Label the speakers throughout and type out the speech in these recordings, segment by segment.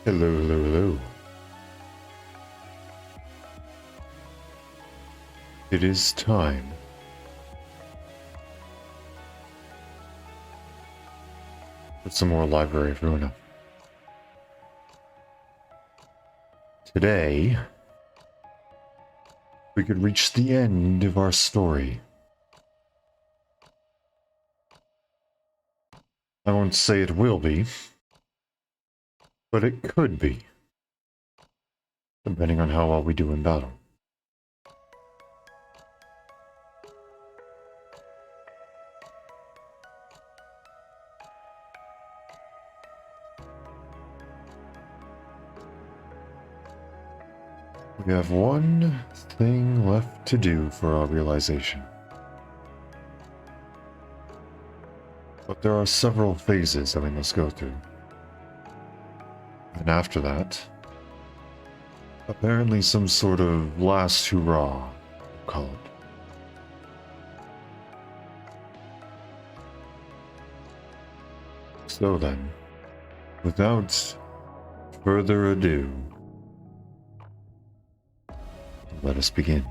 Speaker 1: Hello, hello, hello. It is time. For some more Library of Ruina. Today, we could reach the end of our story. I won't say it will be, but it could be, depending on how well we do in battle. We have one thing left to do for our realization. But there are several phases that we must go through. And after that, apparently some sort of last hurrah, we'll call it. So then, without further ado, let us begin.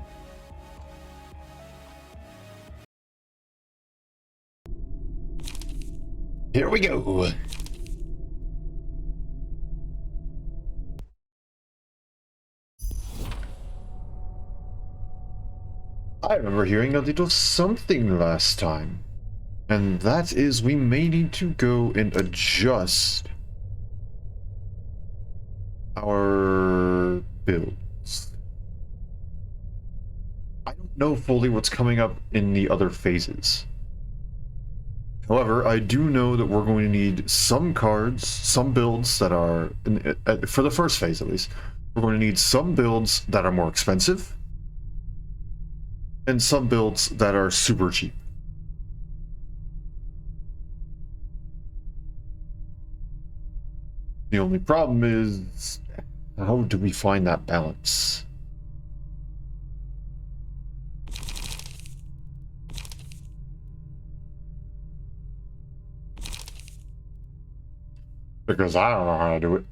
Speaker 1: Here we go! I remember hearing a little something last time. And that is we may need to go and adjust our builds. I don't know fully what's coming up in the other phases. However, I do know that we're going to need some cards, some builds that are, for the first phase at least, we're going to need some builds that are more expensive, and some builds that are super cheap. The only problem is, how do we find that balance? Because I don't know how to do it.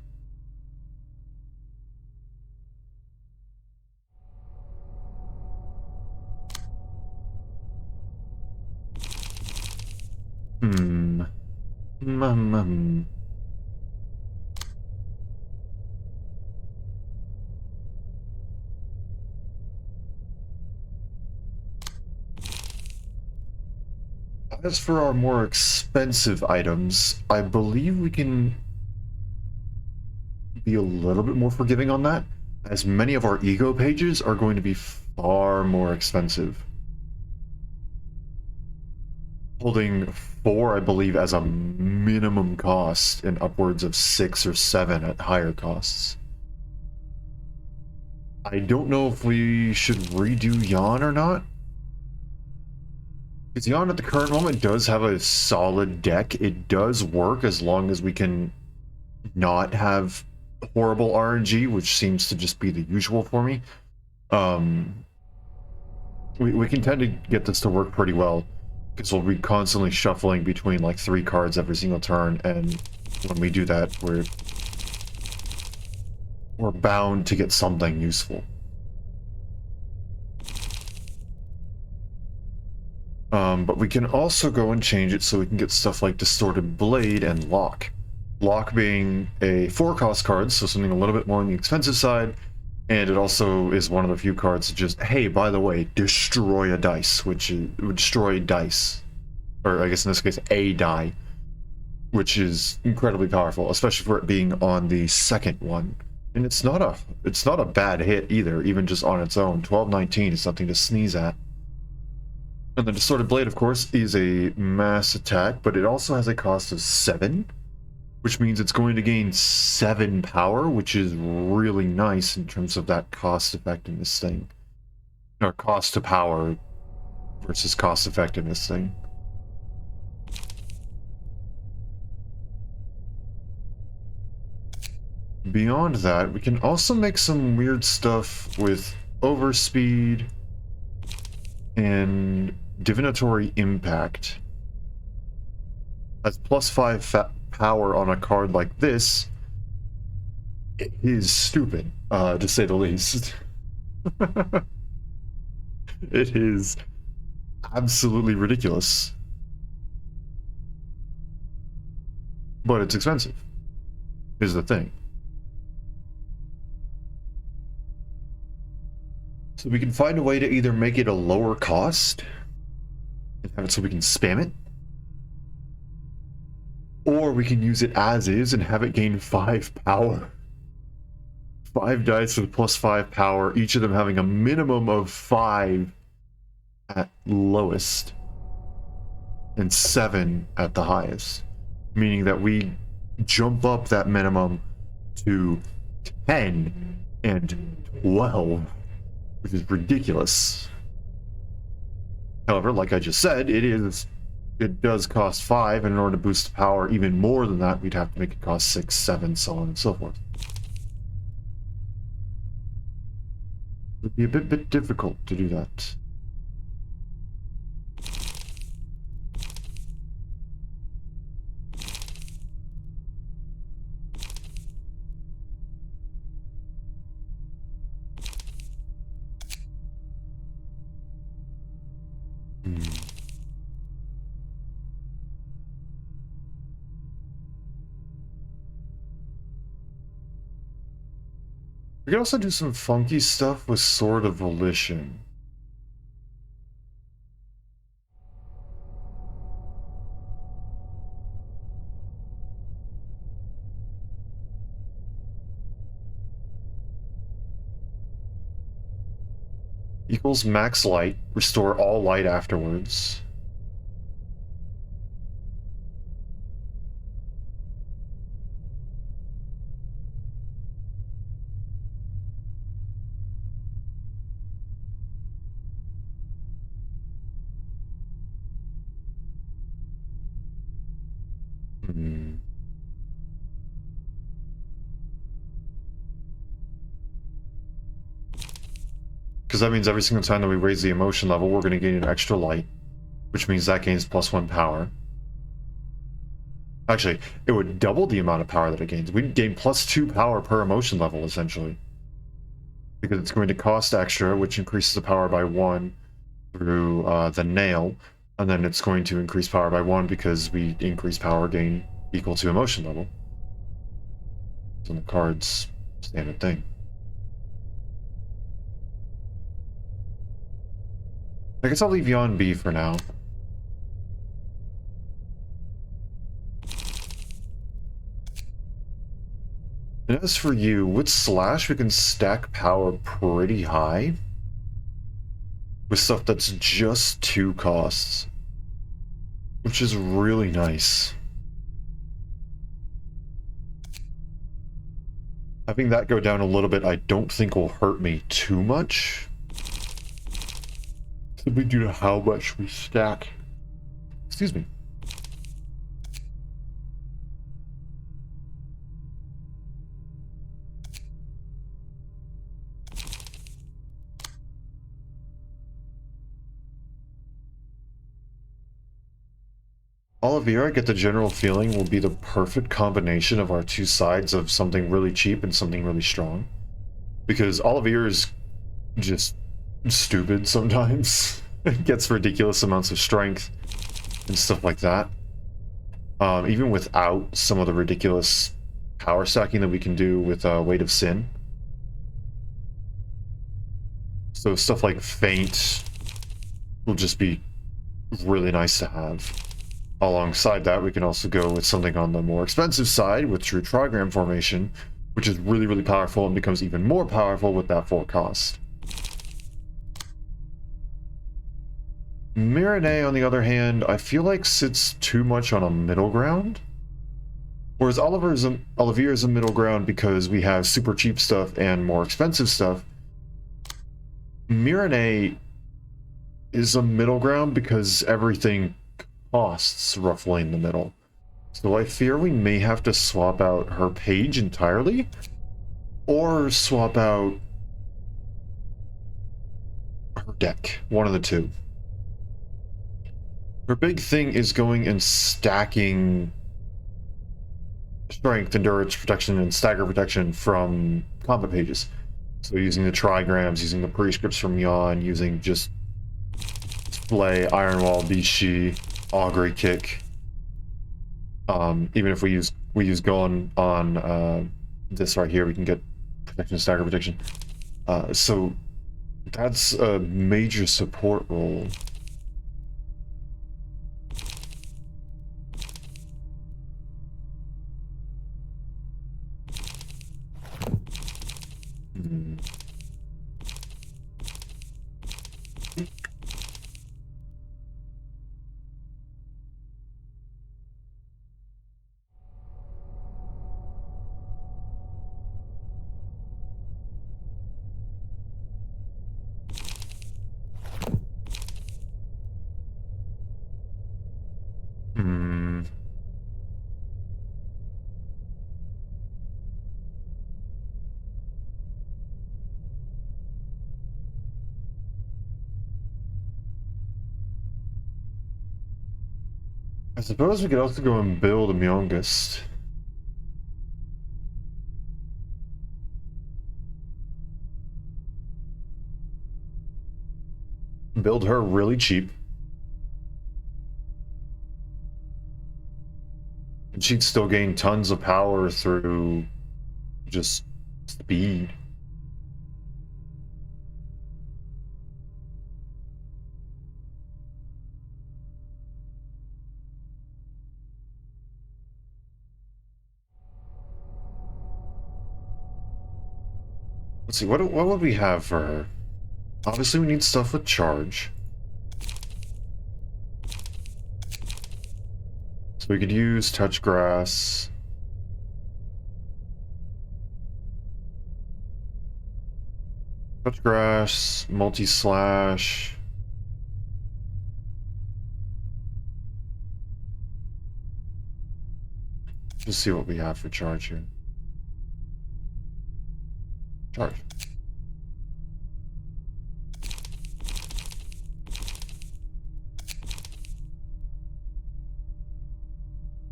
Speaker 1: As for our more expensive items, I believe we can be a little bit more forgiving on that, as many of our ego pages are going to be far more expensive. Holding 4, I believe, as a minimum cost, and upwards of 6 or 7 at higher costs. I don't know if we should redo Yawn or not. Because Yawn at the current moment does have a solid deck. It does work as long as we can not have horrible RNG, which seems to just be the usual for me. We can tend to get this to work pretty well, because we'll be constantly shuffling between like 3 cards every single turn, and when we do that, we're bound to get something useful. But we can also go and change it so we can get stuff like Distorted Blade and Lock. Lock being a 4-cost card, so something a little bit more on the expensive side, and it also is one of the few cards that just, hey, by the way, destroy a dice, which is destroy dice, or I guess in this case a die, which is incredibly powerful, especially for it being on the second one. And it's not a bad hit either, even just on its own. 12-19 is something to sneeze at. And the Distorted Blade, of course, is a mass attack, but it also has a cost of 7, which means it's going to gain 7 power, which is really nice in terms of that cost effectiveness thing. Or cost to power versus cost effectiveness thing. Beyond that, we can also make some weird stuff with Overspeed and Divinatory Impact. That's +5 power on a card like this, It is stupid, to say the least. It is absolutely ridiculous. But it's expensive, is the thing. So we can find a way to either make it a lower cost and have it so we can spam it, or we can use it as is and have it gain 5 power. 5 dice with +5 power, each of them having a minimum of 5 at lowest and 7 at the highest, meaning that we jump up that minimum to 10 and 12, which is ridiculous. However, like I just said, it does cost 5, and in order to boost the power even more than that, we'd have to make it cost 6, 7, so on and so forth. It would be a bit difficult to do that. We could also do some funky stuff with Sword of Volition. Equals max light, restore all light afterwards. Because that means every single time that we raise the emotion level, we're going to gain an extra light, which means that gains +1 power. Actually, it would double the amount of power that it gains. We'd gain +2 power per emotion level, essentially. Because it's going to cost extra, which increases the power by 1 through the nail, and then it's going to increase power by 1 because we increase power gain equal to emotion level. So the card's standard thing. I guess I'll leave you on B for now. And as for you, with Slash we can stack power pretty high with stuff that's just 2 costs, which is really nice. Having that go down a little bit I don't think will hurt me too much, simply due to how much we stack. Excuse me. Oliveira, I get the general feeling, will be the perfect combination of our 2 sides of something really cheap and something really strong. Because Oliveira is just stupid sometimes. It gets ridiculous amounts of strength and stuff like that. Even without some of the ridiculous power stacking that we can do with Weight of Sin. So stuff like Feint will just be really nice to have. Alongside that, we can also go with something on the more expensive side with True Trigram Formation, which is really, really powerful and becomes even more powerful with that 4 cost. Mirenet, on the other hand, I feel like sits too much on a middle ground. Whereas Oliveira is a middle ground because we have super cheap stuff and more expensive stuff. Mirenet is a middle ground because everything costs roughly in the middle. So I fear we may have to swap out her page entirely, or swap out her deck. One of the two. Her big thing is going and stacking strength, endurance protection, and stagger protection from combat pages. So using the trigrams, using the prescripts from Yawn, using just Splay, Iron Wall, Bishi, Augury Kick. Even if we use Gon on this right here, we can get protection, stagger protection. So that's a major support role. I suppose we could also go and build a Myongust. Build her really cheap. And she'd still gain tons of power through just speed. Let's see, what would we have for her? Obviously we need stuff with charge. So we could use Touch Grass. Touch Grass, Multi-Slash. Just see what we have for charge here. Charge.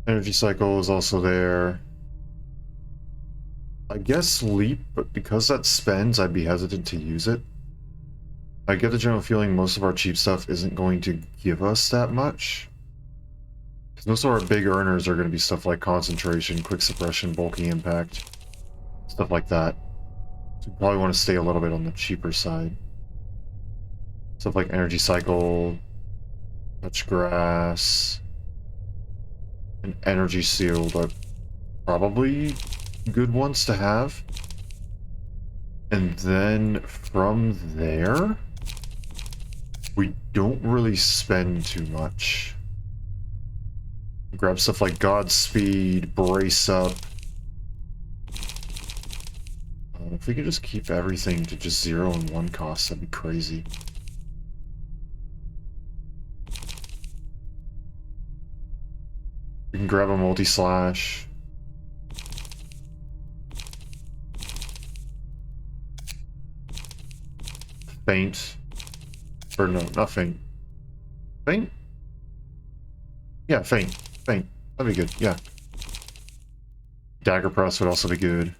Speaker 1: Energy cycle is also there. I guess leap, but because that spends, I'd be hesitant to use it. I get the general feeling most of our cheap stuff isn't going to give us that much. Because most of our big earners are going to be stuff like concentration, quick suppression, bulky impact, stuff like that. So we probably want to stay a little bit on the cheaper side. Stuff like energy cycle, touch grass, and energy sealed are probably good ones to have. And then from there, we don't really spend too much. Grab stuff like Godspeed, Brace Up. If we could just keep everything to just 0 and 1 costs, that'd be crazy. We can grab a Multi-Slash. Faint. Or no, not Faint. Faint? Yeah, Faint. Faint. That'd be good, yeah. Dagger Press would also be good.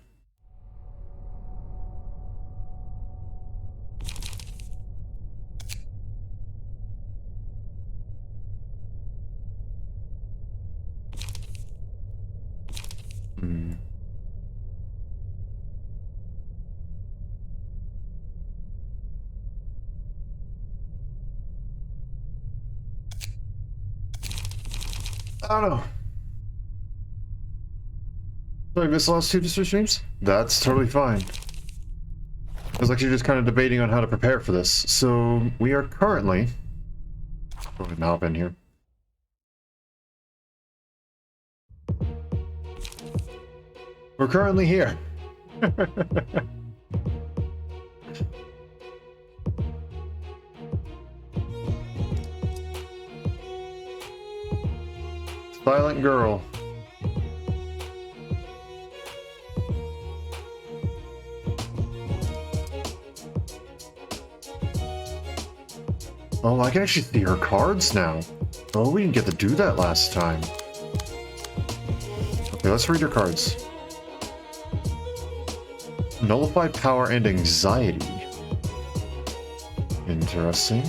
Speaker 1: I don't know. Did I miss the last two streams? That's totally fine. I was actually just kind of debating on how to prepare for this. So we are currently... Go ahead and hop in here. We're currently here. Silent girl. Oh, I can actually see her cards now. Oh, we didn't get to do that last time. Okay, let's read your cards. Nullify power and anxiety. Interesting.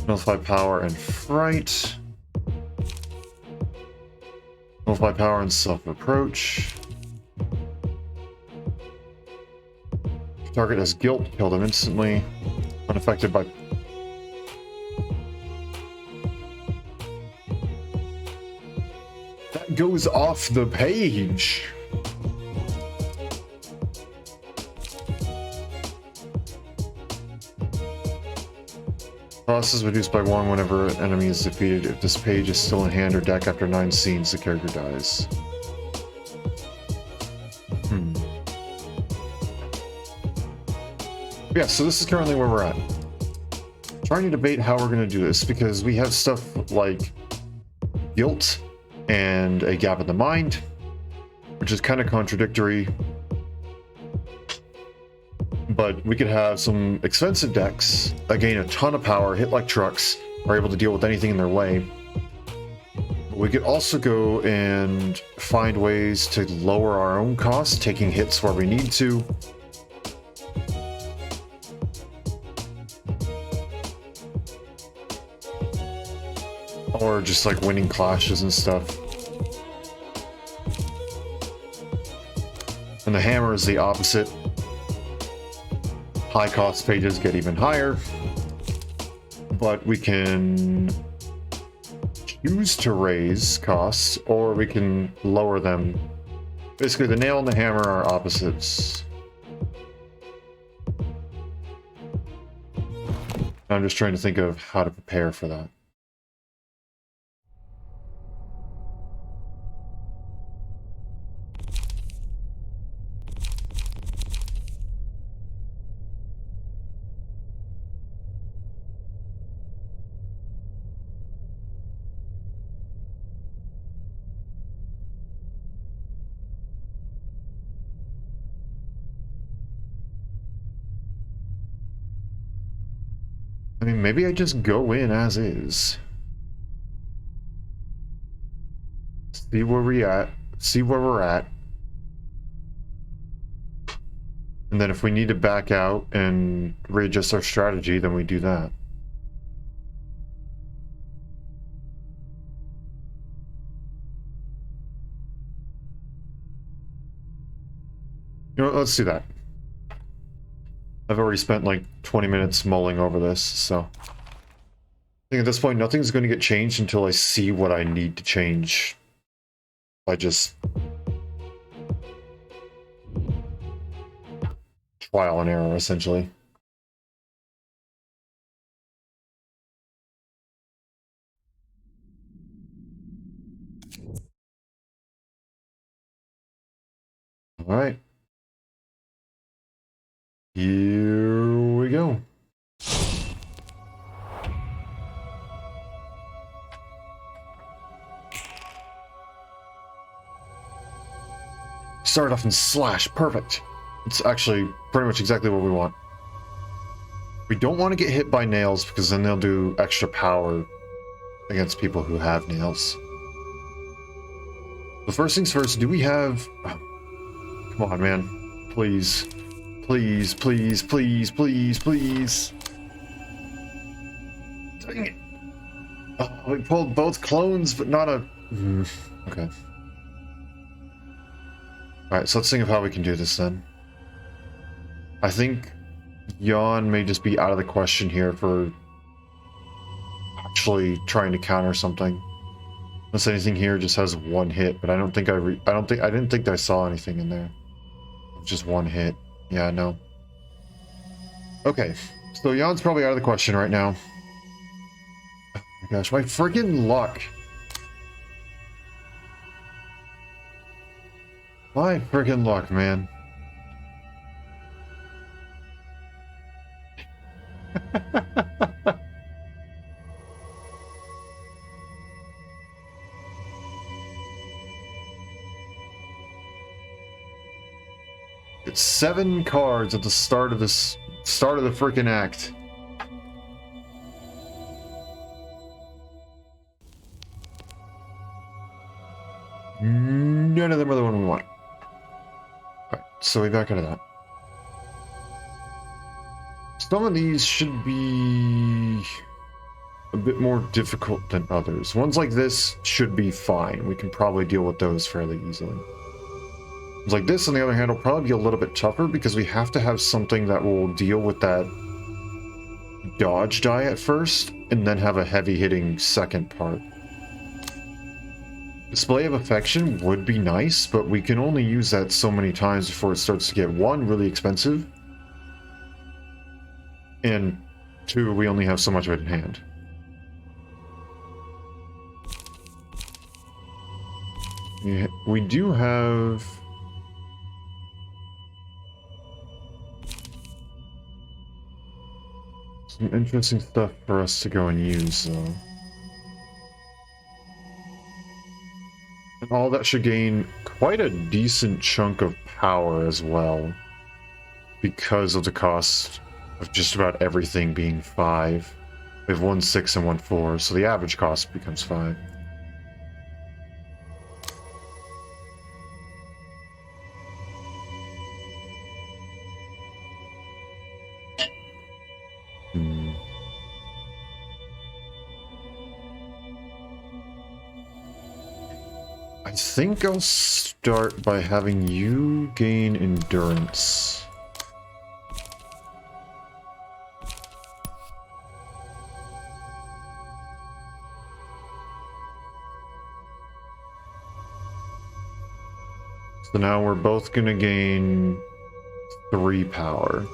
Speaker 1: Nullify power and fright. Nullify power and self-approach. Target has guilt, kill them instantly. Unaffected by... That goes off the page! Cost is reduced by 1 whenever an enemy is defeated. If this page is still in hand or deck after 9 scenes, the character dies. Yeah, so this is currently where we're at. Trying to debate how we're going to do this, because we have stuff like guilt and a gap in the mind, which is kind of contradictory. But we could have some expensive decks that gain a ton of power, hit like trucks, are able to deal with anything in their way. But we could also go and find ways to lower our own costs, taking hits where we need to. Or just like winning clashes and stuff. And the hammer is the opposite. High cost pages get even higher, but we can choose to raise costs or we can lower them. Basically, the nail and the hammer are opposites. I'm just trying to think of how to prepare for that. I mean, maybe I just go in as is. See where we're at. And then if we need to back out and readjust our strategy, then we do that. You know what, let's do that. I've already spent like 20 minutes mulling over this, so I think at this point nothing's going to get changed until I see what I need to change. I just trial and error, essentially. All right. Here we go. Start off in slash. Perfect. It's actually pretty much exactly what we want. We don't want to get hit by nails because then they'll do extra power against people who have nails. The first things first, do we have... Oh, come on, man. Please. Please, please, please, please, please. Dang it. Oh, we pulled both clones, but not a... Okay. Alright, so let's think of how we can do this then. I think Yawn may just be out of the question here for actually trying to counter something. Unless anything here just has one hit, but I don't think I didn't think I saw anything in there. Just one hit. Yeah, no. Okay, so Yawn's probably out of the question right now. Oh my gosh, my friggin' luck. My friggin' luck, man. It's 7 cards at the start of the freaking act. None of them are the one we want. Alright, so we back out of that. Some of these should be a bit more difficult than others. Ones like this should be fine. We can probably deal with those fairly easily. Ones like this, on the other hand, will probably be a little bit tougher because we have to have something that will deal with that dodge die at first, and then have a heavy-hitting second part. Display of Affection would be nice, but we can only use that so many times before it starts to get, one, really expensive, and two, we only have so much of it in hand. Yeah, we do have... some interesting stuff for us to go and use, though. And all that should gain quite a decent chunk of power as well, because of the cost of just about everything being 5. We have 1 6 and 1 4, so the average cost becomes 5. I think I'll start by having you gain endurance. So now we're both gonna gain 3 power.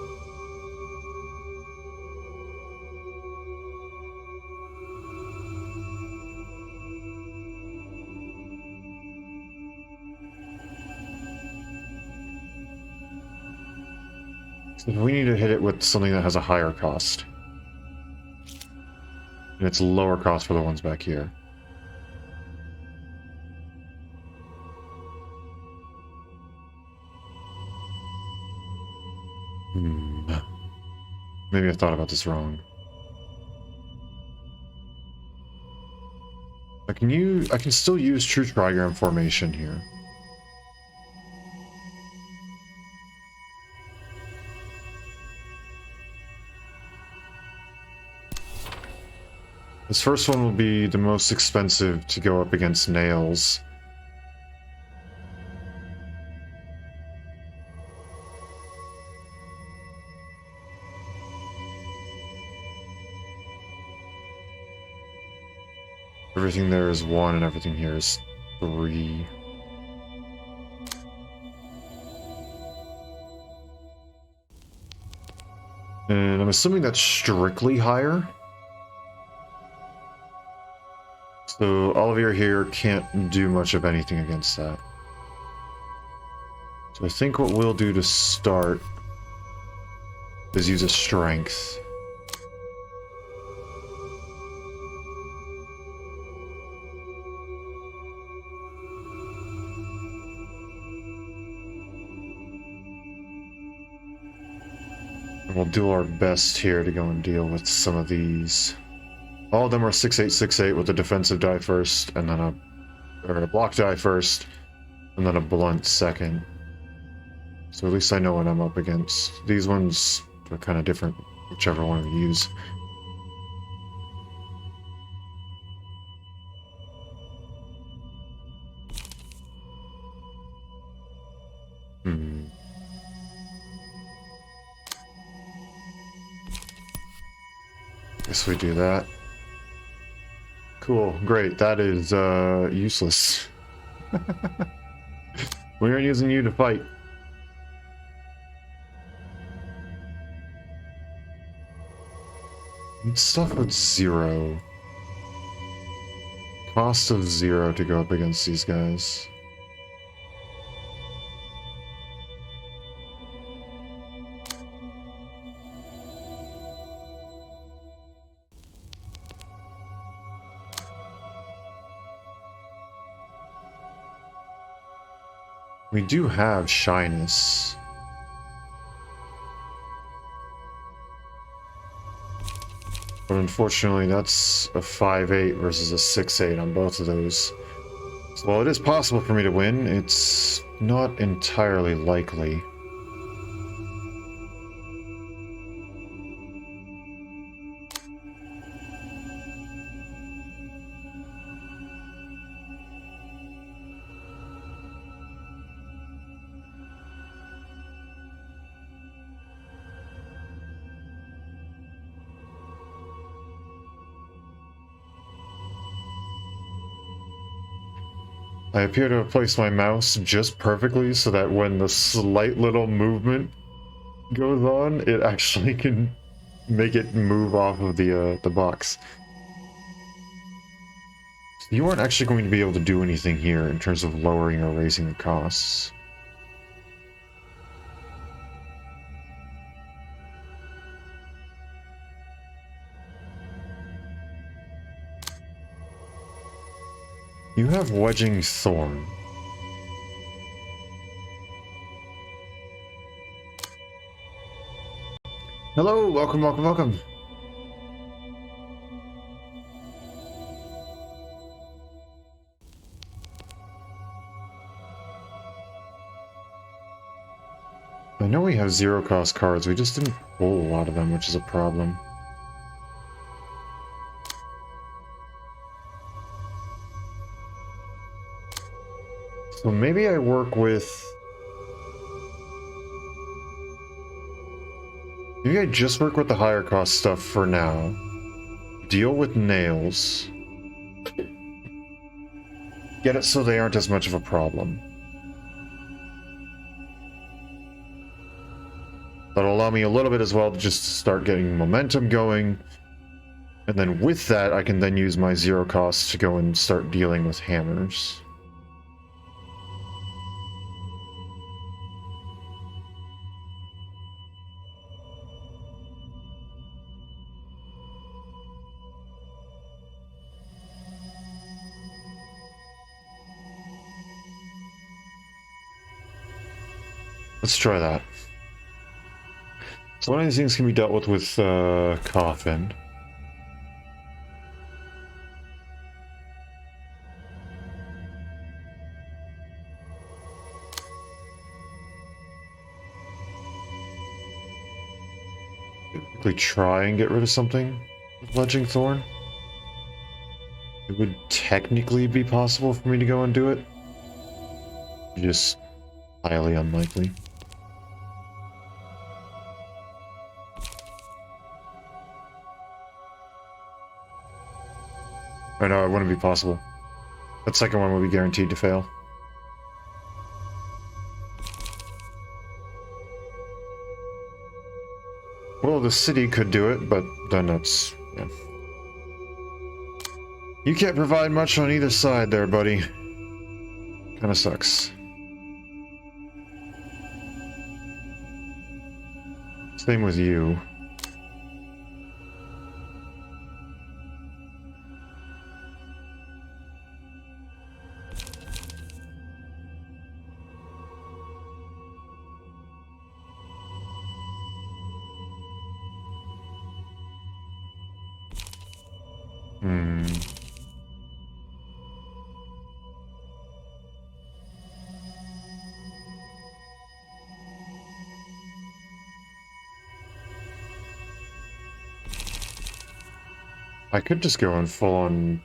Speaker 1: We need to hit it with something that has a higher cost. And it's lower cost for the ones back here. Maybe I thought about this wrong. I can still use True Trigram Formation here. This first one will be the most expensive to go up against nails. Everything there is 1 and everything here is 3. And I'm assuming that's strictly higher. So Olivier here can't do much of anything against that. So I think what we'll do to start is use a strength. And we'll do our best here to go and deal with some of these. All of them are 6/8/6/8 with a defensive die first, and then a block die first, and then a blunt second. So at least I know what I'm up against. These ones are kind of different, whichever one we use. Guess we do that. Cool, great. That is useless. We aren't using you to fight. Need stuff with 0. Cost of 0 to go up against these guys. We do have shyness. But unfortunately, that's a 5/8 versus a 6/8 on both of those. So while it is possible for me to win, it's not entirely likely. I appear to have placed my mouse just perfectly so that when the slight little movement goes on, it actually can make it move off of the box. So you aren't actually going to be able to do anything here in terms of lowering or raising the costs. You have Wedging Thorn. Hello, welcome, welcome, welcome. I know we have zero cost cards, we just didn't pull a lot of them, which is a problem. So maybe I work with... Maybe I just work with the higher cost stuff for now. Deal with nails. Get it so they aren't as much of a problem. That'll allow me a little bit as well to just start getting momentum going. And then with that, I can then use my zero cost to go and start dealing with hammers. Let's try that. So one of these things can be dealt with Coffin. Quickly try and get rid of something with Ledging Thorn. It would technically be possible for me to go and do it. Just highly unlikely. I know, it wouldn't be possible. That second one would be guaranteed to fail. Well, the city could do it, but then that's... yeah. You can't provide much on either side there, buddy. Kinda sucks. Same with you. I could just go and full on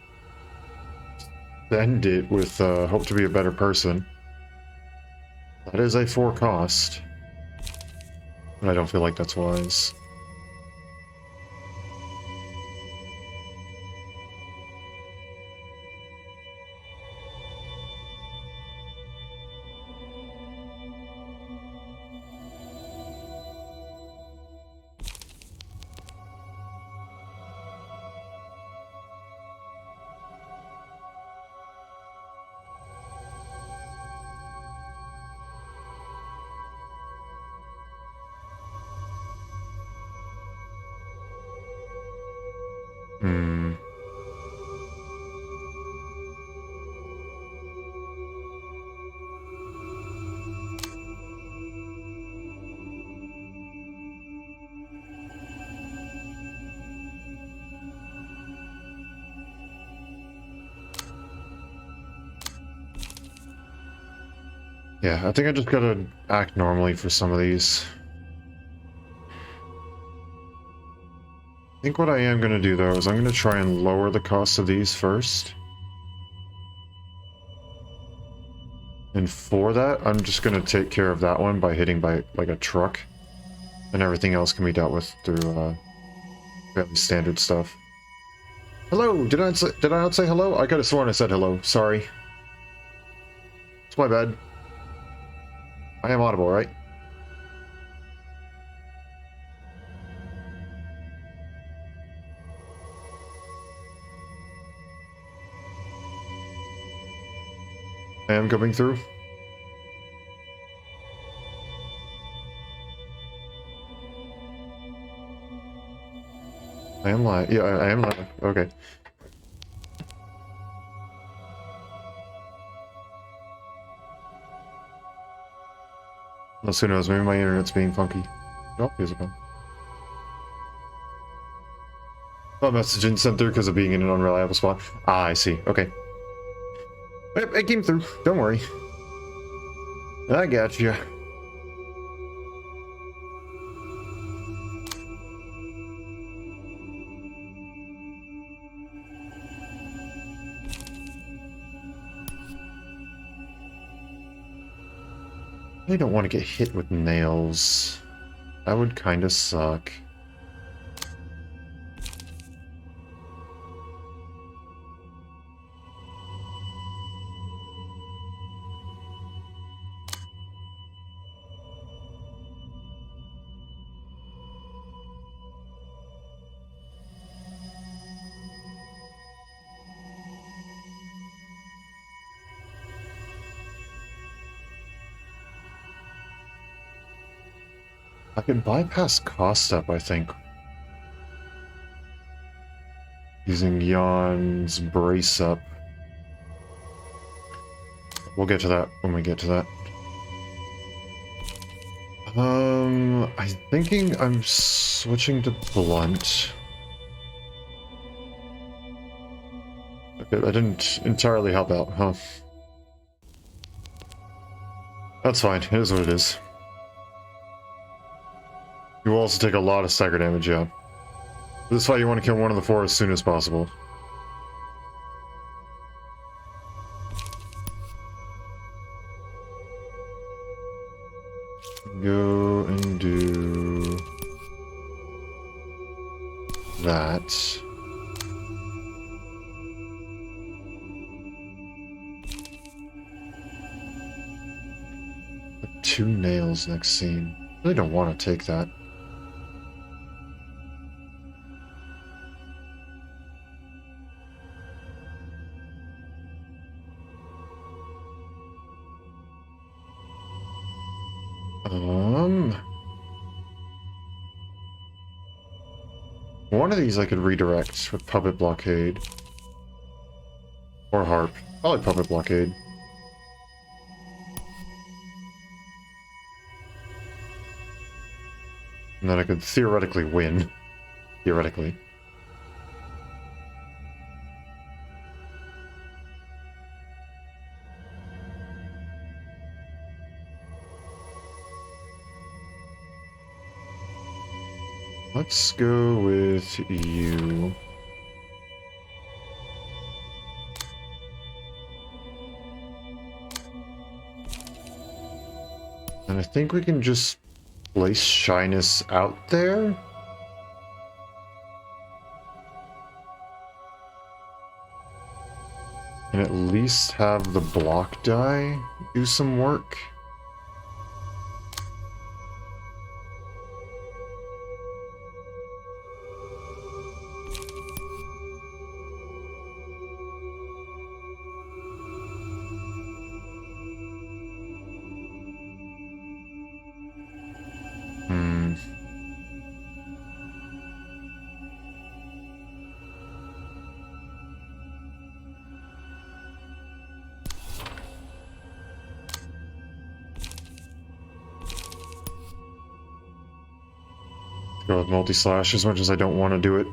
Speaker 1: end it with hope to be a better person. That is a 4 cost. But I don't feel like that's wise. Hmm. Yeah, I think I just gotta act normally for some of these. I think what I am gonna do though is I'm gonna try and lower the cost of these first. And for that, I'm just gonna take care of that one by hitting by like a truck. And everything else can be dealt with through fairly standard stuff. Hello! Did I not say hello? I could have sworn I said hello. Sorry. It's my bad. I am audible, right? I am coming through. I am live. Yeah, I am live. Okay. Unless who knows, maybe my internet's being funky. Oh, here's a phone. Oh, message didn't send through because of being in an unreliable spot. Ah, I see. Okay. Yep, it came through. Don't worry. I got you. I don't want to get hit with nails. That would kind of suck. I could bypass cost up, I think. Using Yon's brace up. We'll get to that when we get to that. I'm thinking I'm switching to blunt. Okay, that didn't entirely help out, huh? That's fine. It is what it is. You will also take a lot of stagger damage, yeah. This fight, you want to kill one of the four as soon as possible. Go and do that. Put 2 nails next scene. I really don't want to take that. One of these I could redirect with Puppet Blockade. Or Harp. Probably Puppet Blockade. And then I could theoretically win. Theoretically. Let's go with you. And I think we can just place Shyness out there. And at least have the block die do some work. Go with multi-slash as much as I don't want to do it.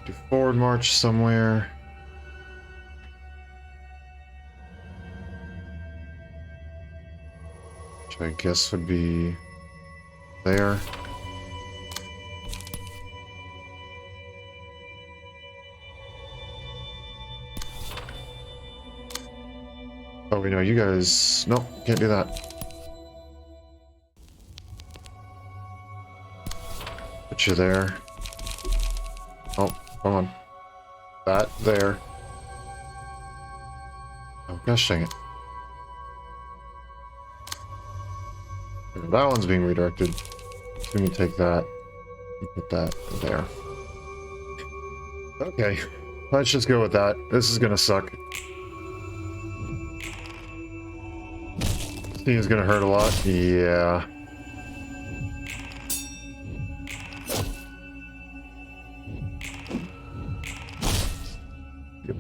Speaker 1: Do forward march somewhere. Which I guess would be there. Oh, we know you guys. Nope, can't do that. Put you there. Oh, come on. That there. Oh, gosh dang it. That one's being redirected. Let me take that and put that there. Okay, let's just go with that. This is gonna suck. This thing is gonna hurt a lot. Yeah. Yep.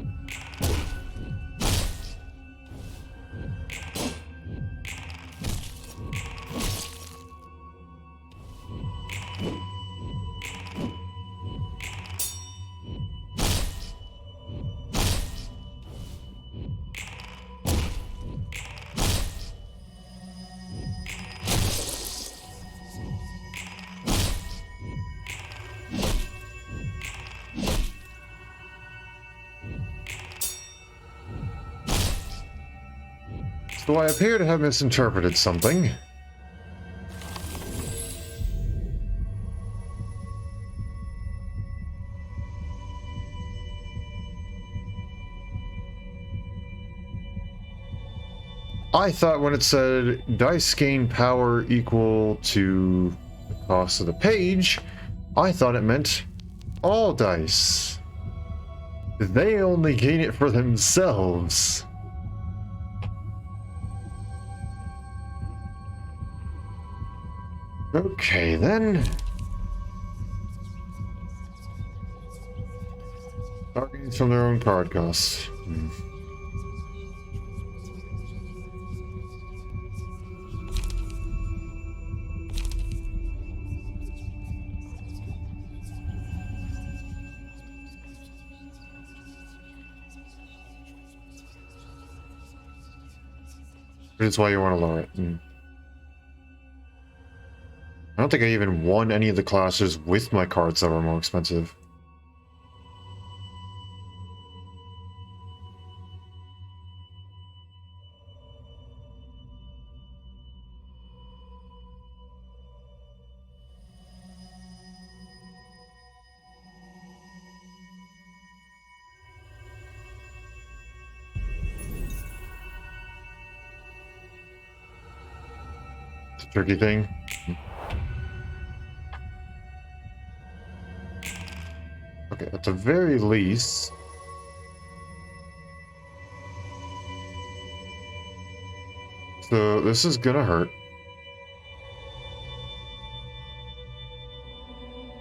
Speaker 1: So I appear to have misinterpreted something. I thought when it said dice gain power equal to the cost of the page, I thought it meant all dice. They only gain it for themselves. Okay, then. Targets from their own card costs. That's why you want to lower it. I don't think I even won any of the classes with my cards that were more expensive. It's a tricky thing. Okay, at the very least... So, this is gonna hurt.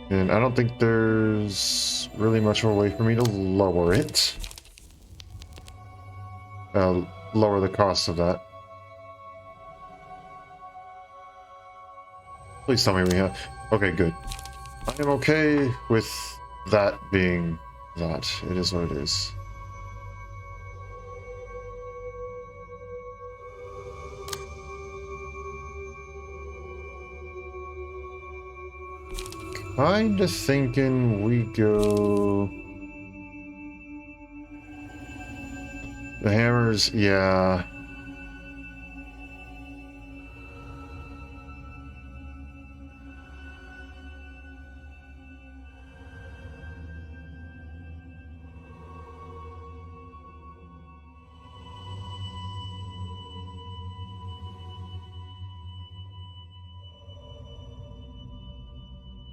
Speaker 1: And I don't think there's really much of a way for me to lower it. Lower the cost of that. Please tell me we have... Okay, good. I am okay with that being that. It is what it is. Kinda thinking we go... The hammers, yeah.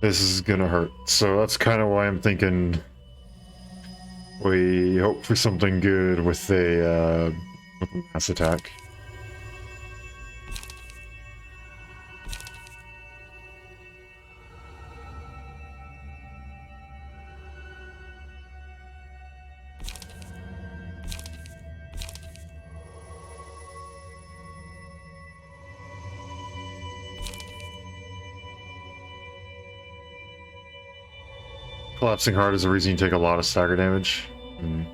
Speaker 1: This is gonna hurt. So that's kind of why I'm thinking we hope for something good with a mass attack. Collapsing Heart is the reason you take a lot of stagger damage. I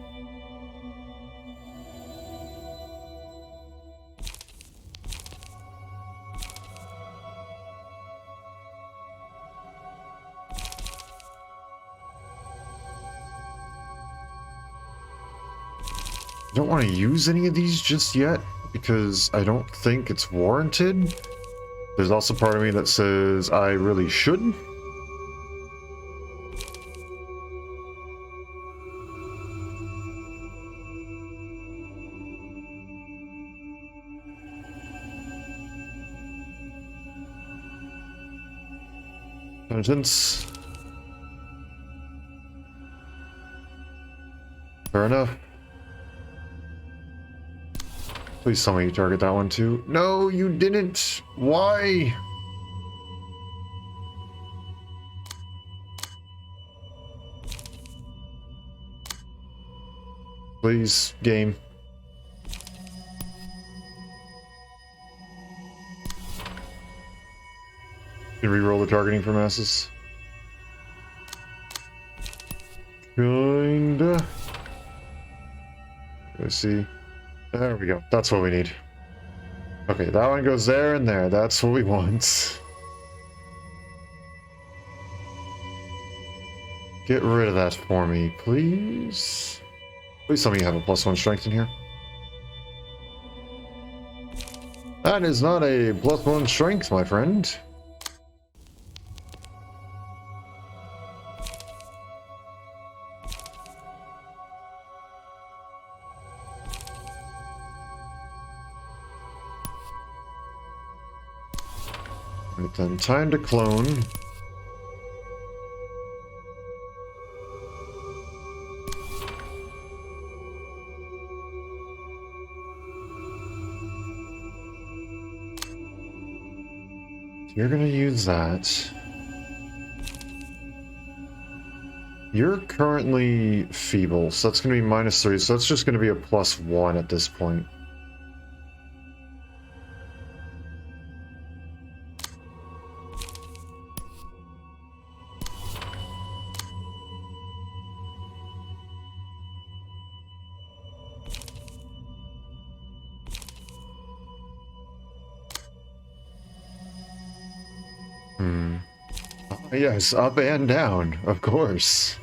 Speaker 1: don't want to use any of these just yet because I don't think it's warranted. There's also part of me that says I really should. Penitence. Fair enough. Please tell me you target that one too. No, you didn't. Why? Please, game. Can re-roll the targeting for masses. Kinda. Let's see. There we go. That's what we need. Okay, that one goes there and there. That's what we want. Get rid of that for me, please. Please tell me you have a +1 strength in here. That is not a +1 strength, my friend. Right then, time to clone. You're gonna use that. You're currently feeble, so that's gonna be -3, so that's just gonna be a +1 at this point. Yes, up and down, of course.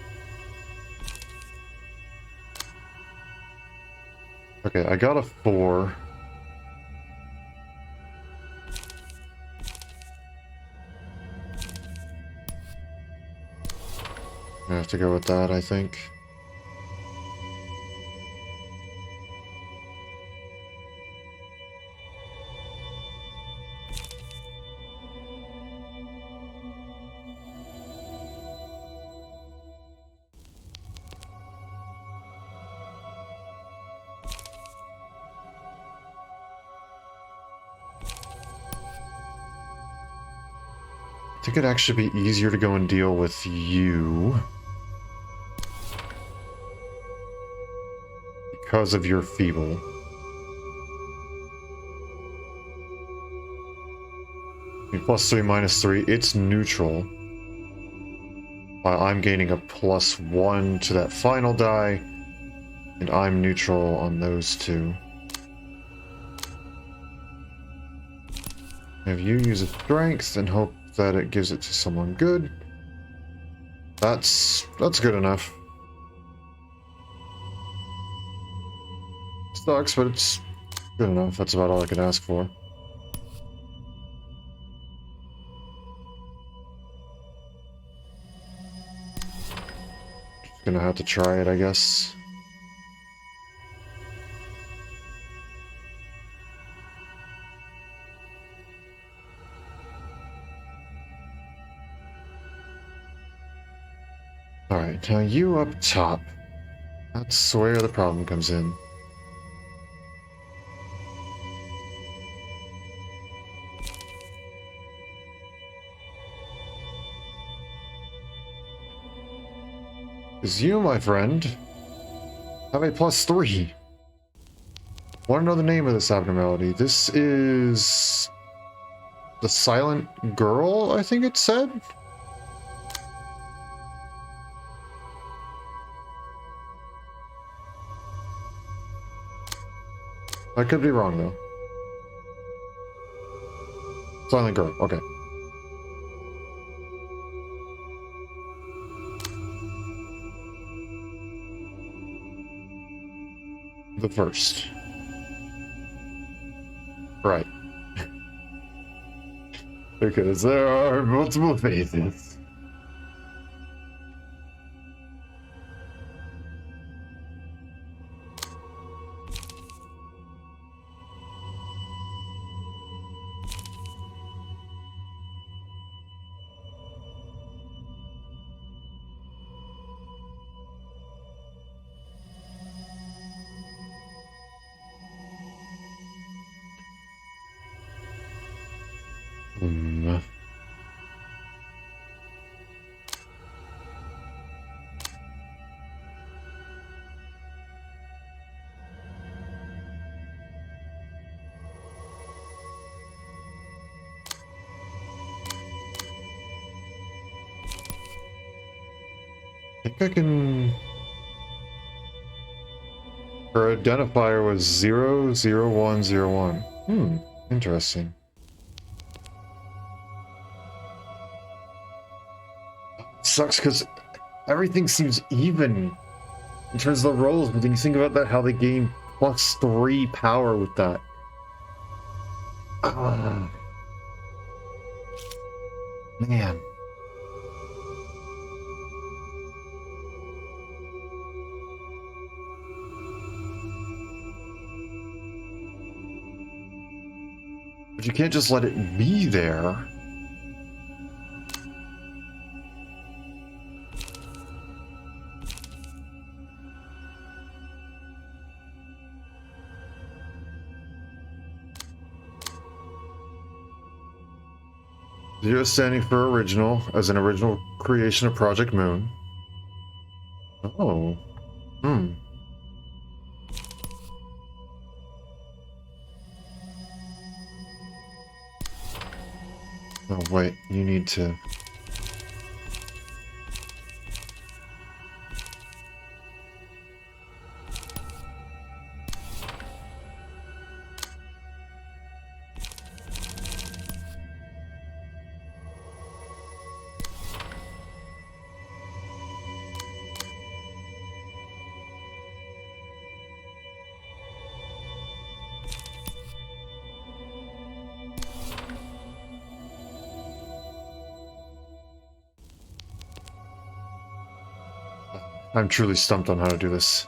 Speaker 1: Okay, I got a 4. I have to go with that, I think. I think it'd actually be easier to go and deal with you. Because of your feeble. +3, -3, it's neutral. While I'm gaining a +1 to that final die, and I'm neutral on those two. Have you use a strength and hope that it gives it to someone good. That's good enough. Sucks, but it's good enough. That's about all I could ask for. Just gonna have to try it, I guess. Alright, now you up top. That's where the problem comes in. Because you, my friend, have a +3. Want to know the name of this abnormality? This is the Silent Girl, I think it said? I could be wrong, though. Silent Grove, okay. The first. Right. Because there are multiple phases. I think I can... Her identifier was 00101. Interesting. Sucks because everything seems even in terms of the rolls, but then you think about that, how they gain +3 power with that. Man. But you can't just let it be there. Zero standing for original, as an original creation of Project Moon. Oh. Oh, wait, you need to... I'm truly stumped on how to do this.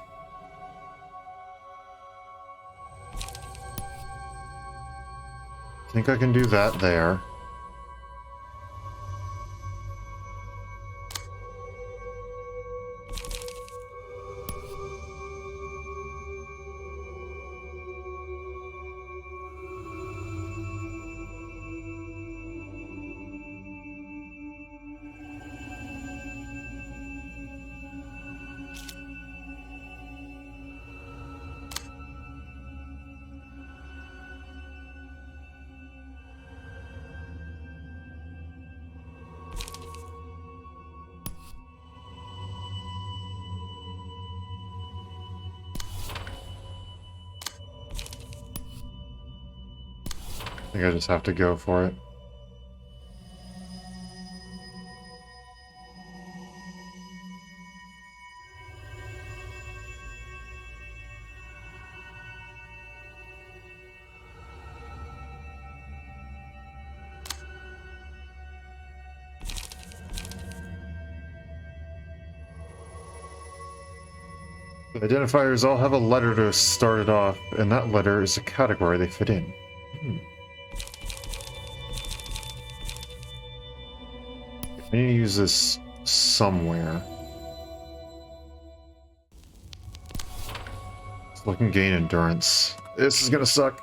Speaker 1: I think I can do that there. I think I just have to go for it. The identifiers all have a letter to start it off, and that letter is a category they fit in. I need to use this somewhere. So I can gain endurance. This is gonna suck.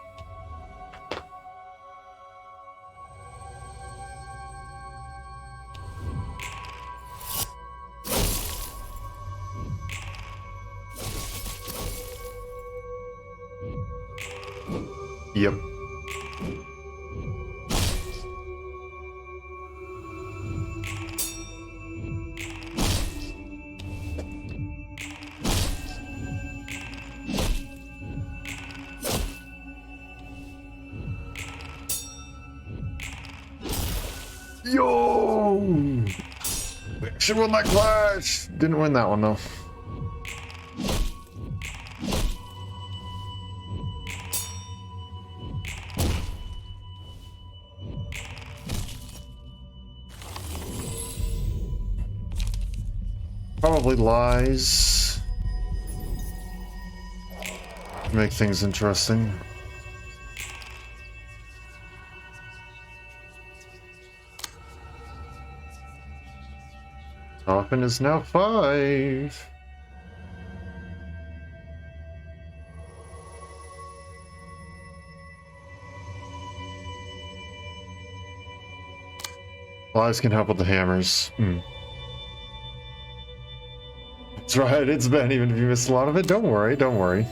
Speaker 1: Yep. Yo! We actually won that clash! Didn't win that one though. Probably lies. Make things interesting. Toppin is now 5. Lies can help with the hammers. That's right, it's Ben, even if you missed a lot of it. Don't worry, don't worry.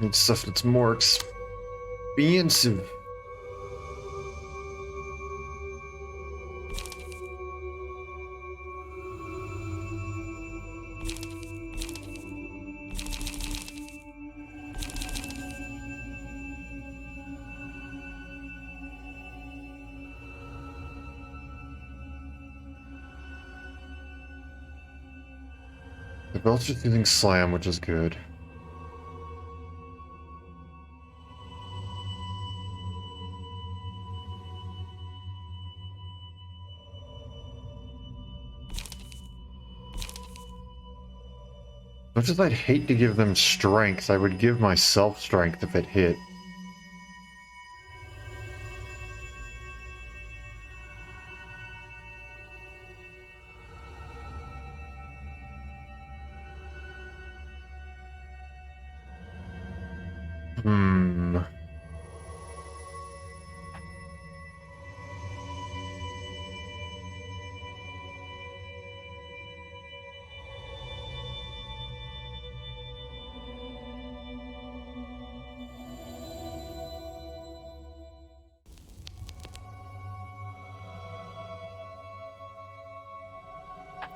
Speaker 1: Need stuff that's more expensive. They're both just using slam, which is good. Much as I'd hate to give them strength, I would give myself strength if it hit.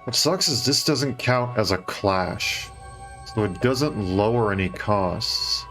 Speaker 1: What sucks is this doesn't count as a clash, so it doesn't lower any costs.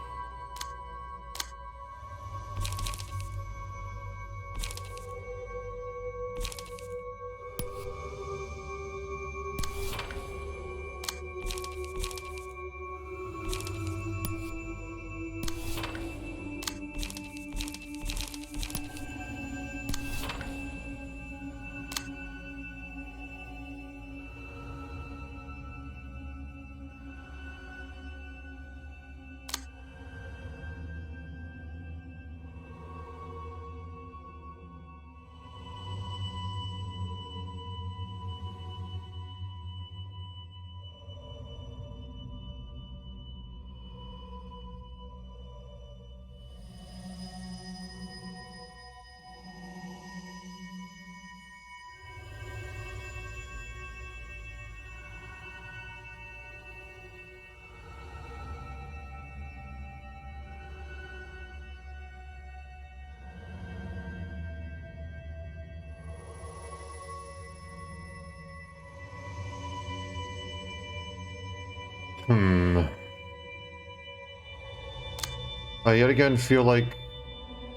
Speaker 1: I yet again feel like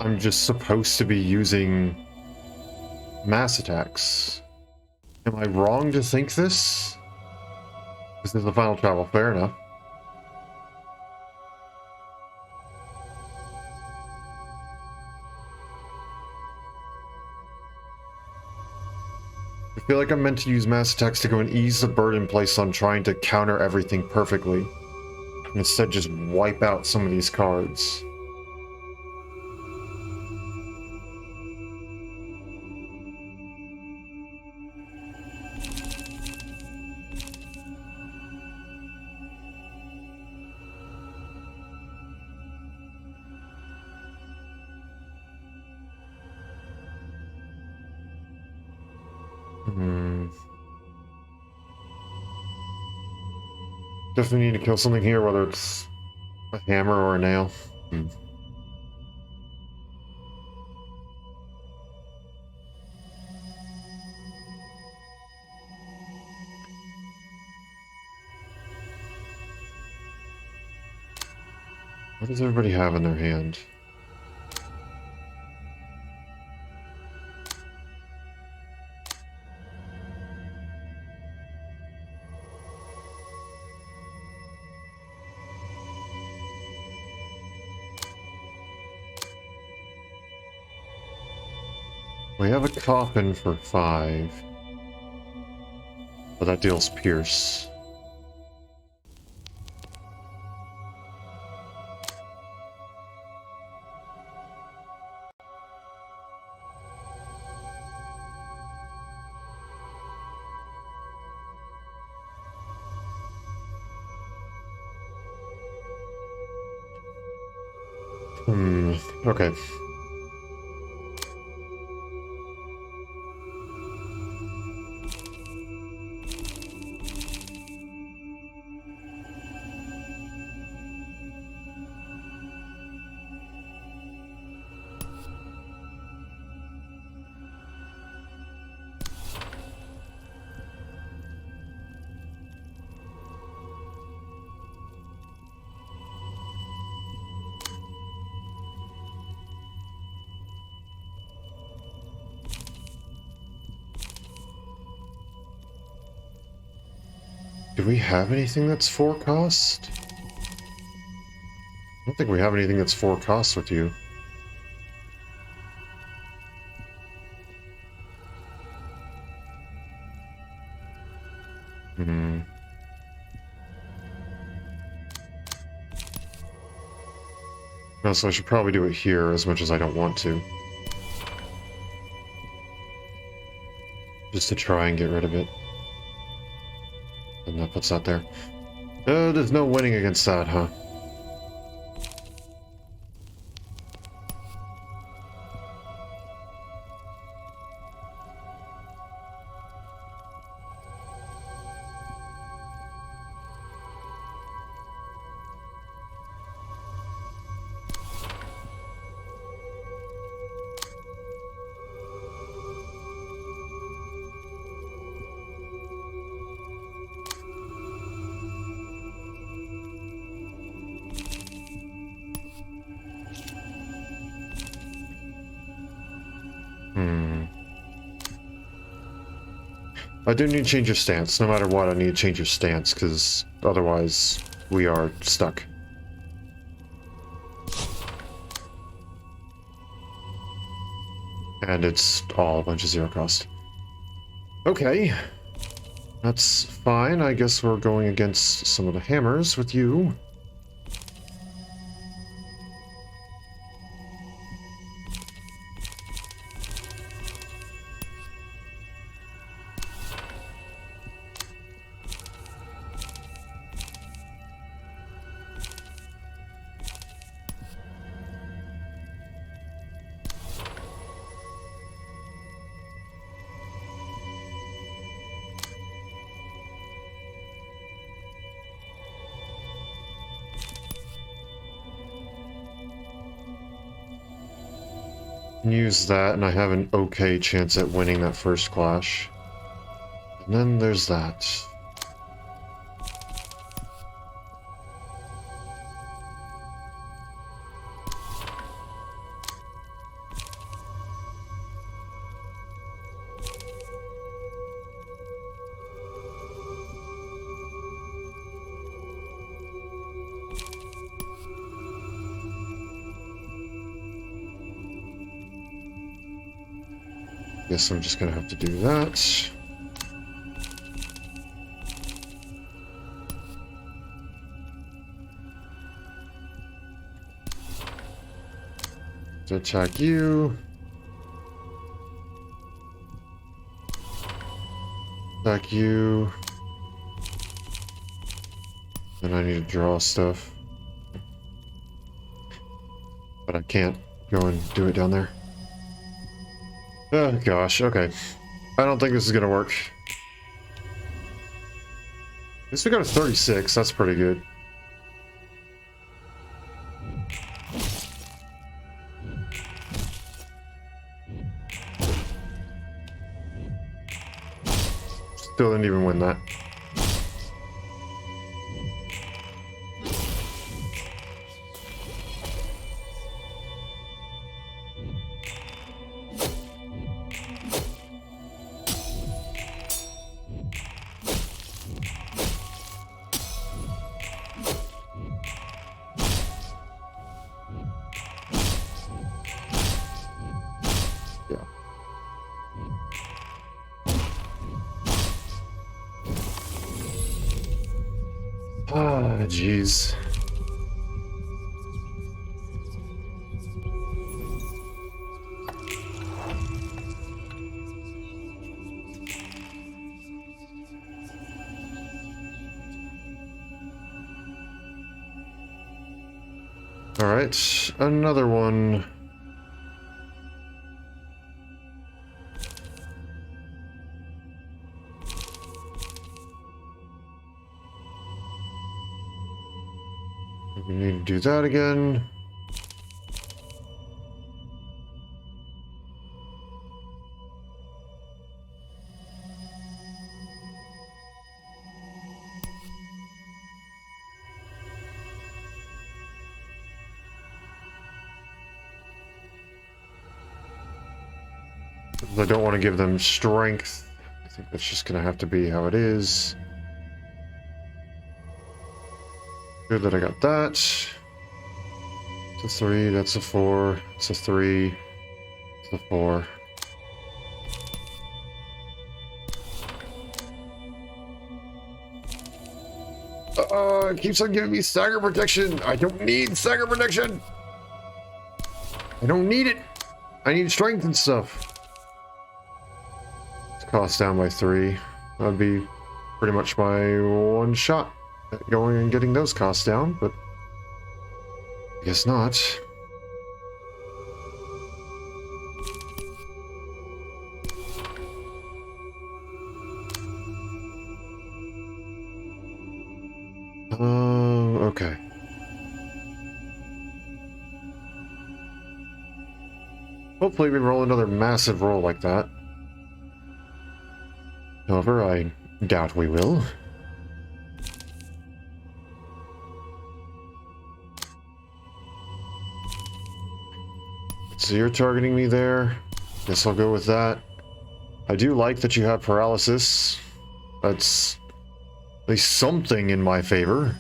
Speaker 1: I'm just supposed to be using mass attacks. Am I wrong to think this? This is the final travel, fair enough. I feel like I'm meant to use mass attacks to go and ease the burden placed on trying to counter everything perfectly. And instead just wipe out some of these cards. Definitely need to kill something here, whether it's a hammer or a nail. What does everybody have in their hand? We have a coffin for 5. But that deals pierce. Okay. Do we have anything that's 4 cost? I don't think we have anything that's 4 cost with you. No, so I should probably do it here as much as I don't want to. Just to try and get rid of it. And that puts that there. There's no winning against that, huh? I do need to change your stance. No matter what, I need to change your stance, because otherwise we are stuck. And it's all a bunch of 0 cost. Okay. That's fine. I guess we're going against some of the hammers with you. Use that, and I have an okay chance at winning that first clash. And then there's that. Guess I'm just gonna have to do that. To attack you. Attack you. And I need to draw stuff. But I can't go and do it down there. Oh gosh, okay. I don't think this is gonna work. At least we got a 36, that's pretty good. Still didn't even win that. Ah, jeez. Alright, another one. We need to do that again. I don't want to give them strength. I think that's just going to have to be how it is. Good that I got that. It's a 3, that's a 4, it's a 3, it's a 4. It keeps on giving me stagger protection. I don't need stagger protection. I don't need it. I need strength and stuff. Cost down by 3. That'd be pretty much my one shot at going and getting those costs down, but I guess not. Okay. Hopefully we roll another massive roll like that. However, I doubt we will. So you're targeting me there. Guess I'll go with that. I do like that you have paralysis. That's at least something in my favor.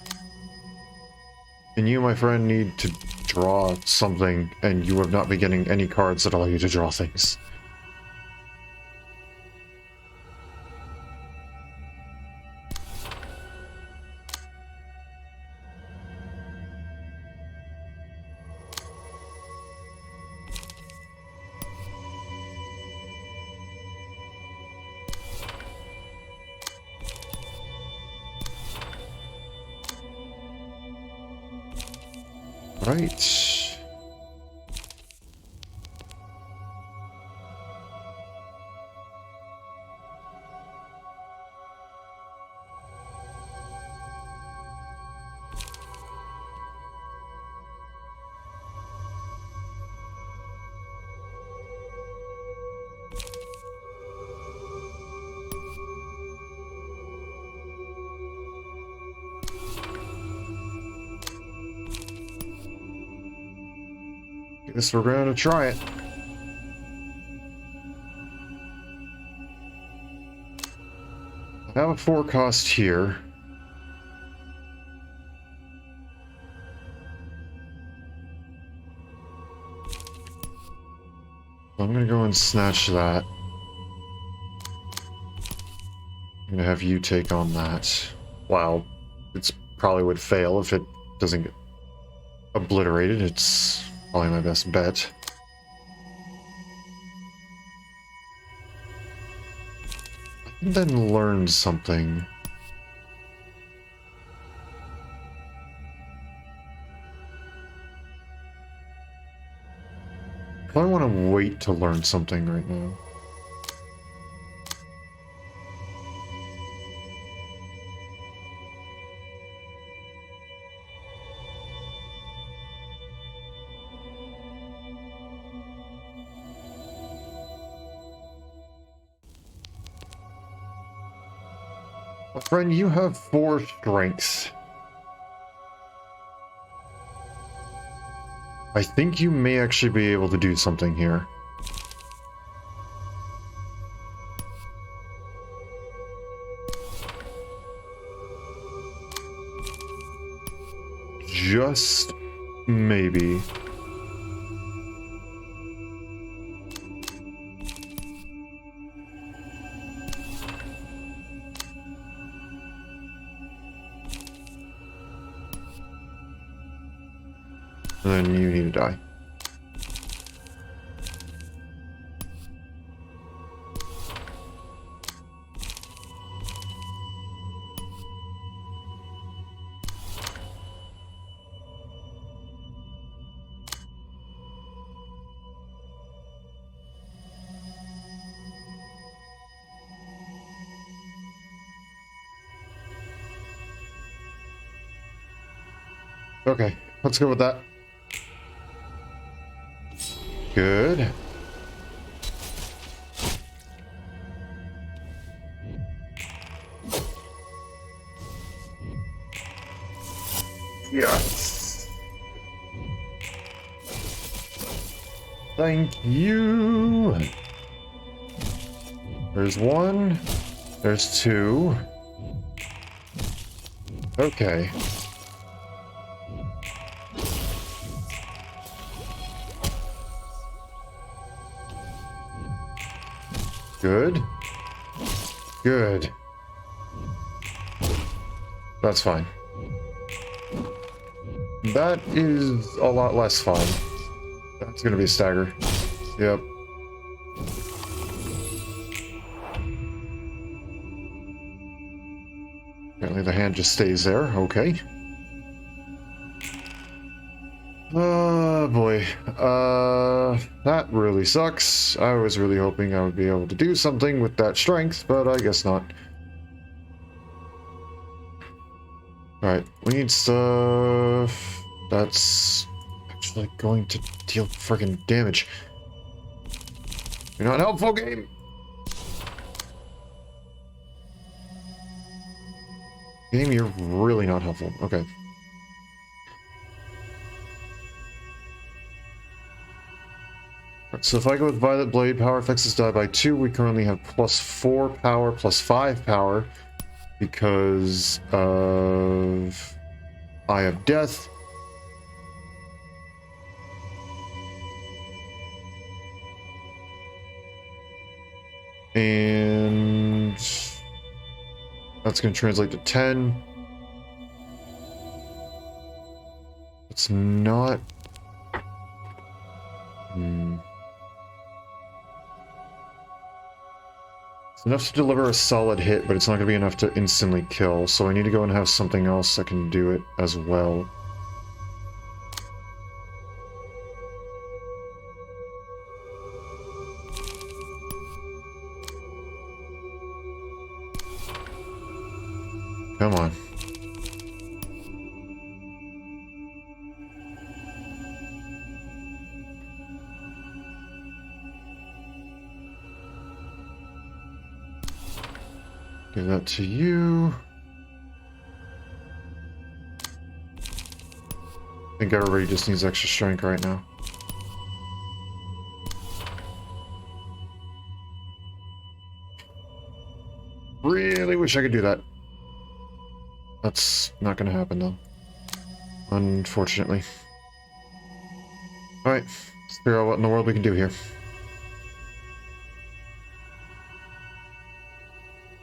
Speaker 1: And you, my friend, need to draw something, and you have not been getting any cards that allow you to draw things. Right. Guess we're going to try it. I have a 4 cost here. So I'm going to go and snatch that. I'm going to have you take on that. Wow, it's probably would fail if it doesn't get obliterated. It's probably my best bet. I can then learn something. I want to wait to learn something right now. My friend, you have 4 strengths. I think you may actually be able to do something here. Just maybe. And then you need to die. Okay, let's go with that. Good. Yes. Thank you. There's one. There's two. Okay. Good. Good. That's fine. That is a lot less fun. That's gonna be a stagger. Yep. Apparently the hand just stays there. Okay. Oh boy. That really sucks. I was really hoping I would be able to do something with that strength, but I guess not. Alright, we need stuff that's actually going to deal friggin' damage. You're not helpful, game! Game, you're really not helpful. Okay. So if I go with Violet Blade, power effects is die by 2. We currently have +4 power, +5 power because of Eye of Death. And that's going to translate to 10. It's not... It's enough to deliver a solid hit, but it's not going to be enough to instantly kill, so I need to go and have something else that can do it as well. Come on. Give that to you. I think everybody just needs extra strength right now. Really wish I could do that. That's not going to happen, though. Unfortunately. Alright, let's figure out what in the world we can do here.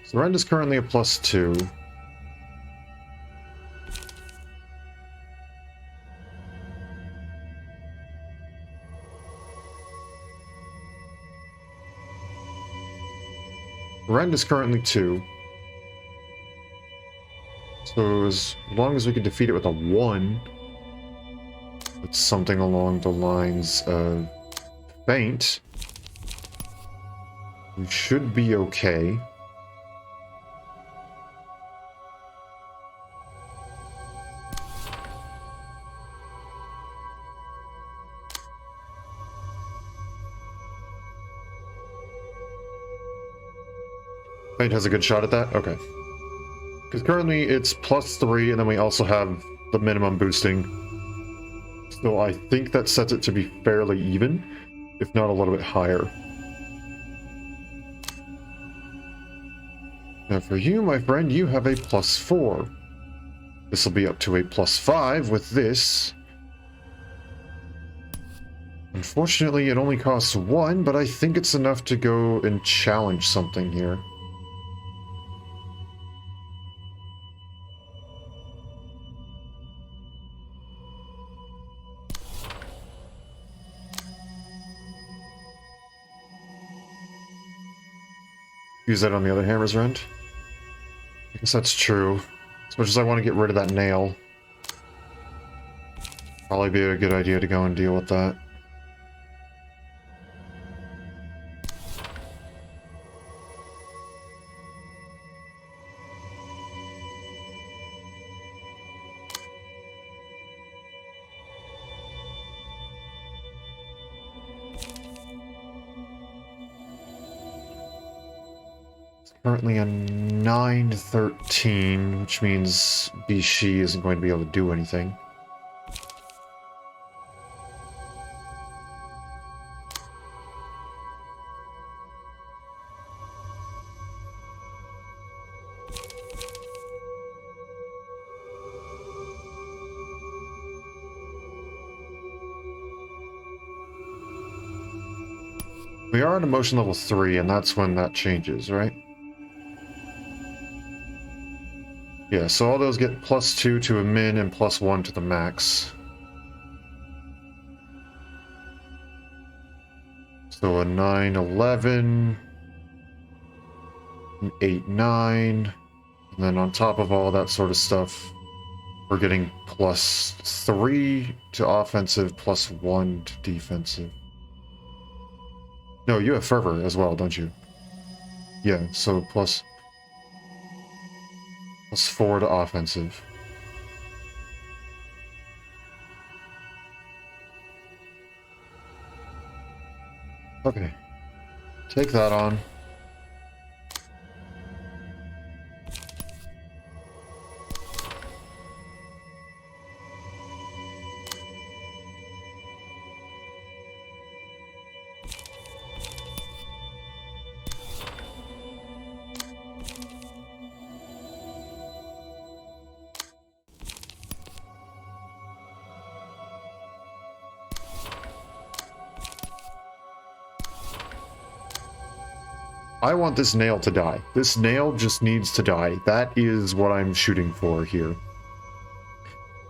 Speaker 1: So Rend is currently a +2. Rend is currently 2. So as long as we can defeat it with a 1, it's something along the lines of Feint, we should be okay. Feint has a good shot at that? Okay. Because currently it's +3, and then we also have the minimum boosting. So I think that sets it to be fairly even, if not a little bit higher. Now for you, my friend, you have a +4. This will be up to a +5 with this. Unfortunately, it only costs 1, but I think it's enough to go and challenge something here. use that on the other hammer's rend. I guess that's true. As much as I want to get rid of that nail, probably be a good idea to go and deal with that. Currently a 9-13, which means Bishi isn't going to be able to do anything. We are at emotion level 3, and that's when that changes, right? Yeah, so all those get +2 to a min and +1 to the max. So a 9-11, an 8-9, and then on top of all that sort of stuff, we're getting +3 to offensive, +1 to defensive. No, you have fervor as well, don't you? Yeah, so +4 to offensive. Okay. Take that on. I want this nail to die. This nail just needs to die. That is what I'm shooting for here.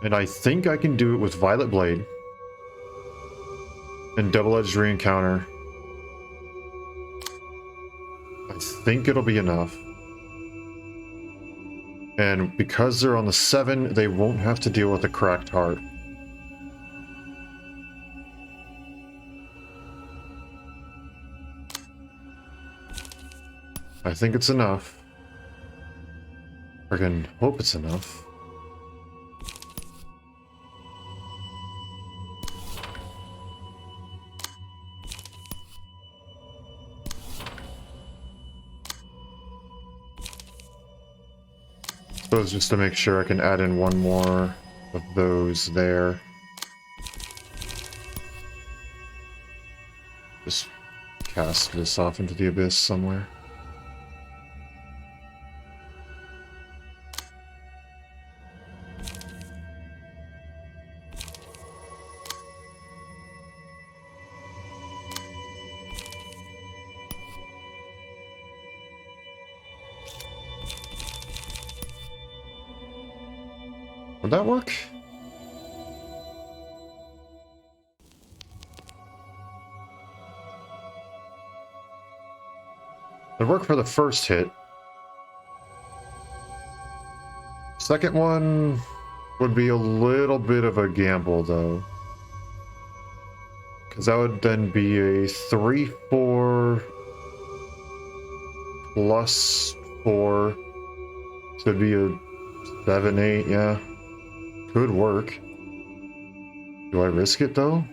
Speaker 1: And I think I can do it with Violet Blade and Double-Edged Re-Encounter. I think it'll be enough. And because they're on the 7, they won't have to deal with a cracked heart. I think it's enough. I can hope it's enough. Suppose just to make sure I can add in one more of those there. Just cast this off into the abyss somewhere. Would that work? It'd work for the first hit. Second one would be a little bit of a gamble, though. Because that would then be a 3-4 plus 4. So it'd be a 7-8, yeah. Could work. Do I risk it, though?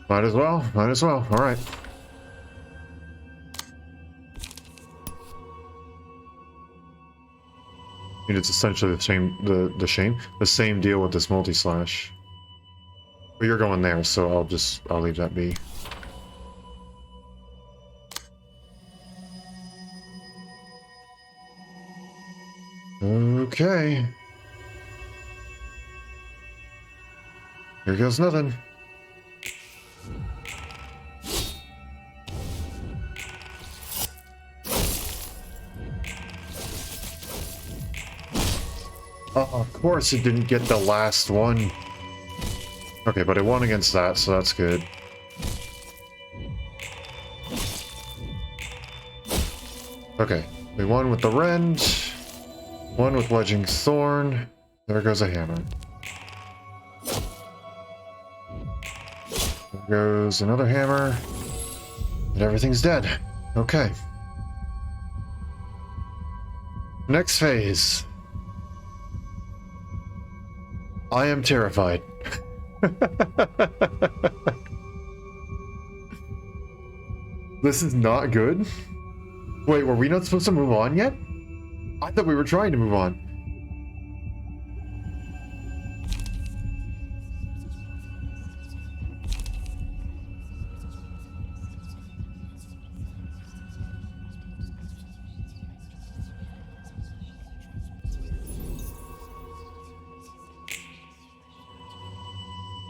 Speaker 1: Might as well. Might as well. All right. I mean, it's essentially the same. The same deal with this multi-slash. But you're going there, so I'll leave that be. Okay. Here goes nothing. Oh, of course it didn't get the last one. Okay, but I won against that, so that's good. Okay, we won with the rend. One with wedging thorn. There goes a hammer. There goes another hammer. And everything's dead. Okay. Next phase. I am terrified. This is not good. Wait, were we not supposed to move on yet? I thought we were trying to move on.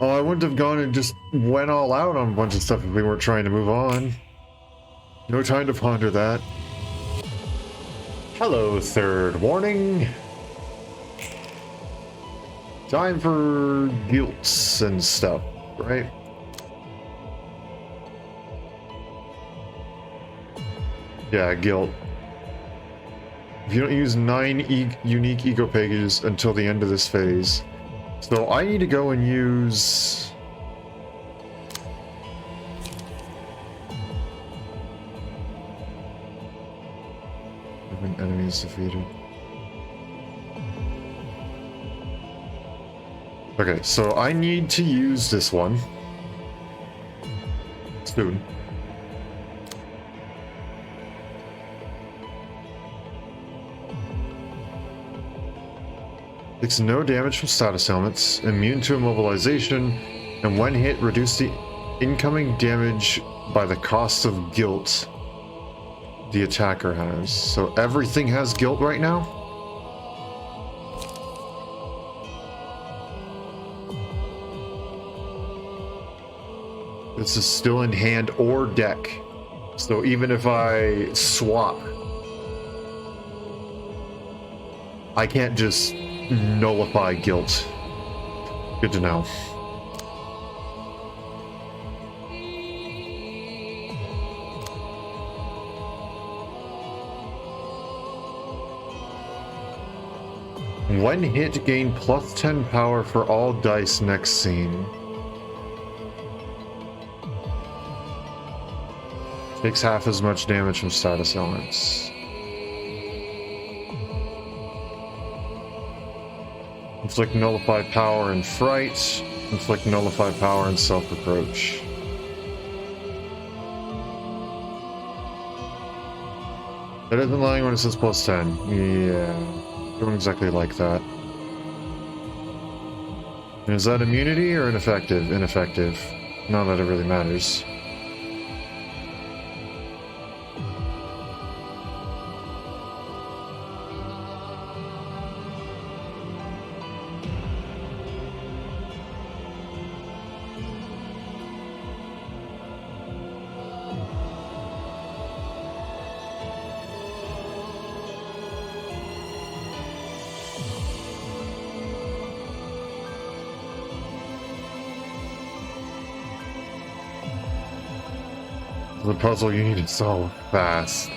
Speaker 1: Oh, I wouldn't have gone and just went all out on a bunch of stuff if we weren't trying to move on. No time to ponder that. Hello, third warning. Time for guilts and stuff, right? Yeah, guilt. If you don't use 9 unique ego pages until the end of this phase. So I need to go and use... Enemies defeated. Okay, so I need to use this one. Soon. Takes no damage from status helmets, immune to immobilization, and when hit, reduce the incoming damage by the cost of guilt the attacker has. So everything has guilt right now? This is still in hand or deck. So even if I swap, I can't just nullify guilt. Good to know. When hit, gain plus 10 power for all dice next scene. Takes half as much damage from status elements. Inflict nullified power and fright. Inflict nullified power and self-reproach. That isn't lying when it says plus 10. Yeah. Don't exactly like that. And is that immunity or ineffective? Ineffective. Not that it really matters. The puzzle you need to solve fast.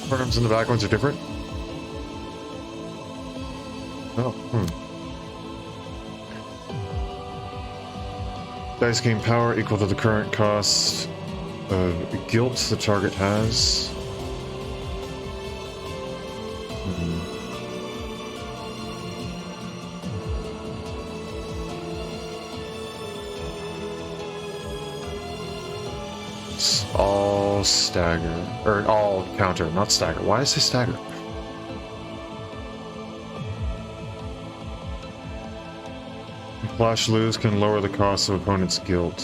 Speaker 1: Front and the back ones are different? Oh, Dice gain power equal to the current cost of guilt the target has. It's all stagger, or all counter, not stagger. Why did I say stagger? Flash lose can lower the cost of opponent's guilt.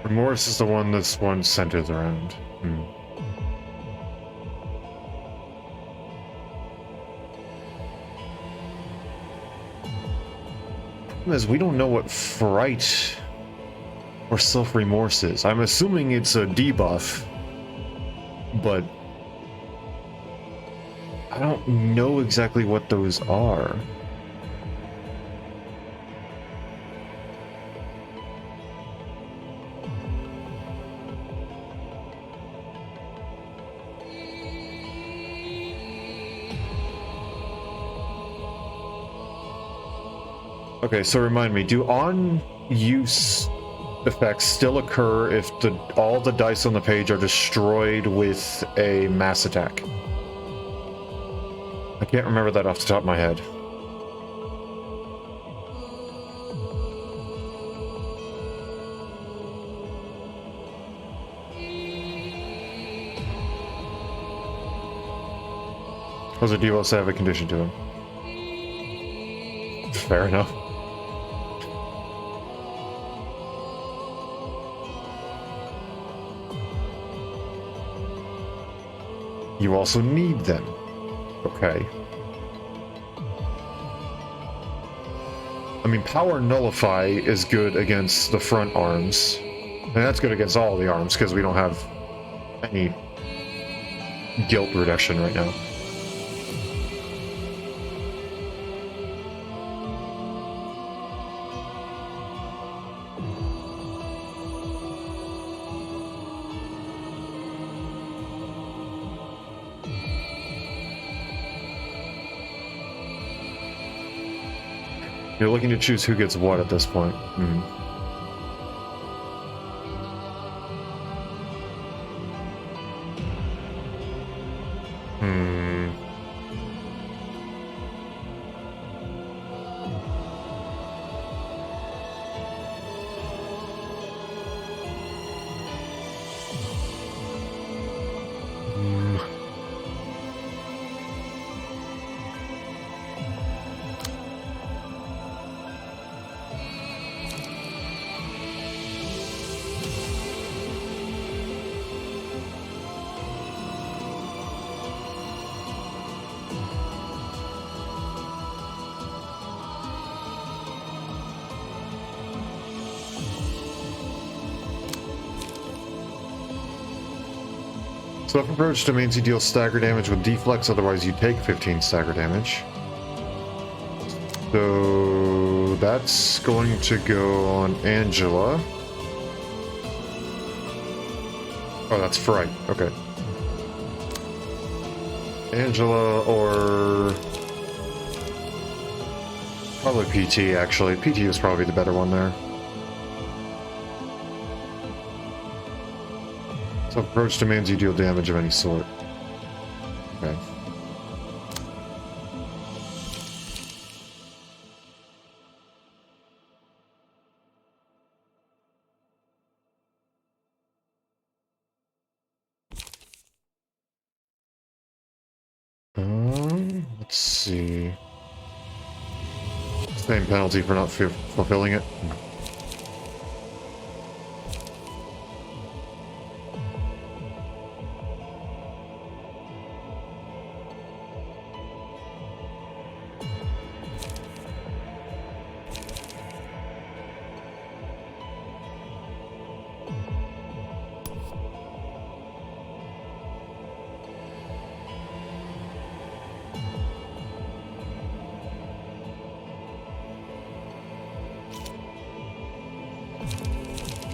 Speaker 1: Remorse is the one this one centers around. As we don't know what fright or self-remorse is. I'm assuming it's a debuff, but I don't know exactly what those are. Okay, so remind me, do on-use effects still occur if all the dice on the page are destroyed with a mass attack? I can't remember that off the top of my head. Those are debuffs that have a condition to them. Fair enough. You also need them. Okay. I mean, Power Nullify is good against the front arms. And that's good against all the arms, because we don't have any guilt reduction right now. You're looking to choose who gets what at this point. So if approached, it means you deal stagger damage with deflex, otherwise you take 15 stagger damage. So that's going to go on Angela. Oh, that's Fright. Okay. Angela or probably PT, actually. PT is probably the better one there. So approach demands you deal damage of any sort. Okay. Let's see. Same penalty for not fulfilling it.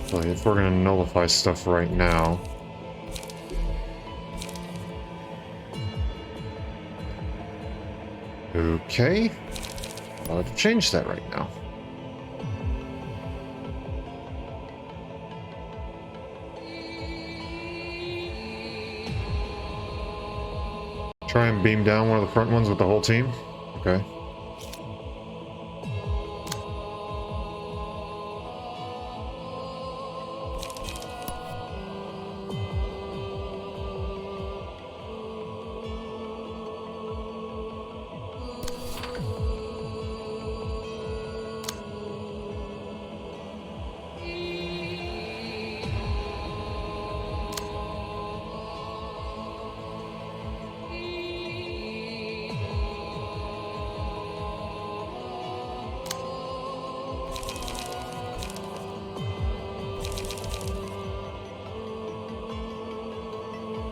Speaker 1: So if we're going to nullify stuff right now. Okay. I'll have to change that right now. Try and beam down one of the front ones with the whole team. Okay.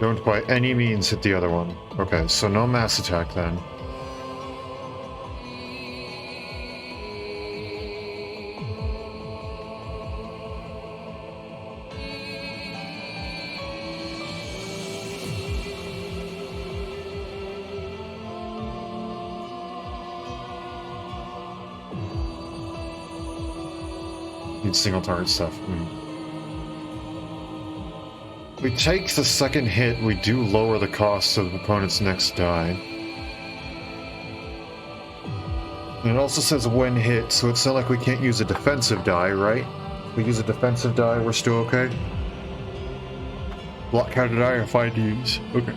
Speaker 1: Don't by any means hit the other one. Okay, so no mass attack then. Need single target stuff. We take the second hit, we do lower the cost of the opponent's next die. And it also says when hit, so it's not like we can't use a defensive die, right? If we use a defensive die, we're still okay? Block counter die are fine to use. Okay.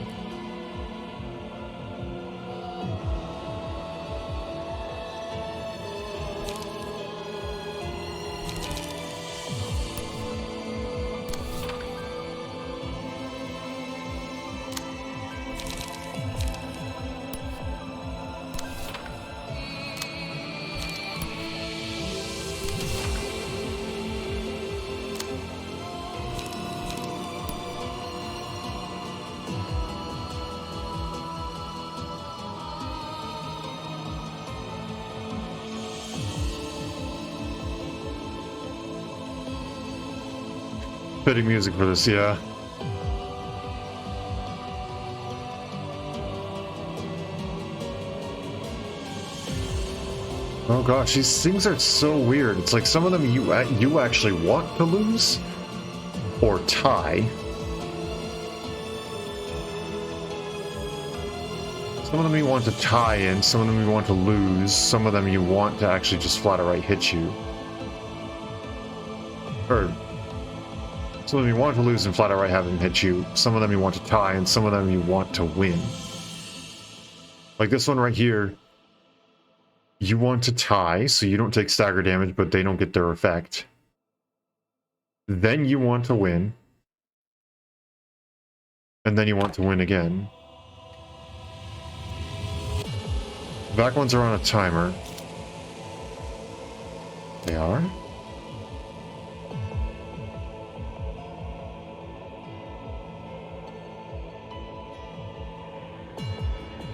Speaker 1: Fitting music for this, yeah. Oh gosh, these things are so weird. It's like some of them you actually want to lose or tie. Some of them you want to tie in, some of them you want to lose, some of them you want to actually just flat outright hit you. Or some of them you want to lose and flat outright have them hit you. Some of them you want to tie, and some of them you want to win. Like this one right here. You want to tie, so you don't take stagger damage, but they don't get their effect. Then you want to win. And then you want to win again. Back ones are on a timer. They are?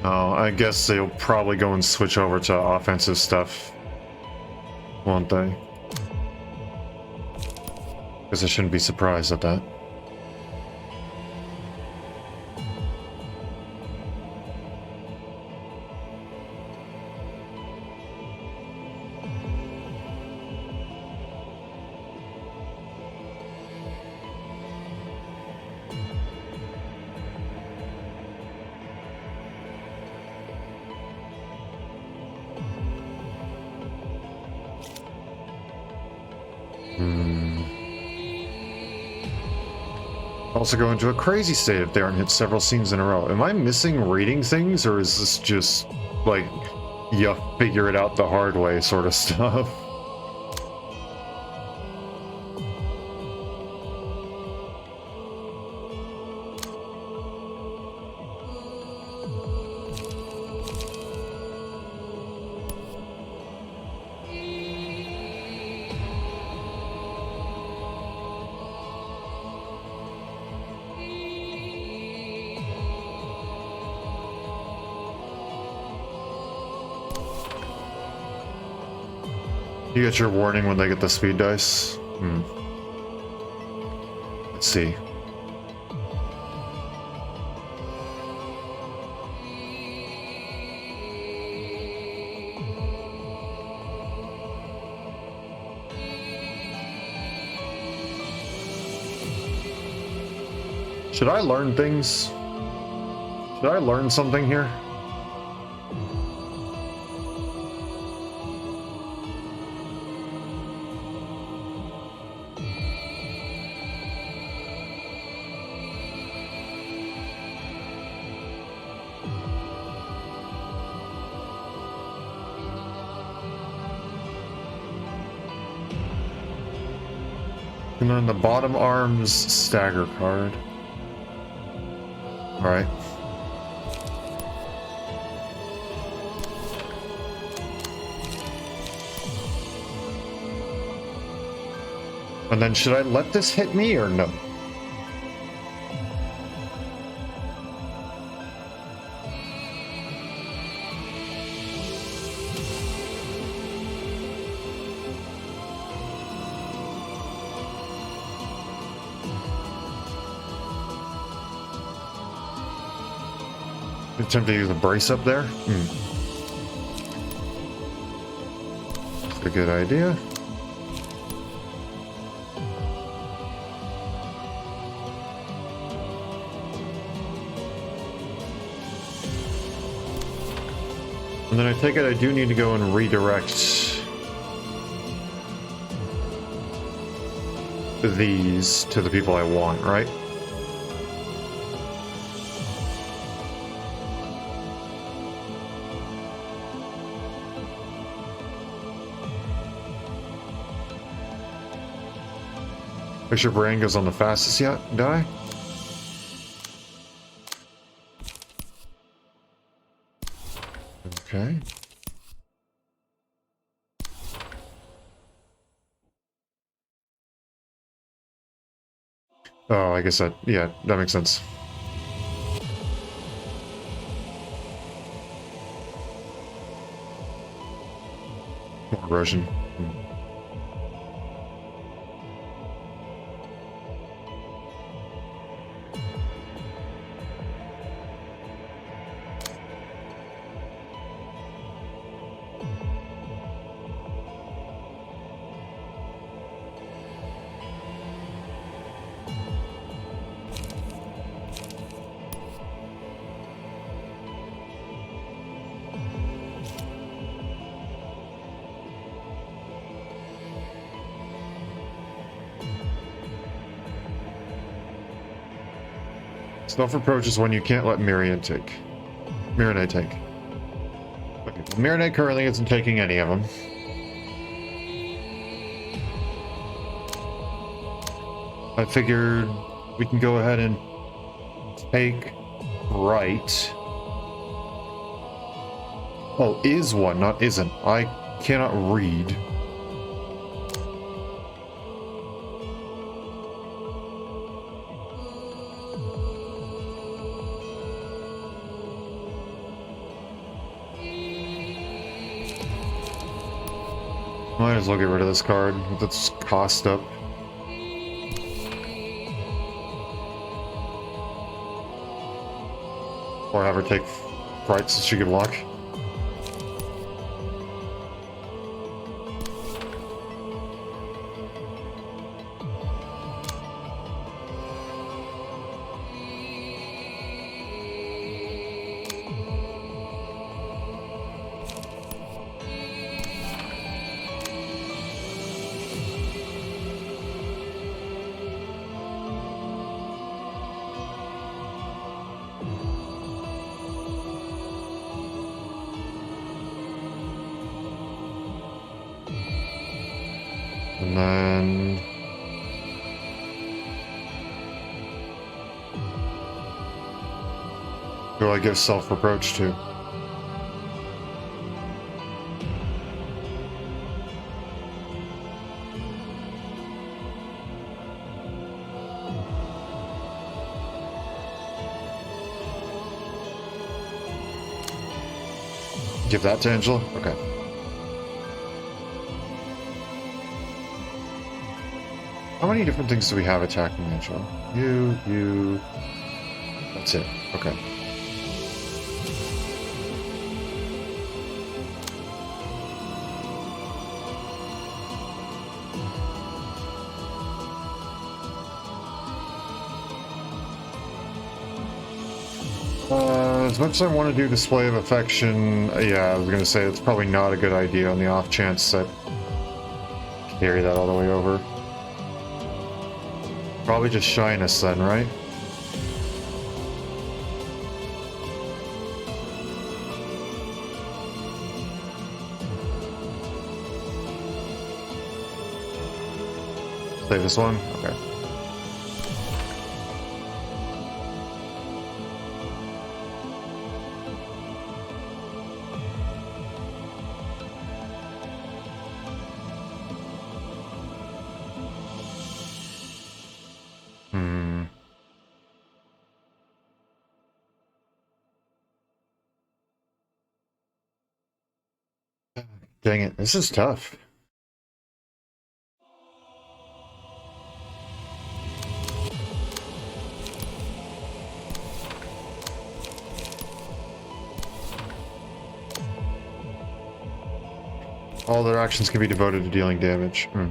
Speaker 1: Oh, I guess they'll probably go and switch over to offensive stuff, won't they? Because I shouldn't be surprised at that. Also go into a crazy state if they aren't hit several scenes in a row. Am I missing reading things, or is this just, like, you figure it out the hard way sort of stuff? You get your warning when they get the speed dice? Let's see. Should I learn things? Should I learn something here? And then the bottom arms stagger card. Alright. And then should I let this hit me or no? Attempt to use a brace up there. That's a good idea. And then I take it I do need to go and redirect these to the people I want, right? Make sure brain goes on the fastest yet, die. Okay. Oh, I guess that, yeah, that makes sense. More erosion. Self-approach is one you can't let Marinade take. Okay, well, Marinade currently isn't taking any of them. I figured we can go ahead and take right. Oh, is one, not isn't. I cannot read. Might as well get rid of this card with its cost up. Or have her take fright so she can block. And then... who do I give self-reproach to? Give that to Angela? Okay. How many different things do we have attacking Angela? You... That's it. Okay. As much as I want to do Display of Affection, yeah, I was going to say it's probably not a good idea on the off chance that carry that all the way over. Probably just Shyness then, right? Save this one? Okay. Dang it, this is tough. All their actions can be devoted to dealing damage. Hmm.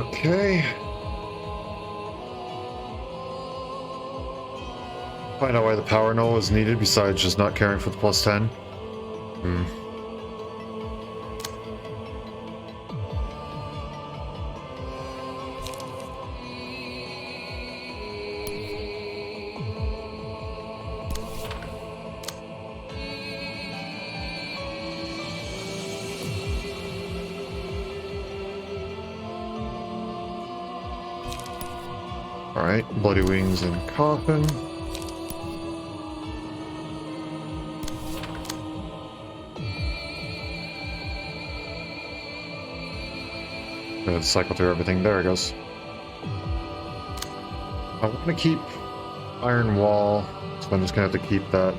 Speaker 1: Okay. Find out why the power null is needed besides just not caring for the +10. Hmm. Alright, Bloody Wings and Coffin. Gonna cycle through everything. There it goes. I want to keep Iron Wall, so I'm just gonna have to keep that.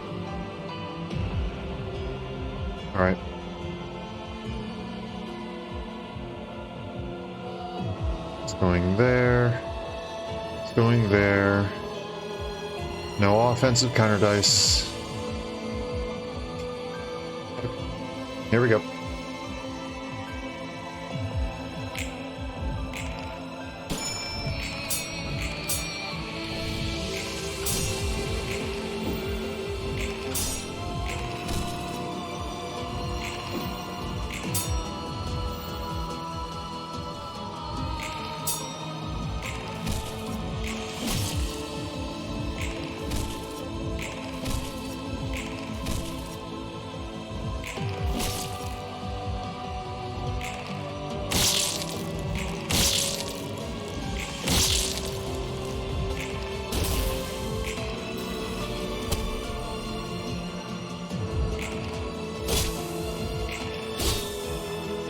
Speaker 1: Alright. It's going there. It's going there. No offensive counter dice. Here we go.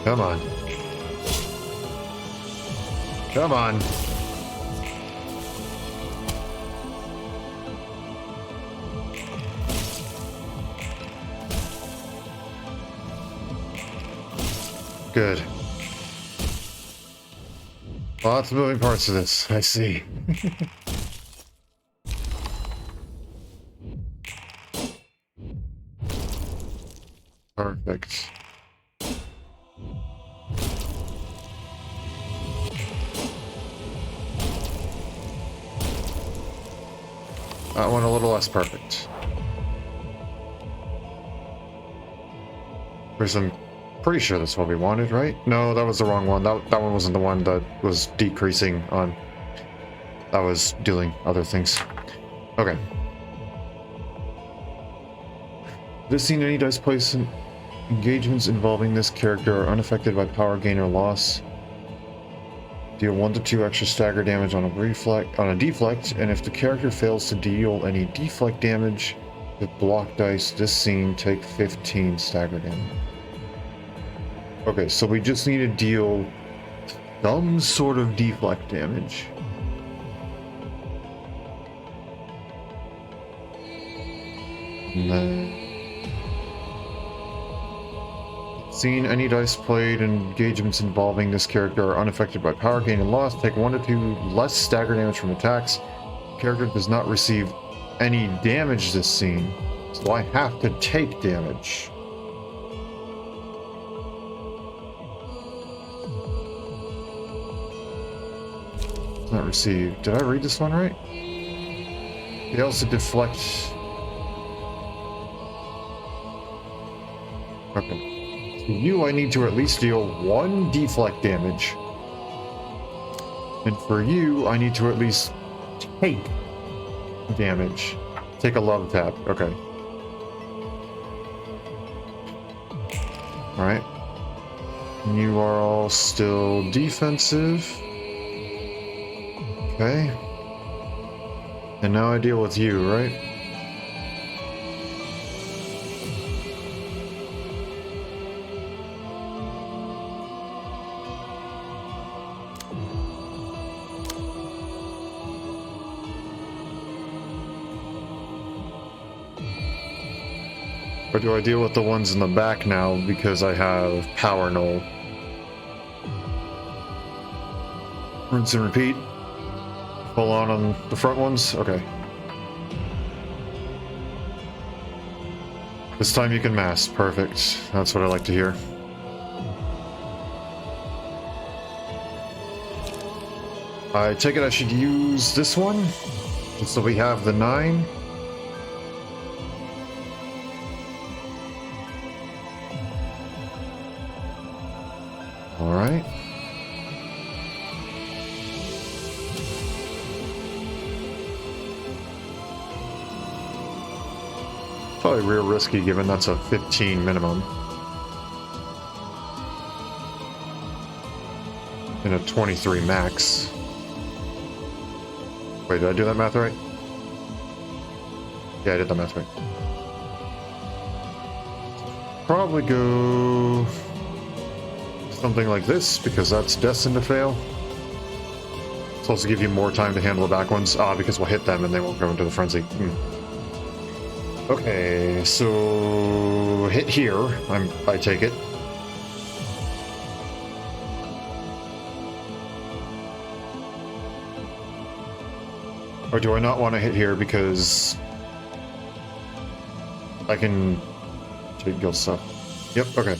Speaker 1: Come on. Come on. Good. Lots of moving parts to this, I see. Perfect. That one a little less perfect. I'm pretty sure that's what we wanted, right? No, that was the wrong one. That one wasn't the one that was decreasing on. That was doing other things. Okay. This scene, any dice place engagements involving this character are unaffected by power gain or loss. Deal 1 to 2 extra stagger damage on a deflect, and if the character fails to deal any deflect damage with block dice, this scene take 15 stagger damage. Okay, so we just need to deal some sort of deflect damage. And then scene, any dice played and engagements involving this character are unaffected by power gain and loss. Take 1 to 2 less stagger damage from attacks. Character does not receive any damage this scene, so I have to take damage. Not received. Did I read this one right? They also deflect. Okay. So you, I need to at least deal 1 deflect damage. And for you, I need to at least take damage. Take a love tap. Okay. Alright. You are all still defensive. Okay. And now I deal with you, right? Or do I deal with the ones in the back now because I have power null? Rinse and repeat. Full on the front ones? Okay. This time you can mass. Perfect. That's what I like to hear. I take it I should use this one? Just so we have the 9. Alright. Probably real risky given that's a 15 minimum. And a 23 max. Wait, did I do that math right? Yeah, I did the math right. Probably go something like this, because that's destined to fail. It's also give you more time to handle the back ones. Because we'll hit them and they won't go into the frenzy. Okay, so hit here. I take it. Or do I not want to hit here because I can take guild stuff? Yep, okay.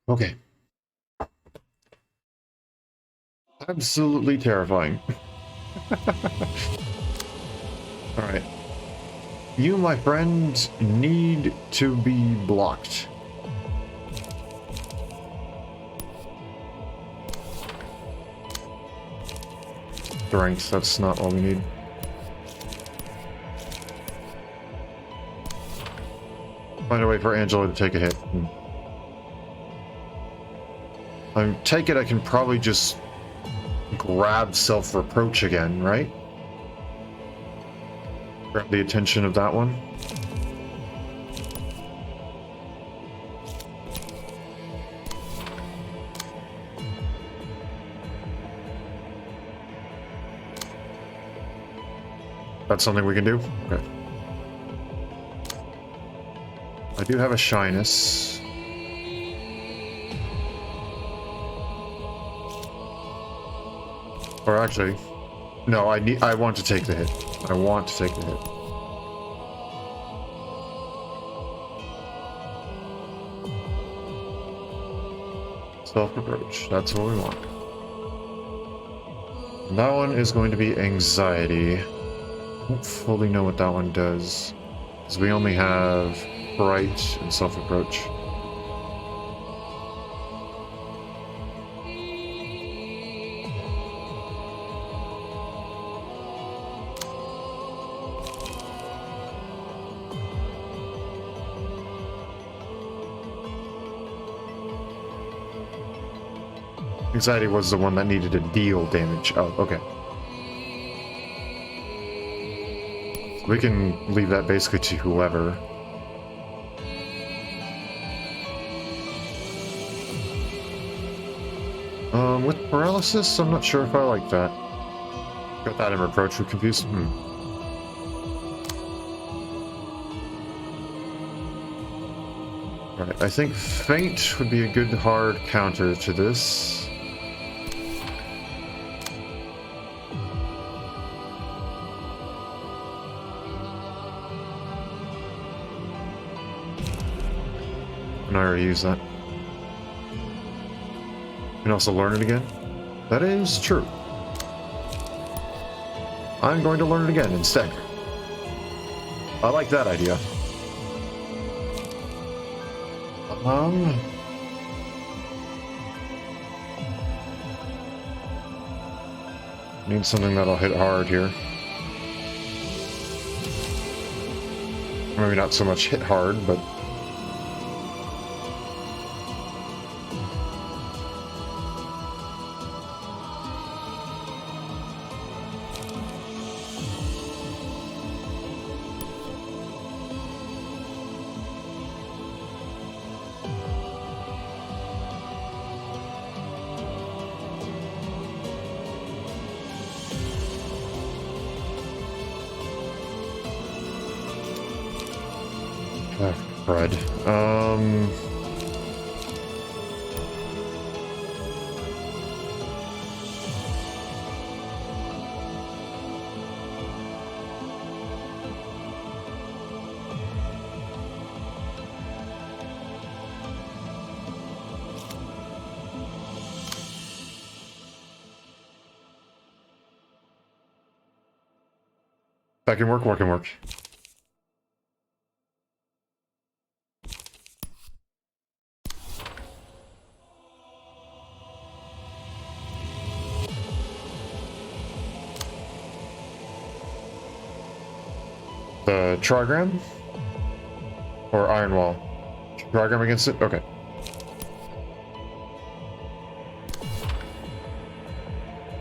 Speaker 1: Okay. Absolutely terrifying. Alright. You, my friend, need to be blocked. Strength, that's not all we need. Find a way for Angela to take a hit. I take it I can probably just grab self-reproach again, right? Grab the attention of that one. That's something we can do? Okay. I do have a shyness. Or actually, no, I want to take the hit. I want to take the hit. Self-reproach, that's what we want. And that one is going to be anxiety. I don't fully know what that one does, because we only have fright and self-reproach. Anxiety was the one that needed to deal damage. Oh, okay. We can leave that basically to whoever. With paralysis, I'm not sure if I like that. Got that in reproach with confused. Right, I think faint would be a good hard counter to this. and I already used that. You can also learn it again. That is true. I'm going to learn it again instead. I like that idea. Need something that'll hit hard here. Maybe not so much hit hard, but... Crud. That can work, can work. The trigram? Or iron wall? Trigram against it? Okay.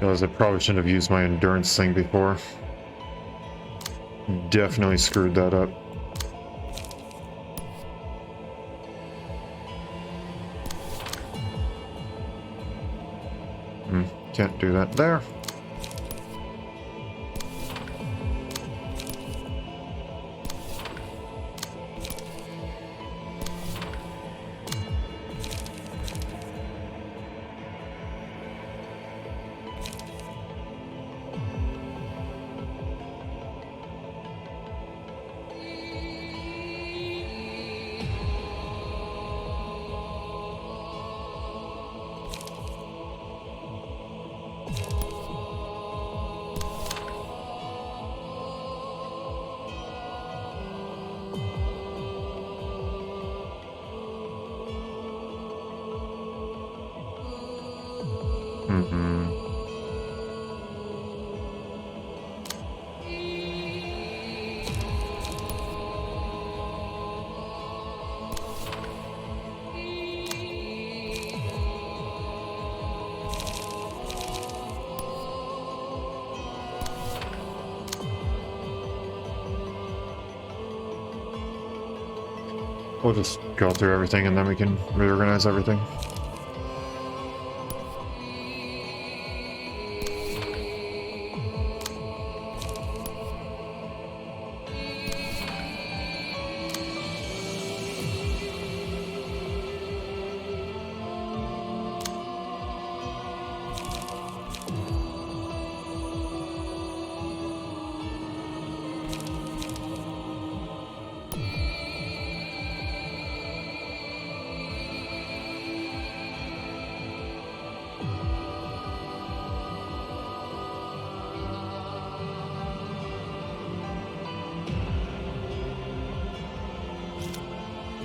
Speaker 1: Realize I probably shouldn't have used my endurance thing before. Definitely screwed that up. Can't do that there. We'll just go through everything and then we can reorganize everything.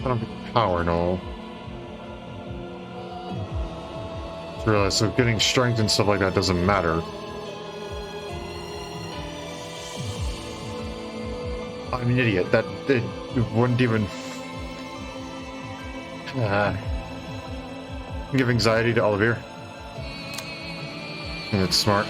Speaker 1: I don't get power, no. Just realized, so getting strength and stuff like that doesn't matter. I'm an idiot. That it wouldn't even give anxiety to Olivier. And it's smart.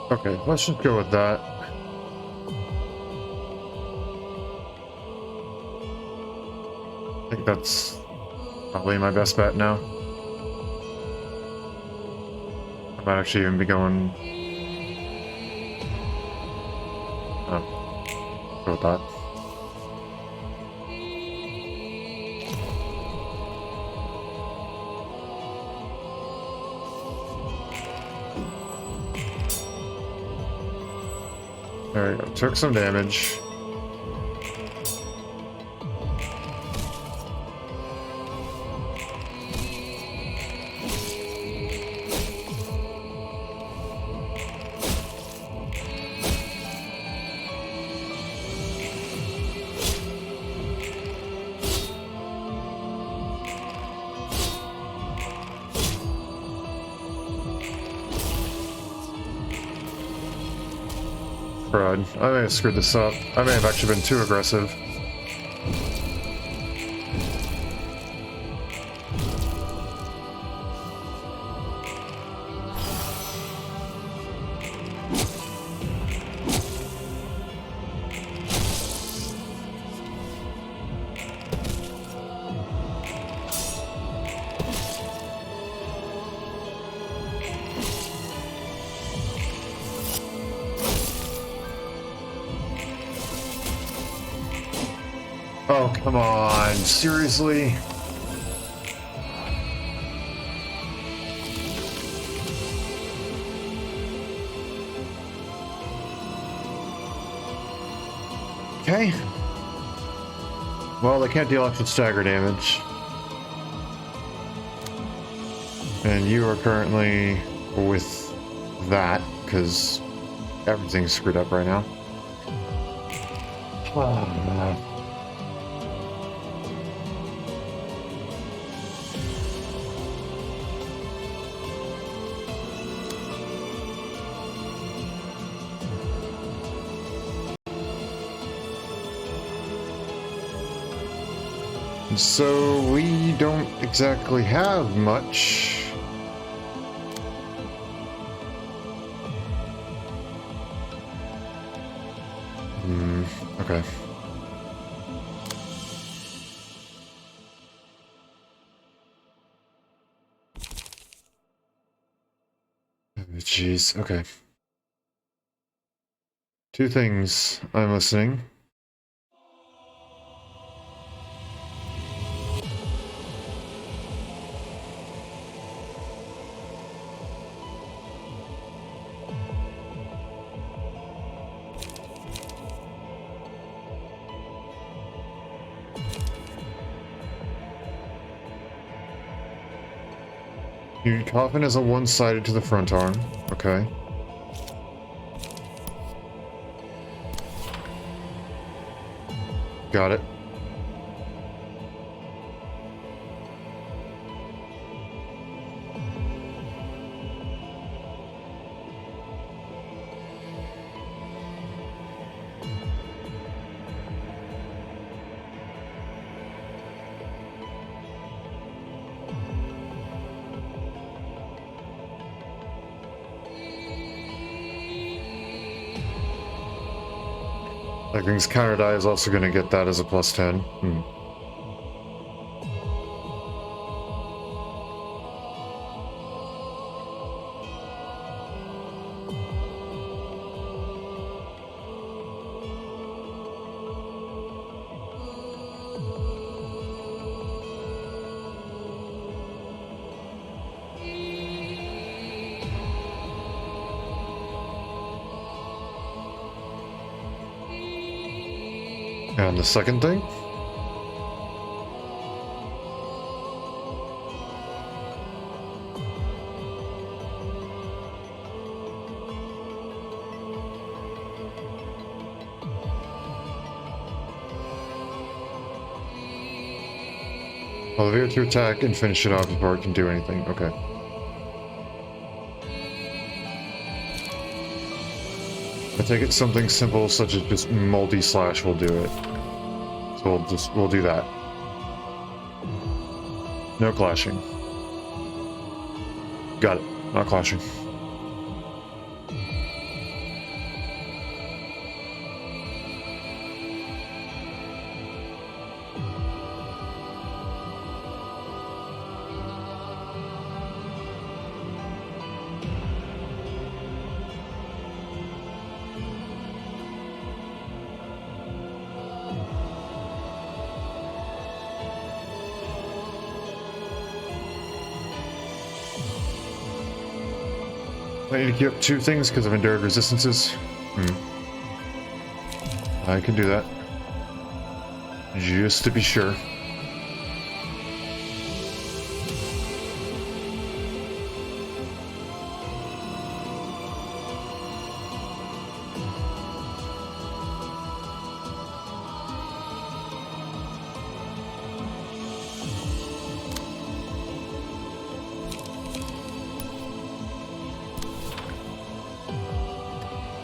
Speaker 1: Okay, let's just go with that. I think that's probably my best bet now. I might actually even be going... Oh, go with that. There we go. Took some damage. Crud. I may have screwed this up. I may have actually been too aggressive. Oh, come on. Seriously? Okay. Well, they can't deal extra stagger damage. And you are currently with that, because everything's screwed up right now. Oh, so we don't exactly have much. Okay. Jeez, okay. Two things. I'm listening. Your coffin is a one-sided to the front arm. Okay. Got it. Lightning's counter die is also going to get that as a +10. And the second thing? Elevate to attack and finish it off before it can do anything. Okay. I take it something simple such as just multi-slash will do it. So we'll do that. No clashing. Got it. Not clashing. I need to keep up 2 things because of endured resistances. I can do that. Just to be sure.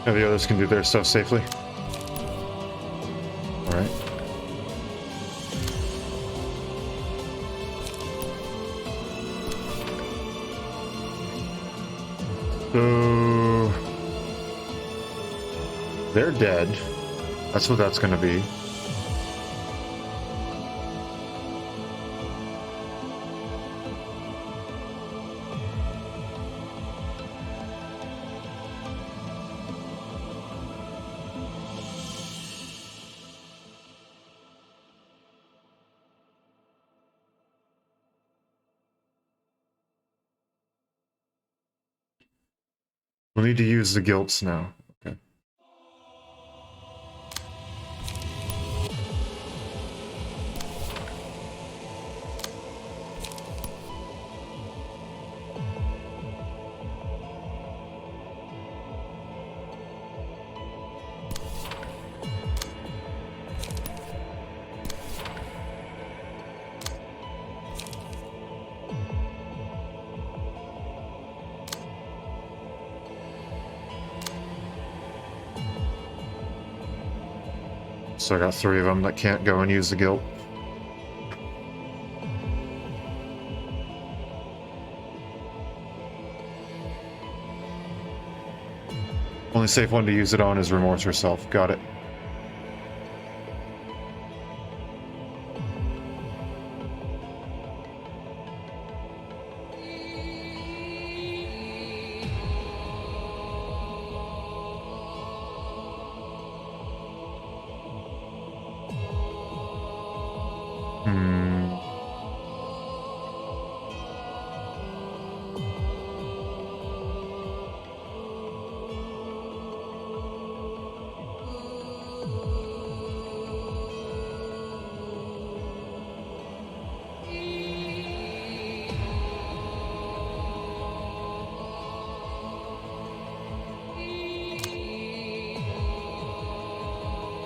Speaker 1: Now the others can do their stuff safely. Alright. So... they're dead. That's what that's gonna be. We'll need to use the guilts now. Okay. So I got 3 of them that can't go and use the guilt. Only safe one to use it on is Remorse herself. Got it.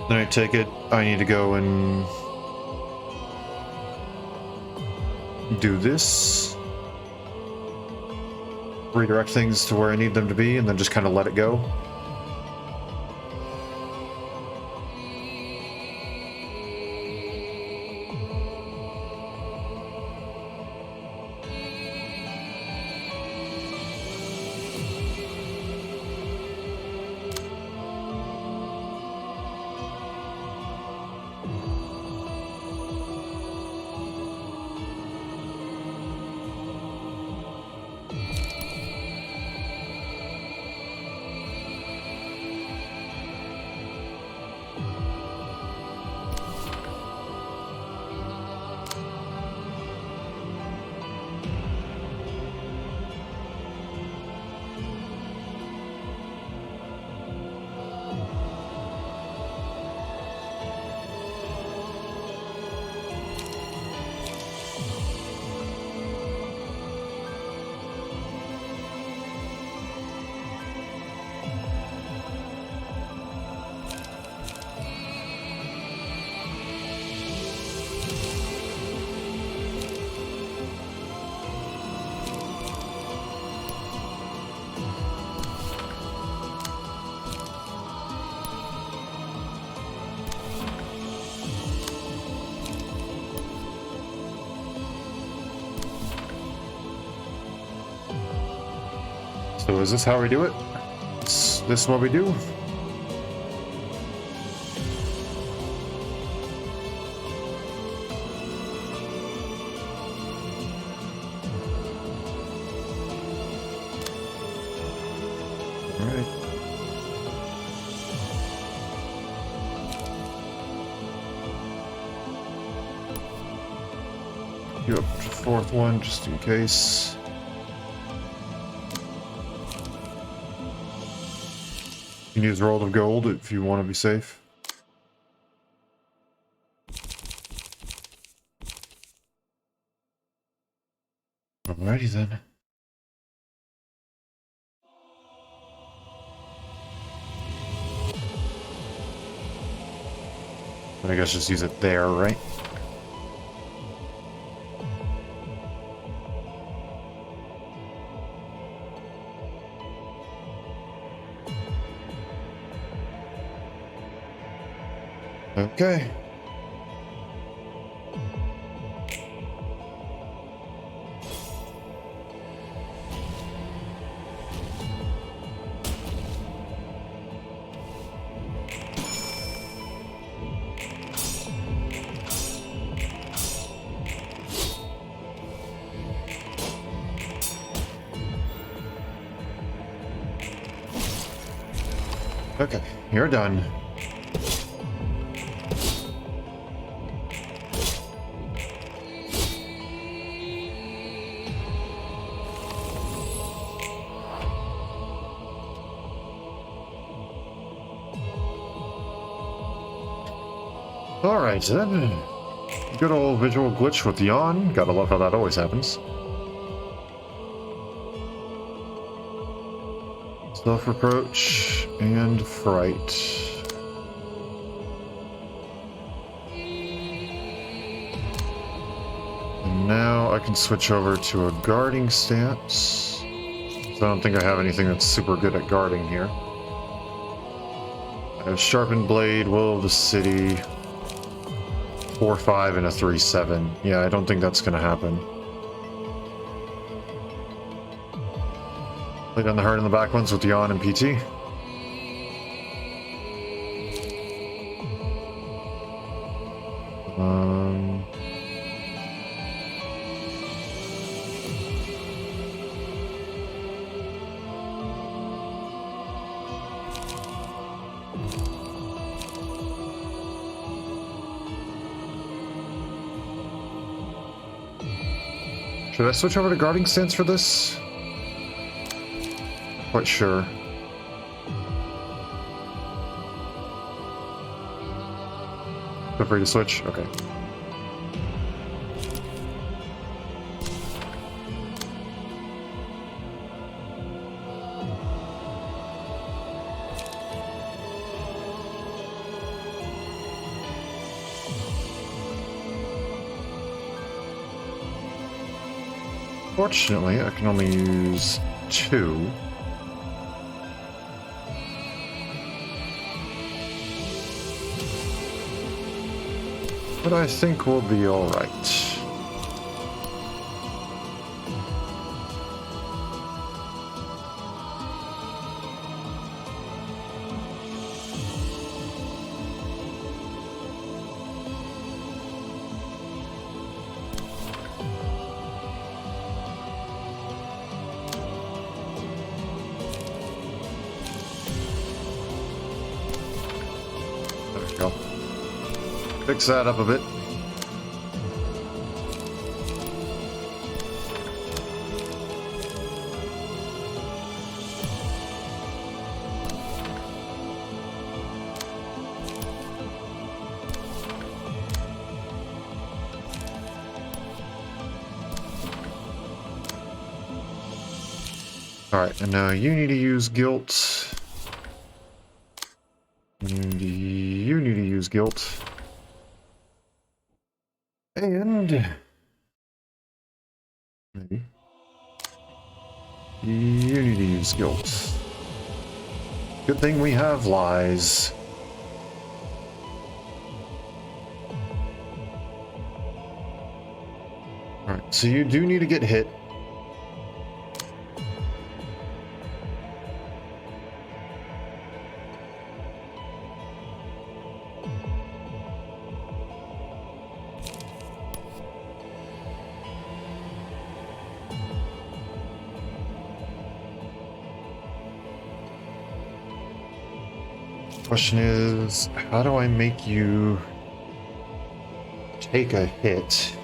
Speaker 1: Then I take it, I need to go and do this. Redirect things to where I need them to be and then just kind of let it go. So is this how we do it? Is this what we do? Alright. You up to 4th one just in case. You can use roll of gold if you want to be safe. Alrighty then. But I guess just use it there, right? Okay. Okay, you're done. Alright then. Good old visual glitch with yawn. Gotta love how that always happens. Self-reproach and fright. And now I can switch over to a guarding stance. So I don't think I have anything that's super good at guarding here. I have Sharpened Blade, Will of the City, 4-5 and a 3-7. Yeah, I don't think that's gonna happen. Lay down the hard in the back ones with Yawn and PT. Should I switch over to guarding stance for this? Quite sure. Feel free to switch. Okay. Fortunately, I can only use 2. But I think we'll be alright. There we go. Fix that up a bit. Alright, and now you need to use guilt. And you need to use guilt. And maybe you need to use guilt. Good thing we have lies. Alright, so you do need to get hit. Question is, how do I make you take a hit?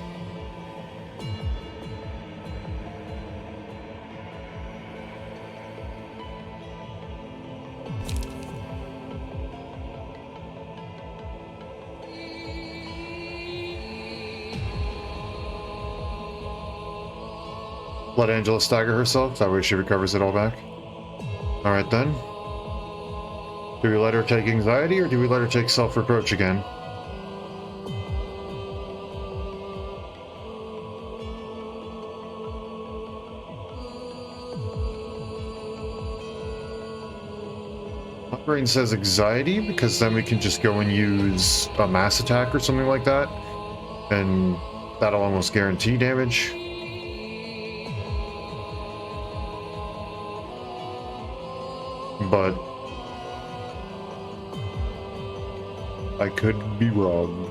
Speaker 1: Let Angela stagger herself, that way she recovers it all back. Alright then. Do we let her take anxiety, or do we let her take self-reproach again? My brain says anxiety, because then we can just go and use a mass attack or something like that, and that'll almost guarantee damage. But I could be wrong.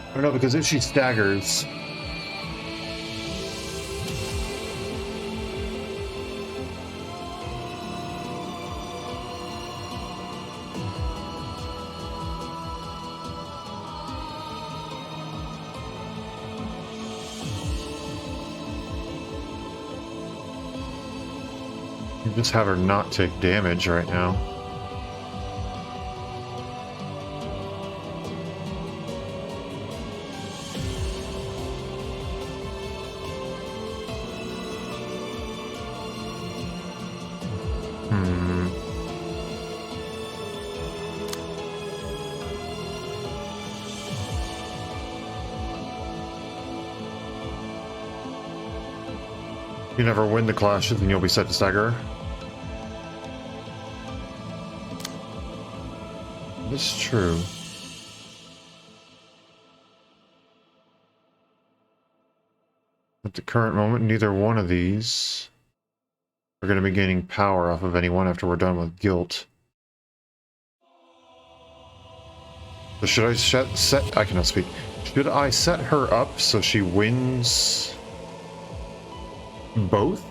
Speaker 1: I don't know, because if she staggers... You just have her not take damage right now. You never win the clashes and you'll be set to stagger. This is true. At the current moment, neither one of these are going to be gaining power off of anyone after we're done with guilt. So should I set... I cannot speak. Should I set her up so she wins both?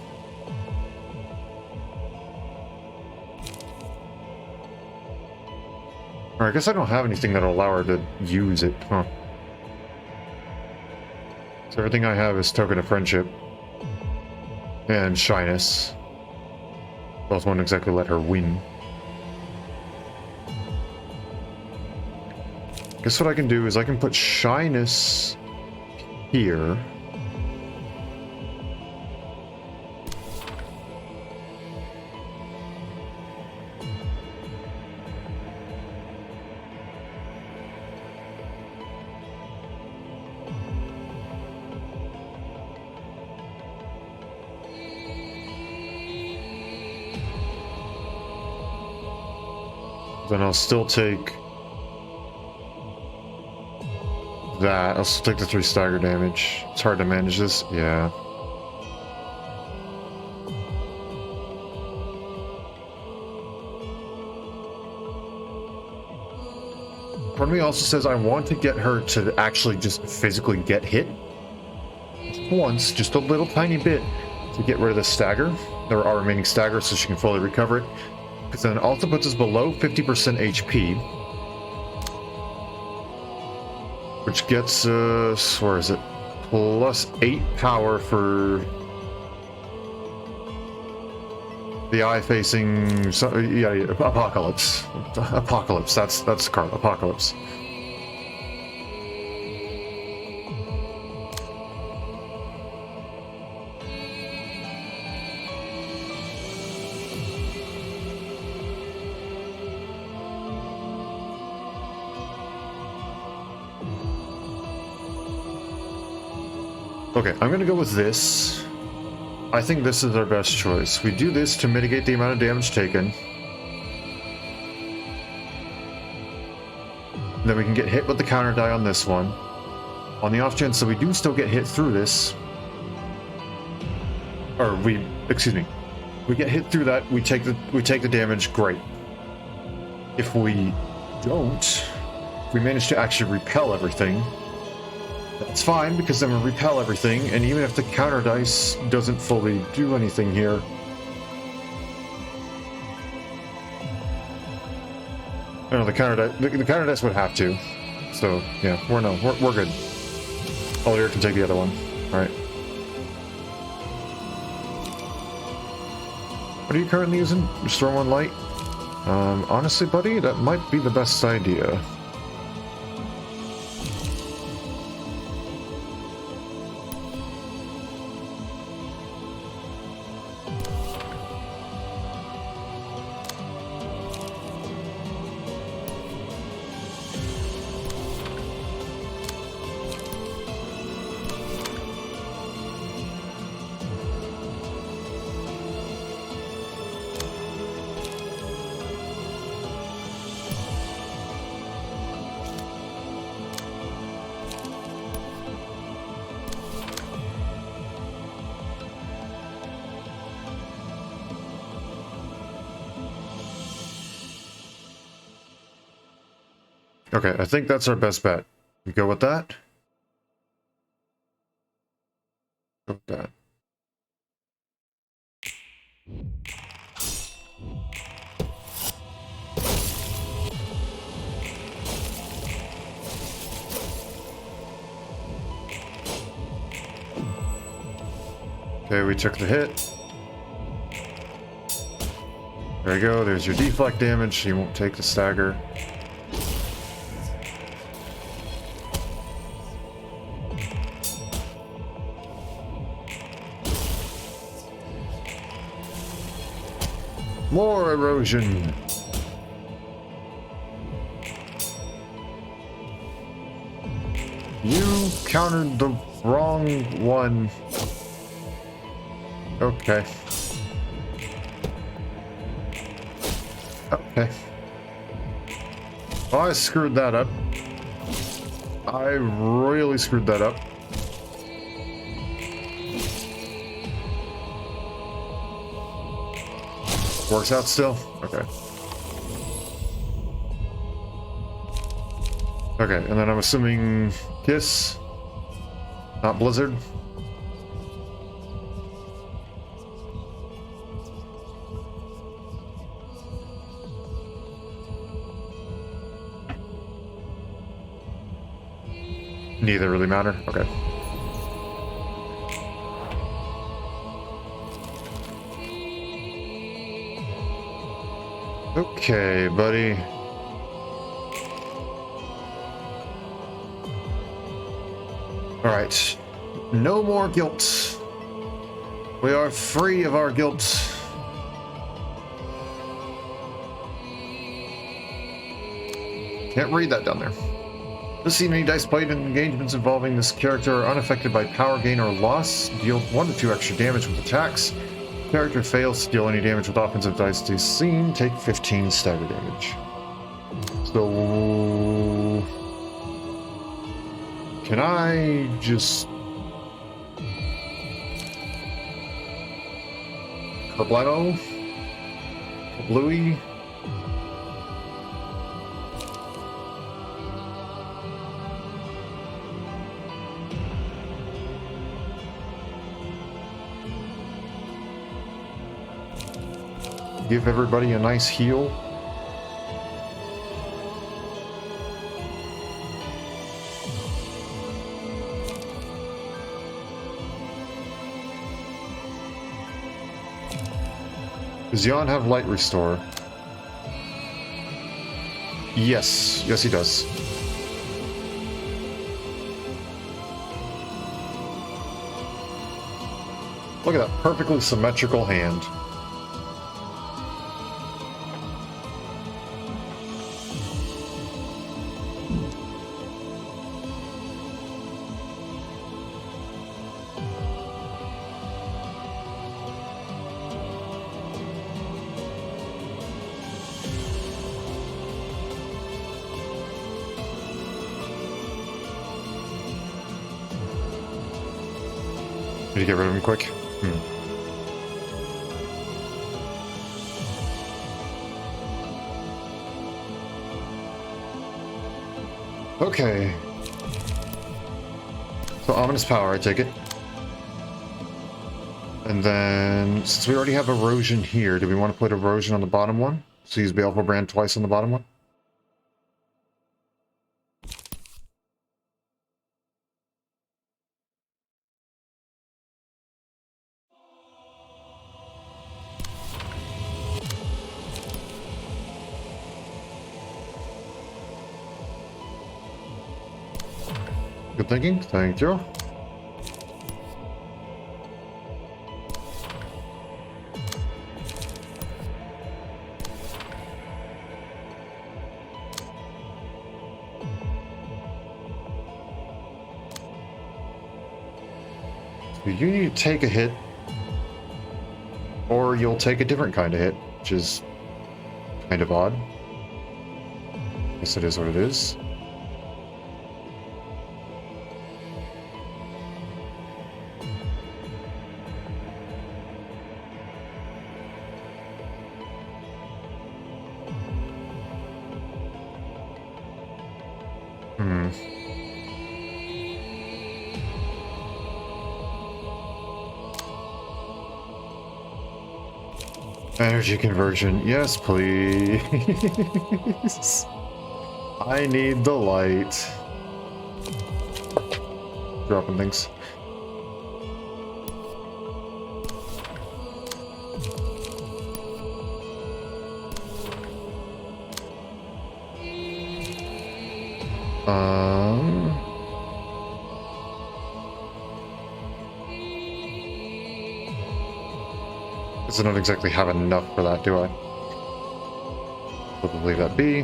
Speaker 1: Or I guess I don't have anything that'll allow her to use it, huh? So everything I have is token of friendship and shyness. Both won't exactly let her win. Guess what I can do is I can put shyness here. Then I'll still take that. I'll still take the 3 stagger damage. It's hard to manage this. Yeah. Part of me also says I want to get her to actually just physically get hit. Just once, just a little tiny bit, to get rid of the stagger. There are remaining stagger so she can fully recover it. Because then it also puts us below 50% HP. Which gets us, where is it? Plus 8 power for the eye facing, yeah, Apocalypse. Apocalypse, that's the card, Apocalypse. Okay, I'm gonna go with this. I think this is our best choice. We do this to mitigate the amount of damage taken. Then we can get hit with the counter die on this one. On the off chance that we do still get hit through this, or excuse me, we get hit through that, we take the damage, great. If we don't, we manage to actually repel everything, that's fine, because then we repel everything, and even if the counter dice doesn't fully do anything here, no, the counter dice would have to. So yeah, we're good. Aldir can take the other one. All right. What are you currently using? Just throw one light. Honestly, buddy, that might be the best idea. Okay, I think that's our best bet. We go with that? Go with that. Okay, we took the hit. There you go, there's your deflect damage, you won't take the stagger. More erosion. You countered the wrong one. Okay. Okay. Well, I screwed that up. I really screwed that up. Works out still? Okay. Okay, and then I'm assuming Kiss, not Blizzard. Neither really matter. Okay. Okay, buddy. All right. No more guilt. We are free of our guilt. Can't read that down there. This scene, any dice played in engagements involving this character are unaffected by power gain or loss. Deal 1 to 2 extra damage with attacks. Character fails to deal any damage with offensive dice to scene, take 15 stagger damage. So can I just Kerblano? Bluey? Give everybody a nice heal. Does Jan have light restore? Yes, yes he does. Look at that perfectly symmetrical hand. Did you get rid of him quick? Okay. So ominous power, I take it. And then, since we already have erosion here, do we want to put erosion on the bottom one? So use Baleful Brand twice on the bottom one? Good thinking, thank you. You need to take a hit, or you'll take a different kind of hit, which is kind of odd. Guess it is what it is. Energy conversion, yes please. I need the light. Dropping things. I don't exactly have enough for that, do I? We'll leave that be.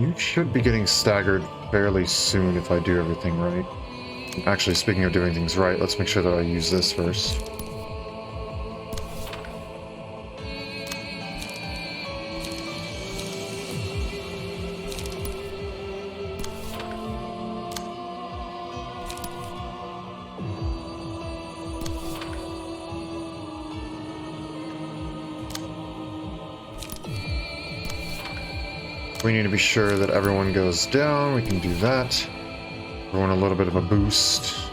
Speaker 1: You should be getting staggered fairly soon if I do everything right. Actually, speaking of doing things right, let's make sure that I use this first. We need to be sure that everyone goes down. We can do that. We want a little bit of a boost.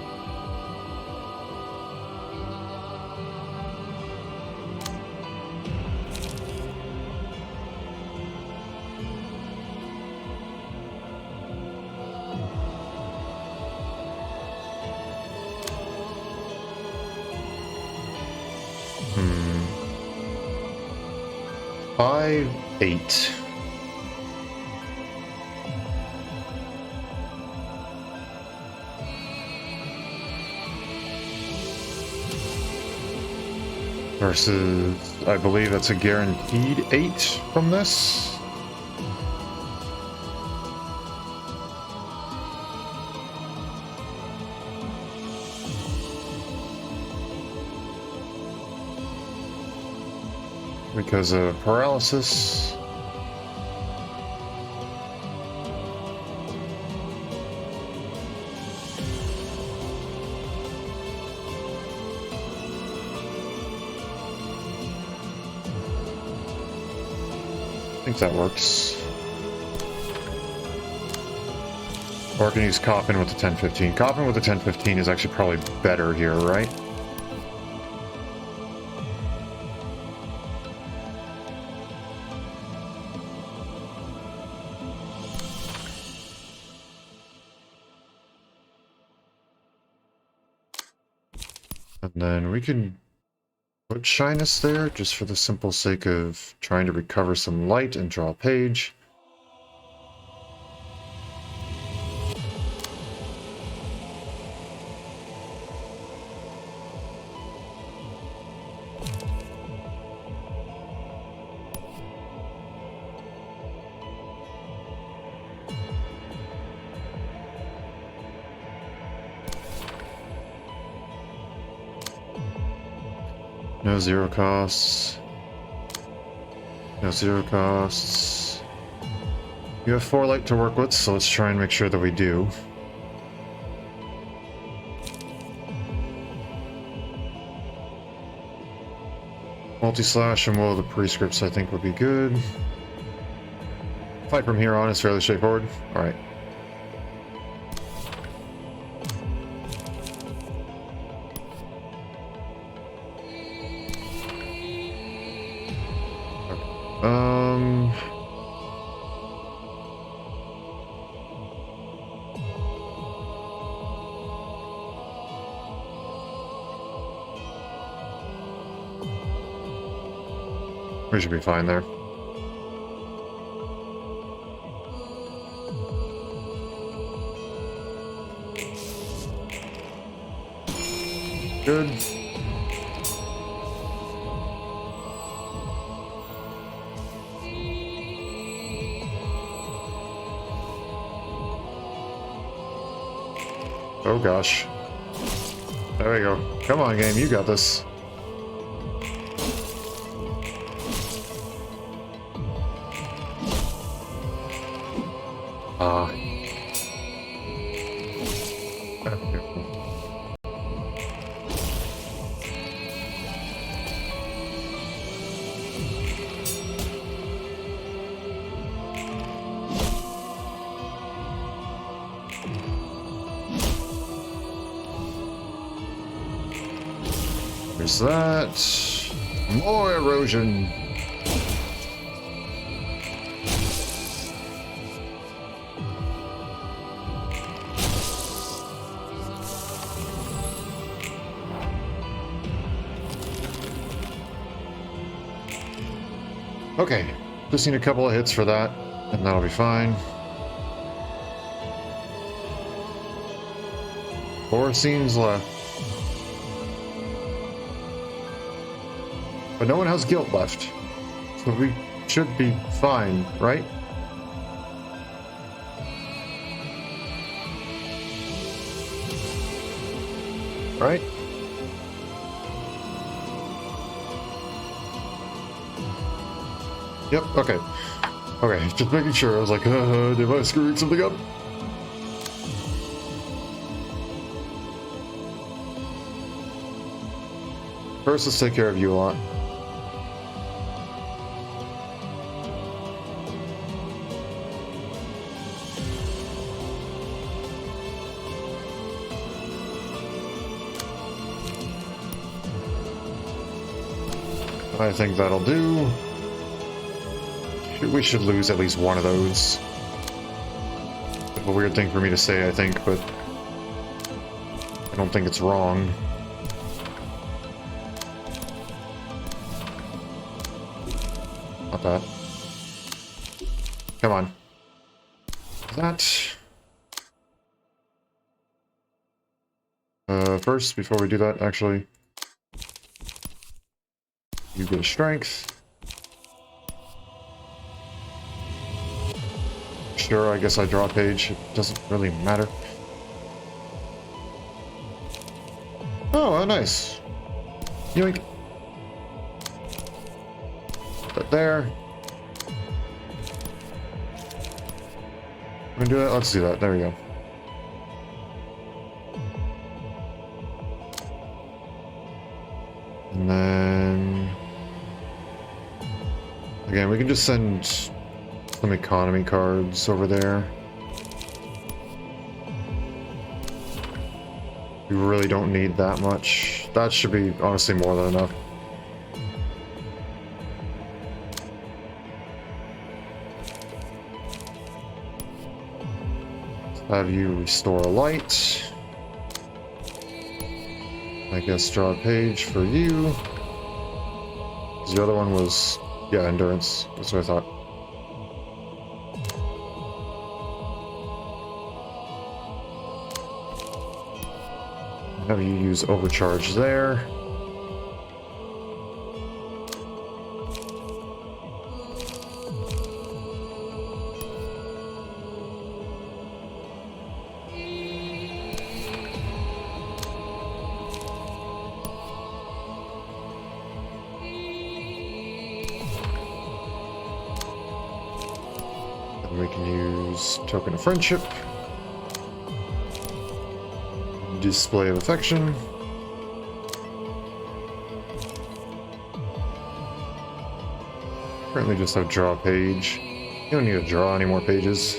Speaker 1: Five, 8. Versus, I believe that's a guaranteed 8 from this. Because of paralysis. I think that works. Or I can use Coffin with the 1015. Coffin with the 1015 is actually probably better here, right? And then we can put Shyness there, just for the simple sake of trying to recover some light and draw a page. No zero costs. No zero costs. You have 4 light to work with, so let's try and make sure that we do. Multi-slash and will of the prescripts I think would be good. Fight from here on is fairly straightforward. Alright. We should be fine there. Good. Oh gosh. There we go. Come on, game, you got this. There's that. More erosion. Okay, just need a couple of hits for that, and that'll be fine. 4 scenes left. But no one has guilt left, so we should be fine, right? Right? Yep, okay. Okay, just making sure. I was like, did I screw something up? First, let's take care of you a lot. I think that'll do. We should lose at least one of those. A weird thing for me to say, I think, but I don't think it's wrong. Not bad. Come on. That. First, before we do that, actually, you get a strength. Sure, I guess I draw a page. It doesn't really matter. Oh, nice. Yoink. Put that there. We're gonna do that? Let's do that. There we go. And then... again, we can just send some economy cards over there. We really don't need that much. That should be honestly more than enough. Have you restore a light. I guess draw a page for you. 'Cause the other one was, yeah, endurance. That's what I thought. Have you use overcharge there. we can use token of friendship. Display of affection. Currently just have draw page. You don't need to draw any more pages.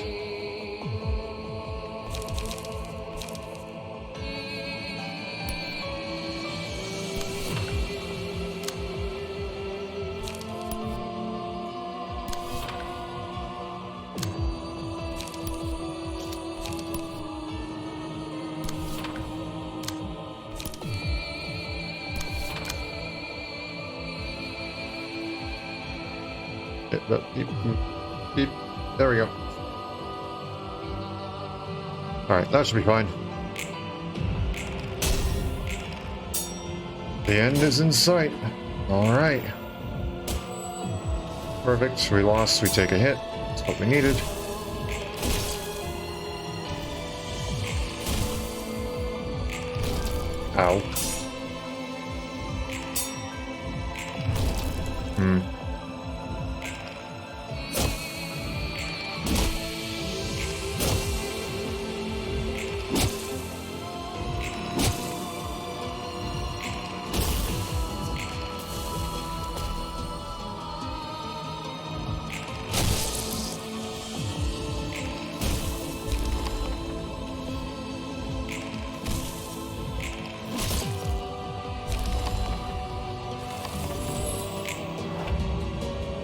Speaker 1: Beep, beep. There we go. Alright, that should be fine. The end is in sight. Alright. Perfect. We lost. We take a hit. That's what we needed. Ow.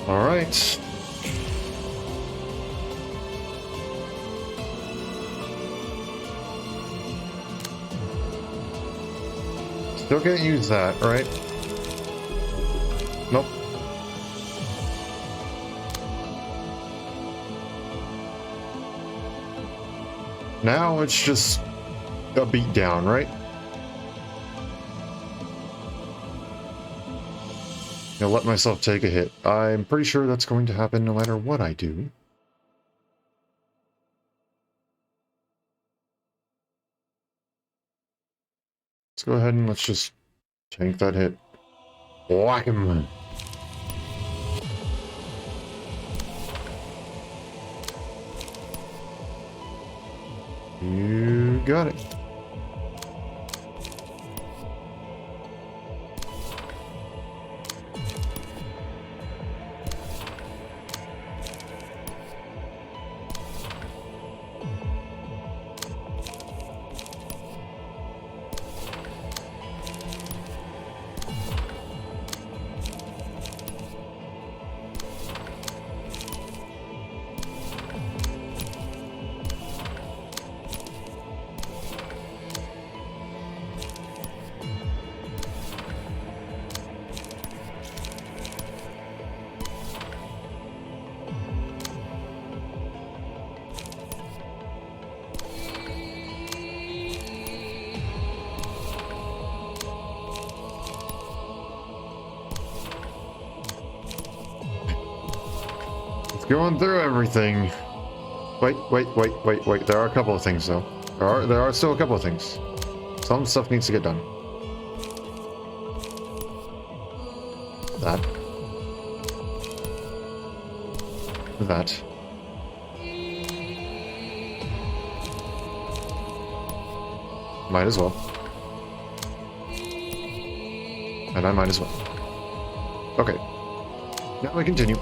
Speaker 1: All right. Still can't use that, right? Nope. Now it's just a beat down, right? I'll let myself take a hit. I'm pretty sure that's going to happen no matter what I do. Let's go ahead and let's just tank that hit. Whack him. You got it. Going through everything. Wait. There are a couple of things, though. There are still a couple of things. Some stuff needs to get done. That. Might as well. And I might as well. Okay. Now we continue.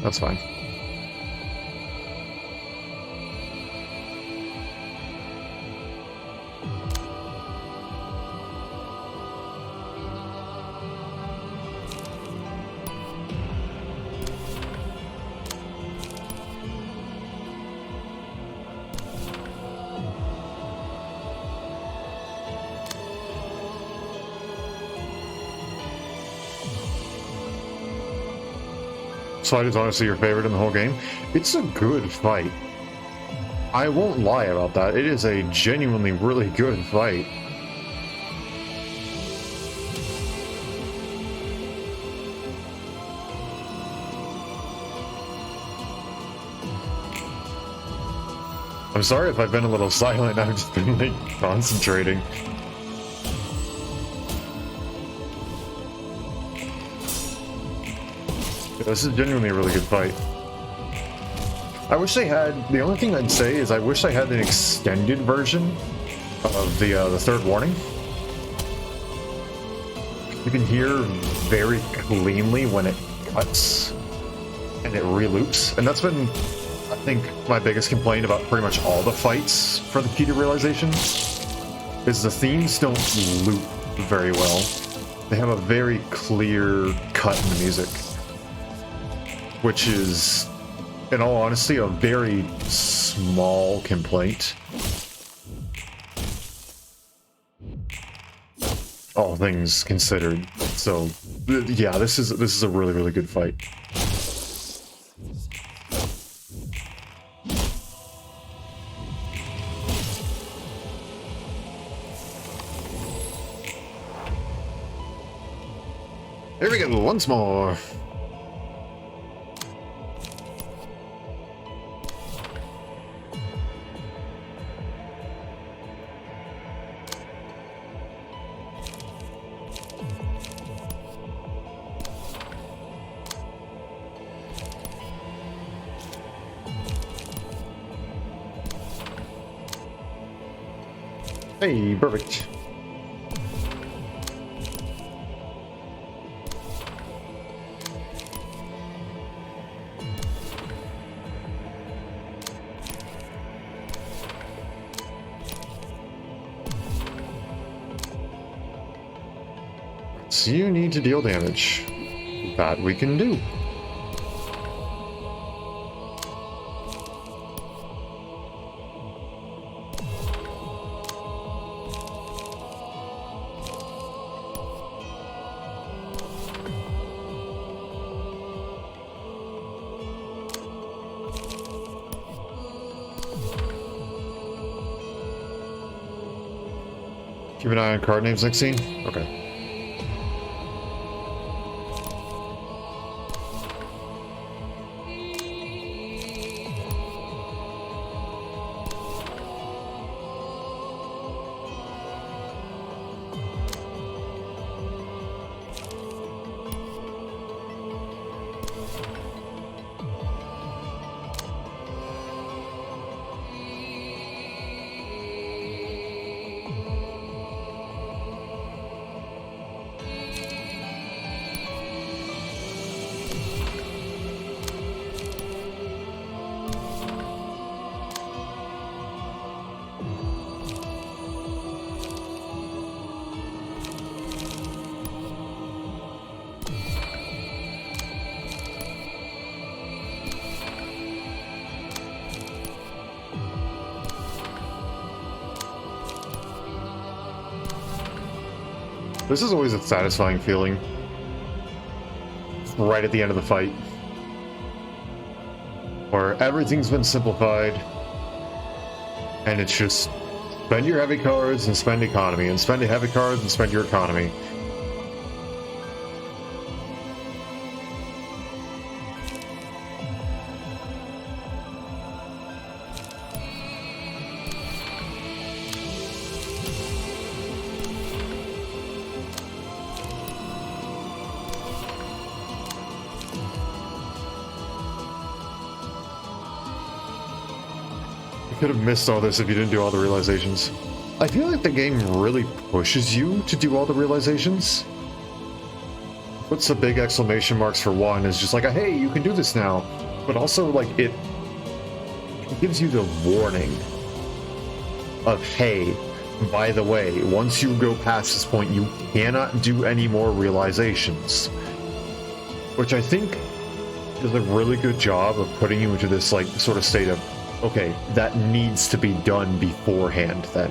Speaker 1: That's fine. fight is honestly your favorite in the whole game. It's a good fight. I won't lie about that. It is a genuinely really good fight. I'm sorry if I've been a little silent. I've just been like concentrating. Yeah, this is genuinely a really good fight. I wish they had. The only thing I'd say is I wish I had an extended version of the third warning. You can hear very cleanly when it cuts and it reloops, and that's been, I think, my biggest complaint about pretty much all the fights for the Keter realization is the themes don't loop very well. They have a very clear cut in the music, which is, in all honesty, a very small complaint. All things considered. So, yeah, this is a really, really good fight. Here we go, once more. Hey, perfect. So you need to deal damage. That we can do. Keep an eye on card names next scene? Okay. This is always a satisfying feeling. Right at the end of the fight. Where everything's been simplified. And it's just spend your heavy cards and spend economy, and spend your heavy cards and spend your economy. You could have missed all this if you didn't do all the realizations. I feel like the game really pushes you to do all the realizations. Puts the big exclamation marks for one, is just like, hey, you can do this now. But also, like, it gives you the warning of, hey, by the way, once you go past this point, you cannot do any more realizations. Which I think does a really good job of putting you into this, like, sort of state of, okay, that needs to be done beforehand then.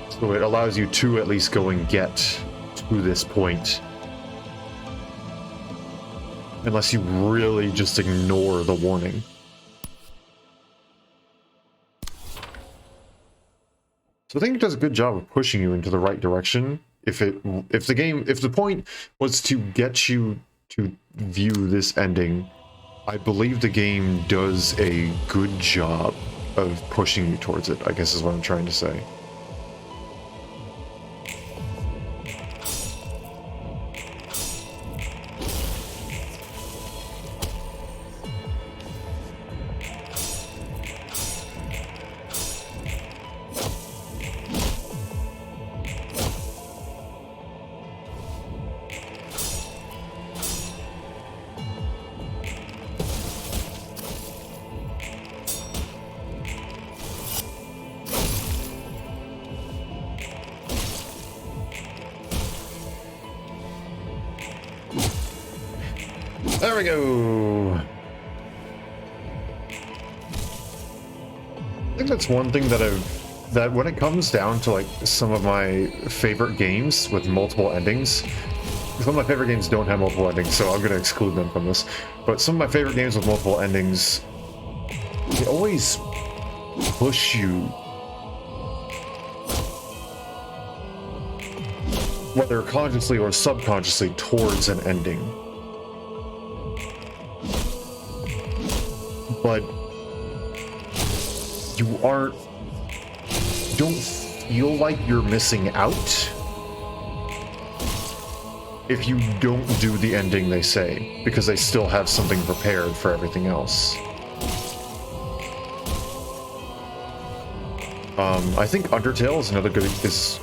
Speaker 1: So it allows you to at least go and get to this point. unless you really just ignore the warning. So I think it does a good job of pushing you into the right direction. If the point was to get you to view this ending, I believe the game does a good job of pushing you towards it, I guess is what I'm trying to say. There we go. I think that's one thing that when it comes down to like some of my favorite games with multiple endings, some of my favorite games don't have multiple endings, so I'm gonna exclude them from this. But some of my favorite games with multiple endings, they always push you, whether consciously or subconsciously, towards an ending. But you don't feel like you're missing out if you don't do the ending they say, because they still have something prepared for everything else. I think Undertale is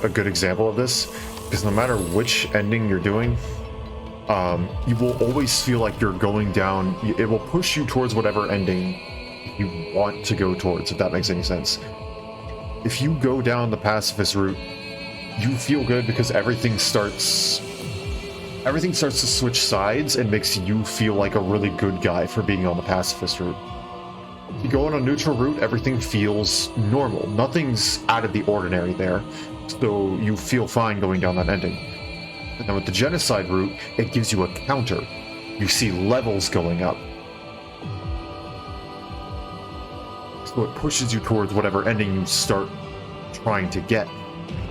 Speaker 1: a good example of this, because no matter which ending you're doing, you will always feel like you're going down. It will push you towards whatever ending you want to go towards, if that makes any sense. If you go down the pacifist route, you feel good because everything starts to switch sides and makes you feel like a really good guy for being on the pacifist route. If you go on a neutral route, everything feels normal. Nothing's out of the ordinary there, so you feel fine going down that ending. And then with the genocide route, it gives you a counter. You see levels going up. So it pushes you towards whatever ending you start trying to get.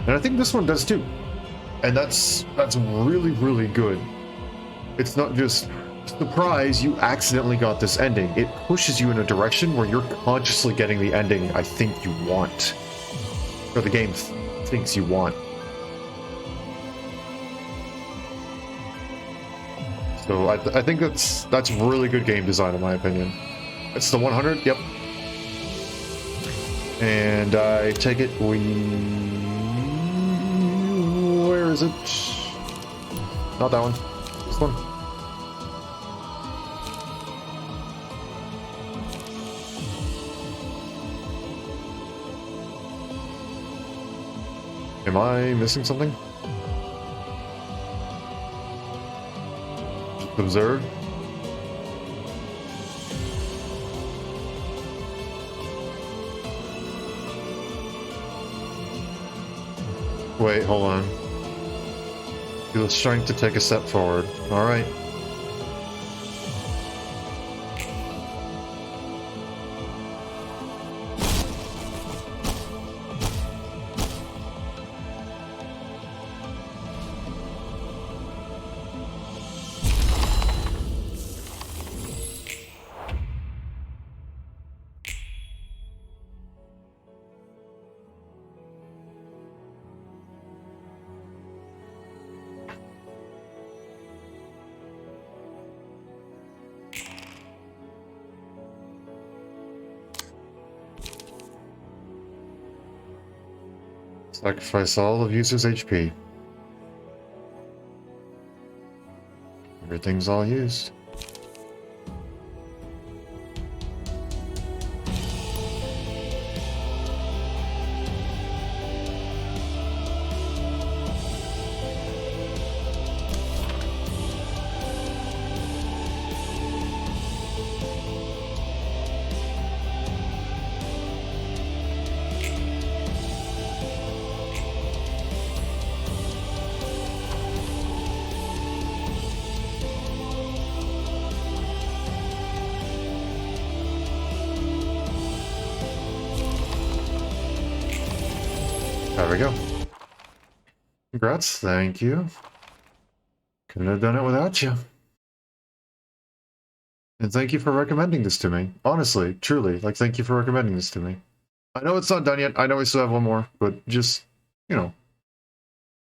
Speaker 1: And I think this one does too. And that's really, really good. It's not just, surprise, you accidentally got this ending. It pushes you in a direction where you're consciously getting the ending I think you want. Or the game thinks you want. So I think that's really good game design in my opinion. It's the 100, yep. And I take it where is it? Not that one. This one. Am I missing something? Just observe. Wait, hold on. Feel strength to take a step forward. Alright. Sacrifice all of user's HP. Everything's all used. There we go. Congrats, thank you. Couldn't have done it without you. And thank you for recommending this to me. Honestly, truly, like, thank you for recommending this to me. I know it's not done yet. I know we still have one more, but just, you know,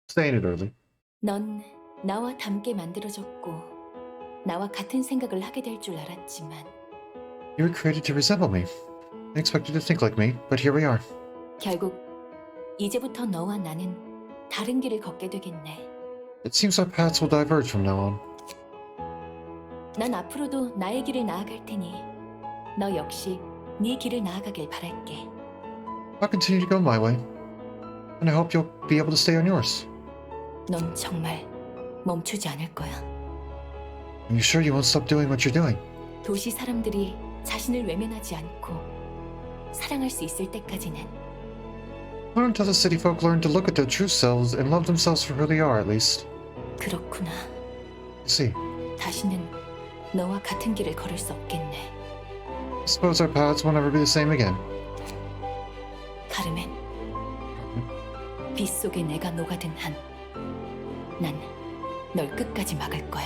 Speaker 1: saying it early.
Speaker 2: 넌 나와 닮게 만들어졌고 나와 같은 생각을 하게 될 줄 알았지만
Speaker 1: You were created to resemble me. I expected to think like me, but here we are.
Speaker 2: 결국 이제부터 너와 나는 다른 길을 걷게 되겠네.
Speaker 1: It seems our paths will diverge from now on.
Speaker 2: 난 앞으로도 나의 길을 나아갈 테니 너 역시 네 길을 나아가길 바랄게.
Speaker 1: I'll continue to go my way, and I hope you'll be able to stay on yours.
Speaker 2: 넌 정말 멈추지 않을 거야.
Speaker 1: Are you sure you won't stop doing what you're doing?
Speaker 2: 도시 사람들이 자신을 외면하지 않고 사랑할 수 있을 때까지는
Speaker 1: Not until the city folk learn to look at their true selves and love themselves for who they are, at least.
Speaker 2: 그렇구나.
Speaker 1: I see.
Speaker 2: 다시는 너와 같은 길을 걸을 수 없겠네.
Speaker 1: I suppose our paths will never be the same again.
Speaker 2: 카르멘, 빛 속에 내가 녹아든 한 난 널 끝까지 막을 거야.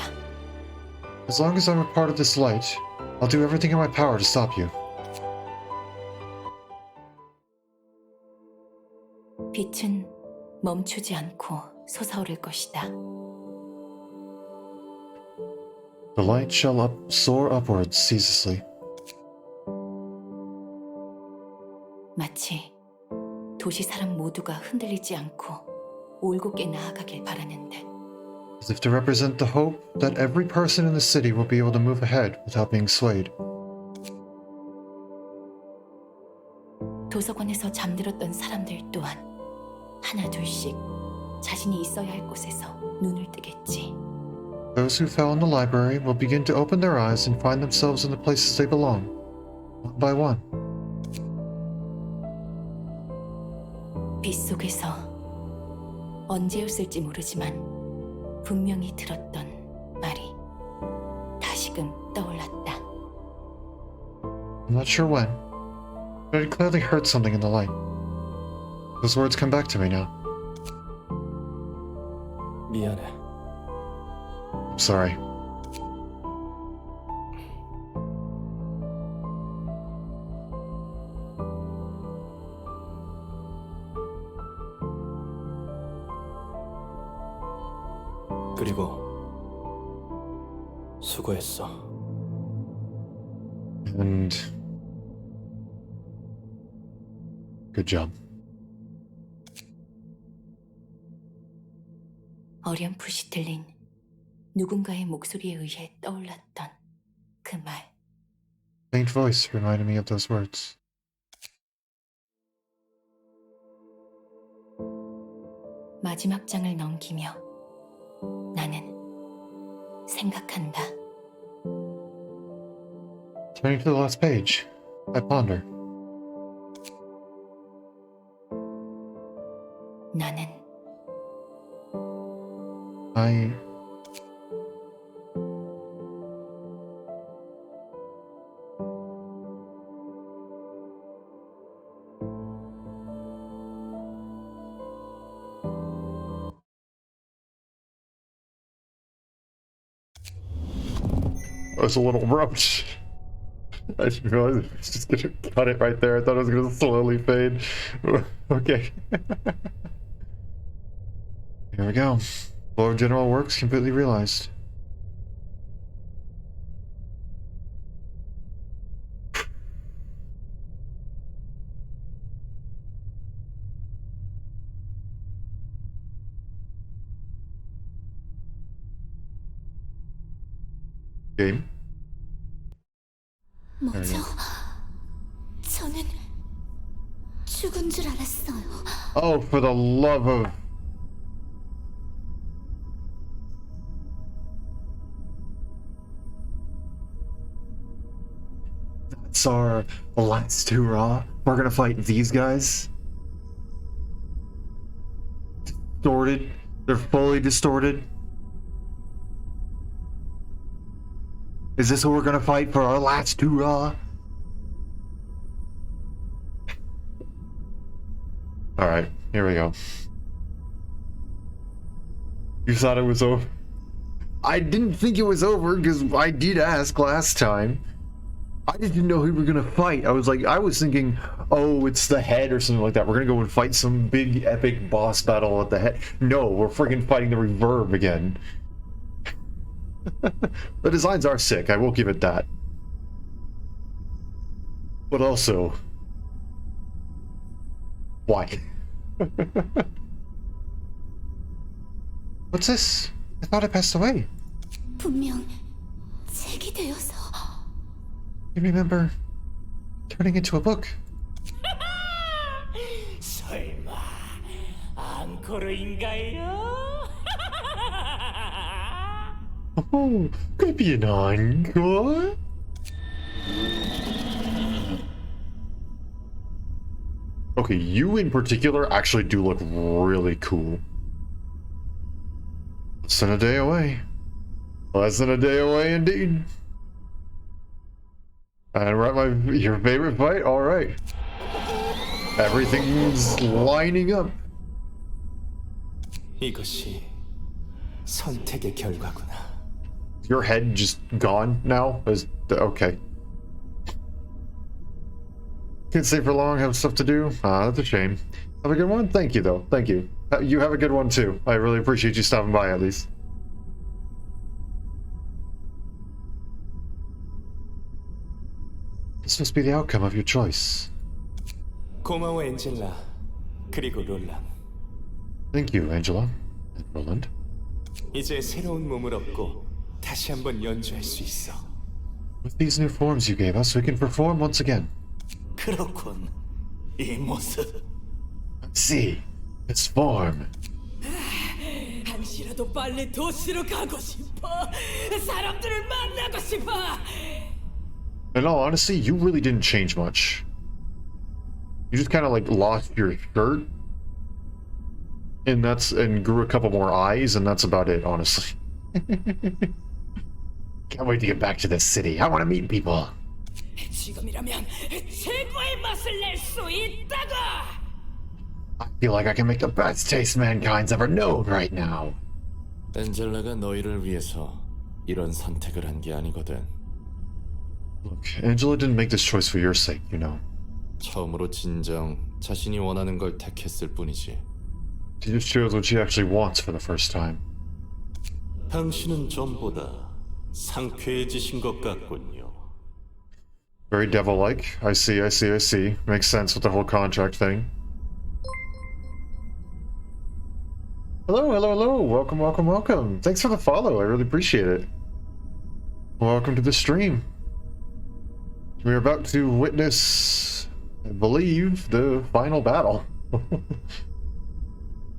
Speaker 1: As long as I'm a part of this light, I'll do everything in my power to stop you.
Speaker 2: 빛은 멈추지 않고 솟아오를 것이다.
Speaker 1: The light shall soar upwards ceaselessly.
Speaker 2: 마치 도시 사람 모두가 흔들리지 않고 올곧게 나아가길 바라는데
Speaker 1: As if to represent the hope that every person in the city will be able to move ahead without being swayed.
Speaker 2: 도서관에서 잠들었던 사람들 또한 하나 둘씩 자신이 있어야 할 곳에서 눈을 뜨겠지.
Speaker 1: Those who fell in the library will begin to open their eyes and find themselves in the places they belong, one by one.
Speaker 2: 빛 속에서 언제였을지 모르지만 분명히 들었던 말이 다시금 떠올랐다.
Speaker 1: I'm not sure when, but I clearly heard something in the light. Those words come back to me now.
Speaker 3: 미안해.
Speaker 1: I'm sorry.
Speaker 3: 그리고 수고했어.
Speaker 1: And good job.
Speaker 2: 어렴풋이 들린 누군가의 목소리에 의해 떠올랐던 그 말.
Speaker 1: Faint voice reminded me of those words.
Speaker 2: 마지막 장을 넘기며 나는 생각한다.
Speaker 1: Turning to the last page, I ponder.
Speaker 2: 나는
Speaker 1: I was a little roach. I didn't realize it was just gonna cut it right there. I thought it was gonna slowly fade. Okay. Here we go. Flow of general works completely realized. Game.
Speaker 4: 뭐죠? 저는 죽은 줄 알았어요.
Speaker 1: Oh, for the love of... That's our last hurrah. We're gonna fight these guys. Distorted. They're fully distorted. Is this what we're gonna fight for our last hurrah? Alright, here we go. You thought it was over? I didn't think it was over because I did ask last time. I didn't know who we were gonna fight. I was thinking, oh, it's the head or something like that. We're gonna go and fight some big epic boss battle at the head. No, we're freaking fighting the reverb again. The designs are sick, I will give it that. But also, why? What's this? I thought I passed away.
Speaker 4: 분명 책이 되어서.
Speaker 1: You remember turning into a book?
Speaker 5: 설마 앙코르인가요?
Speaker 1: Oh, could be an encore. Okay, you in particular actually do look really cool. Less than a day away. Less than a day away indeed. And we're at your favorite fight? Alright. Everything's lining up.
Speaker 3: 이것이 선택의 결과구나.
Speaker 1: Your head just gone now? Okay. Can't stay for long, have stuff to do. That's a shame. Have a good one? Thank you, though. Thank you. You have a good one, too. I really appreciate you stopping by, at least. This must be the outcome of your choice.
Speaker 3: 고마워 엔젤라. 그리고 롤란.
Speaker 1: Thank you, Angela. And Roland.
Speaker 3: 이제 새로운 몸을 얻고 다시 한번 연주할 수 있어.
Speaker 1: With these new forms you gave us, we can perform once again.
Speaker 5: 그렇군. 이 모습.
Speaker 1: See, this form.
Speaker 5: 한시라도 빨리 도시로 가고 싶어. 사람들을 만나고 싶어.
Speaker 1: In all honesty, you really didn't change much. You just kind of like lost your shirt, and grew a couple more eyes, and that's about it, honestly. Can't wait to get back to this city. I want to meet people.
Speaker 5: 지금이라면 최고의 맛을 낼 수 있다고.
Speaker 1: I feel like I can make the best taste mankind's ever known right now.
Speaker 6: 엔젤라가 너희를 위해서 이런 선택을 한 게 아니거든.
Speaker 1: Look, Angela didn't make this choice for your sake, you know.
Speaker 6: 처음으로 진정 자신이 원하는 걸 택했을 뿐이지.
Speaker 1: She just chose what she actually wants for the first time.
Speaker 6: 당신은 전보다 상쾌해지신 것 같군요.
Speaker 1: Very devil-like. I see. Makes sense with the whole contract thing. Hello. Welcome. Thanks for the follow. I really appreciate it. Welcome to the stream. We're about to witness, I believe, the final battle.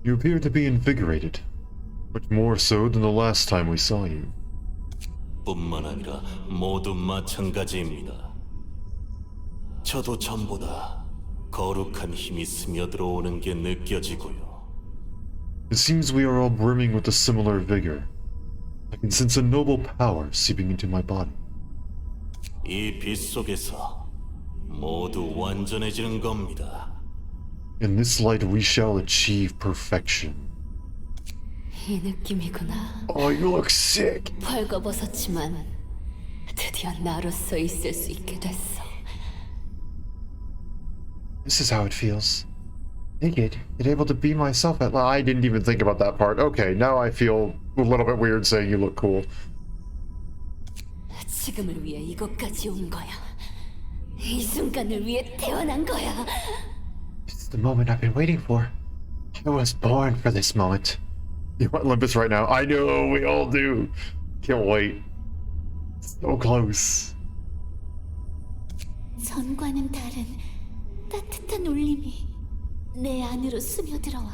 Speaker 1: You appear to be invigorated. Much more so than the last time we saw you.
Speaker 6: 뿐만 아니라 모두 마찬가지입니다. 저도 전보다 거룩한 힘이 스며들어오는 게 느껴지고요.
Speaker 1: It seems we are all brimming with a similar vigor. I can sense a noble power seeping into my body.
Speaker 6: 이 빛 속에서 모두 완전해지는 겁니다.
Speaker 1: In this light we shall achieve perfection.
Speaker 2: 이 느낌이구나.
Speaker 1: Oh, you look sick!
Speaker 2: 벌거벗었지만 드디어 나로서 있을 수 있게 됐어.
Speaker 1: This is how it feels. Naked, yet able to be myself at I didn't even think about that part. Okay, now I feel a little bit weird saying you look cool.
Speaker 2: 지금을 위해 이곳까지 온 거야. 이 순간을 위해 태어난 거야.
Speaker 1: It's the moment I've been waiting for. I was born for this moment. You want Olympus right now? I know, we all do. Can't wait. So close.
Speaker 4: 전과는 다른 따뜻한 울림이 내 안으로 스며들어와.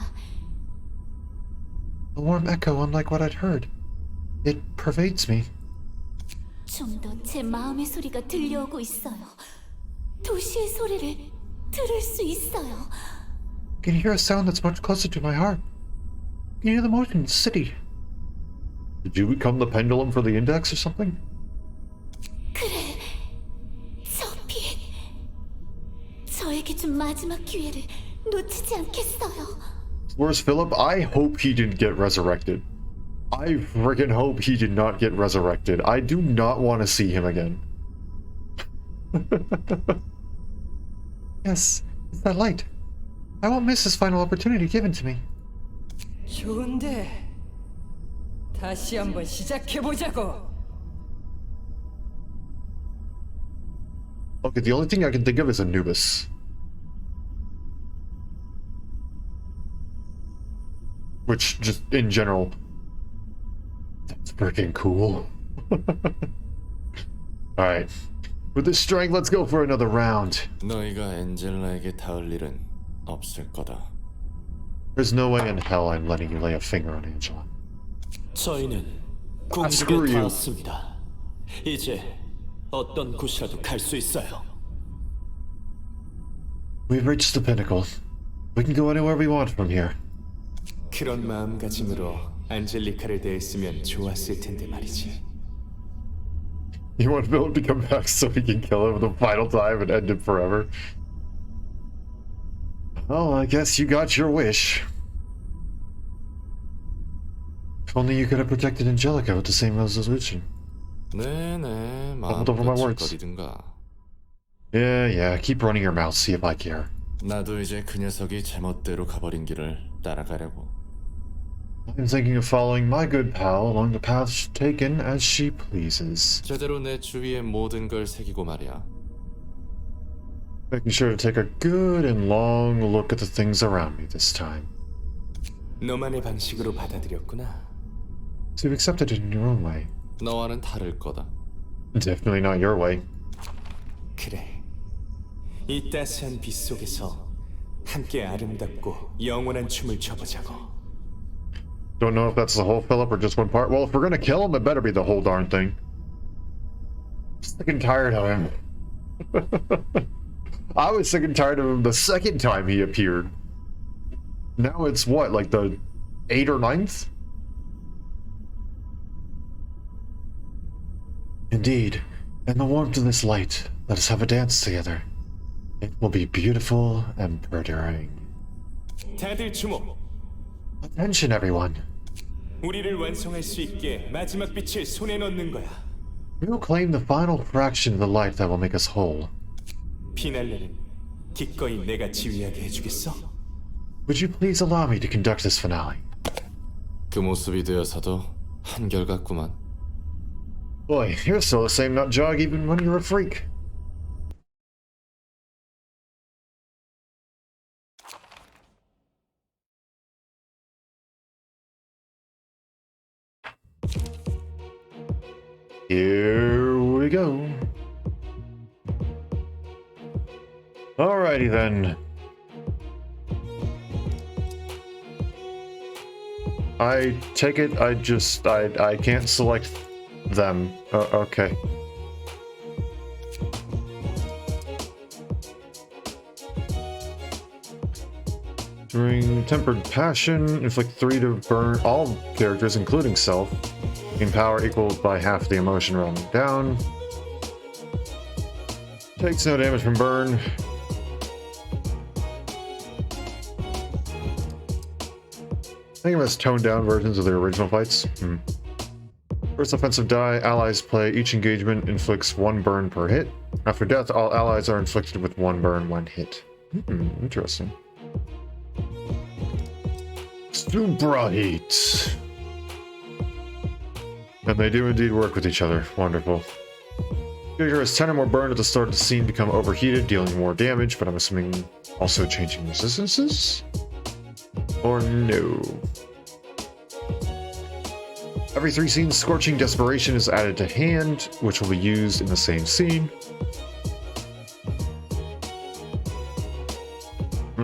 Speaker 1: A warm echo unlike what I'd heard. It pervades me.
Speaker 4: 좀 더 제 마음의 소리가 들려오고 있어요. 도시의 소리를 들을 수 있어요.
Speaker 1: I can hear a sound that's much closer to my heart. I can hear the motion in the city. Did you become the pendulum for the index or something?
Speaker 4: 그래, 저 빛. 저에게 준 마지막 기회를 놓치지 않겠어요.
Speaker 1: Where's Philip? I hope he didn't get resurrected. I friggin' hope he did not get resurrected. I do not want to see him again. Yes, it's that light. I won't miss this final opportunity given to me.
Speaker 5: 좋은데 다시 한번 시작해보자고.
Speaker 1: Okay, the only thing I can think of is Anubis. Which, just in general, that's freaking cool. Alright. With this strength, let's go for another round.
Speaker 6: 너희가 엔젤라에게 닿을 일은 없을 거다.
Speaker 1: There's no way in hell I'm letting you lay a finger on Angela.
Speaker 3: 저희는
Speaker 1: screw
Speaker 3: 궁극에
Speaker 1: you.
Speaker 3: 닿았습니다. 이제 어떤 곳이라도 갈 수 있어요.
Speaker 1: We've reached the pinnacle. We can go anywhere we want from here.
Speaker 3: 그런 마음가짐으로 안젤리카를 대했으면 좋았을 텐데 말이지.
Speaker 1: You want Philip to come back so he can kill him the final time and end him forever? Well, I guess you got your wish. If only you could have protected Angelica with the same resolution.
Speaker 6: 네네, 마음
Speaker 1: over my words.
Speaker 6: 거리든가.
Speaker 1: Yeah, keep running your mouth, see if I care.
Speaker 6: 나도 이제 그 녀석이 제멋대로 가버린 길을 따라가려고.
Speaker 1: I'm thinking of following my good pal along the path taken as she pleases.
Speaker 6: 제대로 내 주위의 모든 걸 새기고 말이야.
Speaker 1: Making sure to take a good and long look at the things around me this time.
Speaker 3: 너만의 방식으로 받아들였구나.
Speaker 1: So you've accepted it in your own way.
Speaker 6: 너와는 다를 거다.
Speaker 1: Definitely not your way.
Speaker 3: 그래. 이 따스한 빛 속에서 함께 아름답고 영원한 춤을 춰보자고.
Speaker 1: Don't know if that's the whole Philip or just one part. Well, if we're gonna kill him, it better be the whole darn thing. Sick and tired of him. I was sick and tired of him the second time he appeared. Now it's what, like the 8th or 9th? Indeed, in the warmth of this light, let us have a dance together. It will be beautiful and murdering.
Speaker 3: 다들 주목.
Speaker 1: Attention, everyone.
Speaker 3: 우리를 완성할 수 있게 마지막 빛을 손에 넣는 거야.
Speaker 1: We will claim the final fraction of the light that will make us whole.
Speaker 3: 피날레는 기꺼이 내가 지휘하게 해주겠어?
Speaker 1: Would you please allow me to conduct this finale?
Speaker 6: 그 모습이 되어서도 한결같구만.
Speaker 1: Boy, you're still the same nut jog even when you're a freak. Here we go. Alrighty then. I take it I can't select them. Okay. During Tempered Passion, inflict 3 to burn all characters, including self. Gain power equaled by half the emotion rounding down. Takes no damage from burn. Think of it as toned down versions of the original fights. First offensive die, allies play. Each engagement inflicts 1 burn per hit. After death, all allies are inflicted with 1 burn when hit. Interesting. Super heat. And they do indeed work with each other. Wonderful. Character has 10 or more burn at the start of the scene, become overheated, dealing more damage, but I'm assuming also changing resistances? Or no? Every 3 scenes, Scorching Desperation is added to hand, which will be used in the same scene.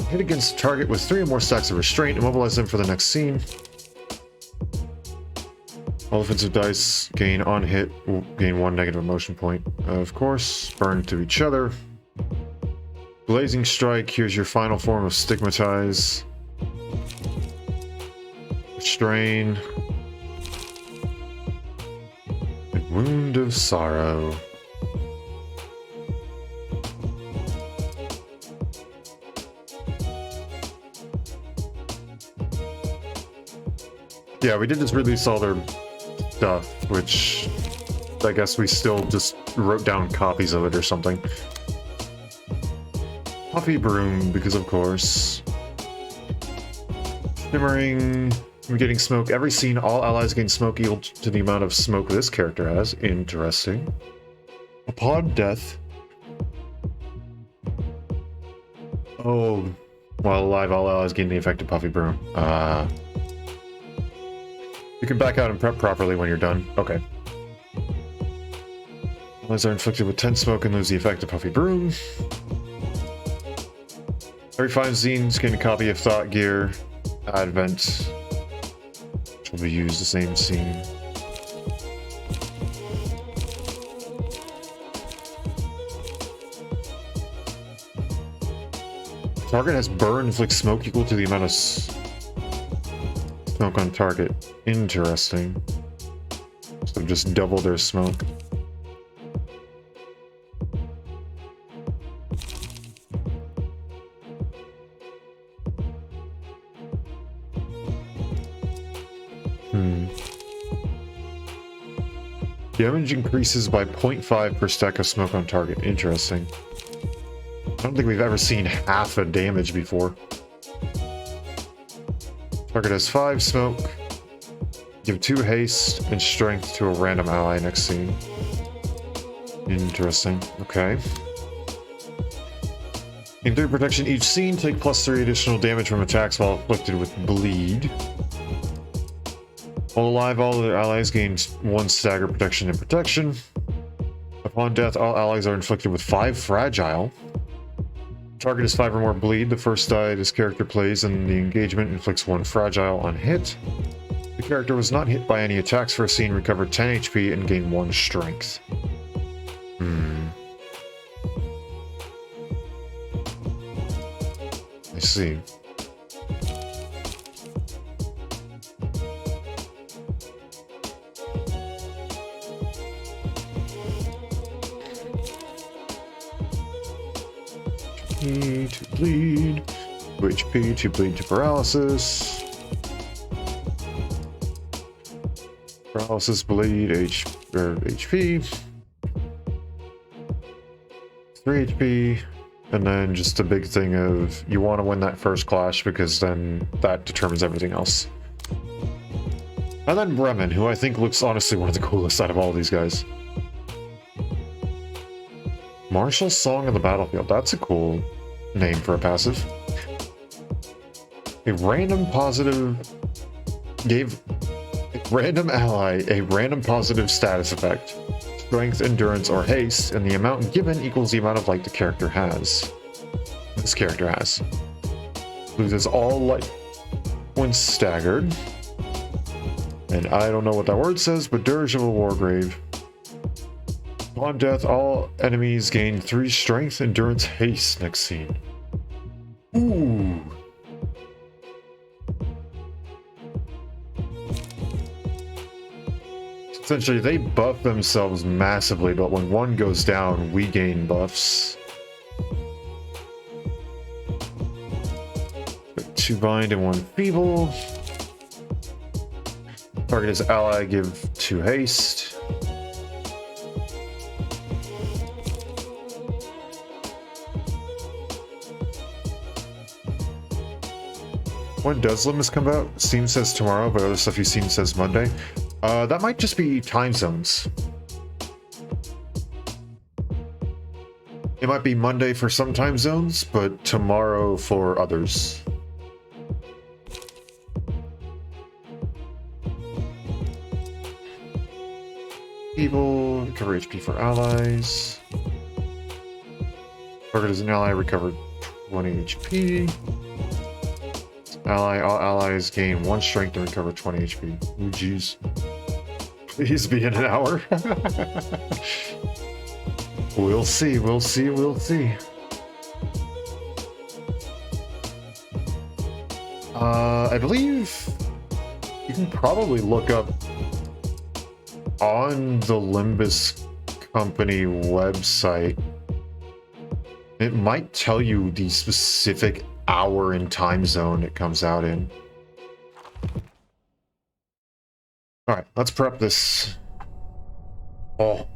Speaker 1: Hit against target with 3 or more stacks of restraint, immobilize them for the next scene. All offensive dice gain on hit, will gain 1 negative emotion point. Of course, burn to each other. Blazing Strike, here's your final form of Stigmatize. Strain. And Wound of Sorrow. Yeah, we did just release all their stuff, which I guess we still just wrote down copies of it or something. Puffy Broom, because of course. Shimmering, I'm getting smoke. Every scene, all allies gain smoke equal to the amount of smoke this character has. Interesting. Upon death. Oh, while alive, all allies gain the effect of Puffy Broom. You can back out and prep properly when you're done. Okay. Allies are inflicted with 10 smoke and lose the effect of Puffy Broom. Every 5 scenes gain a copy of Thought Gear Advent, which will be used the same scene. Target has burn, inflicts smoke equal to the amount of smoke on target. Interesting. So just double their smoke. Damage increases by 0.5 per stack of smoke on target. Interesting. I don't think we've ever seen half a damage before. Target has 5 smoke. Give 2 haste and strength to a random ally next scene. Interesting. Okay. In 3 protection each scene, take +3 additional damage from attacks while afflicted with bleed. While alive, all other allies gain 1 stagger protection and protection. Upon death, all allies are inflicted with 5 fragile. Target is 5 or more bleed. The first die this character plays in the engagement inflicts 1 fragile on hit. The character was not hit by any attacks for a scene, recovered 10 HP and gained 1 strength. I see. To bleed, 2 HP to bleed to paralysis. Paralysis, bleed, HP. 3 HP, and then just a big thing of you want to win that first clash because then that determines everything else. And then Bremen, who I think looks honestly one of the coolest out of all these guys. Martial Song of the Battlefield. That's a cool name for a passive. A random positive gave a random ally a random positive status effect. Strength, endurance, or haste, and the amount given equals the amount of light the character has. This character has. Loses all light when staggered. And I don't know what that word says, but Dirge of a Wargrave. Upon death, all enemies gain 3 strength, endurance, haste next scene. Ooh. Essentially, they buff themselves massively, but when one goes down, we gain buffs. 2 bind and 1 feeble. Target is ally, give 2 haste. When does Limbus come out? Steam says tomorrow, but other stuff you've seen says Monday. That might just be time zones. It might be Monday for some time zones, but tomorrow for others. Evil, recover HP for allies. Target as an ally, recover 20 HP. Ally, all allies gain 1 strength and recover 20 HP. Ooh, jeez. Please be in an hour. We'll see, we'll see, we'll see. I believe you can probably look up on the Limbus company website. It might tell you the specific hour and time zone it comes out in. Alright, let's prep this. Oh.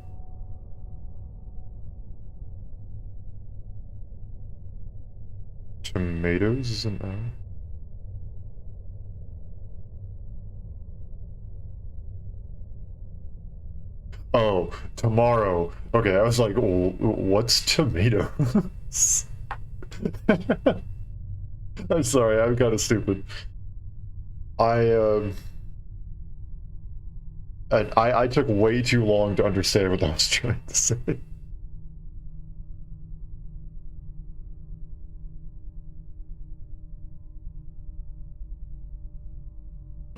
Speaker 1: Tomatoes isn't that? Oh, tomorrow. Okay, I was like, what's tomato? I'm sorry, I'm kind of stupid. I took way too long to understand what I was trying to say.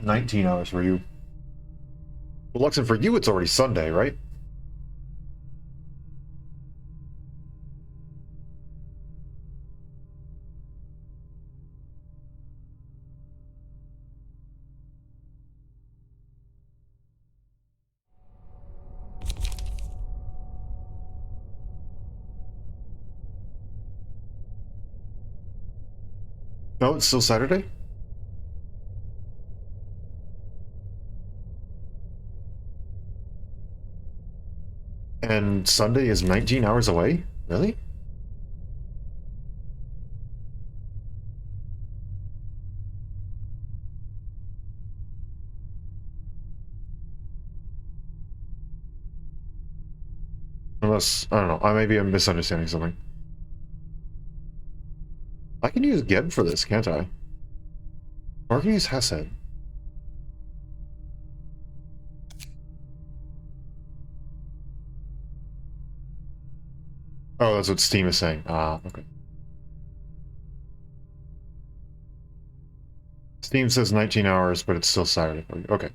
Speaker 1: $19 for you. Well, Luxon, for you, it's already Sunday, right? No, it's still Saturday? And Sunday is 19 hours away? Really? Unless, I don't know, maybe I'm misunderstanding something. I can use Geb for this, can't I? Or I can use Hesed. Oh, that's what Steam is saying. Ah, okay. Steam says 19 hours, but it's still Saturday for you. Okay.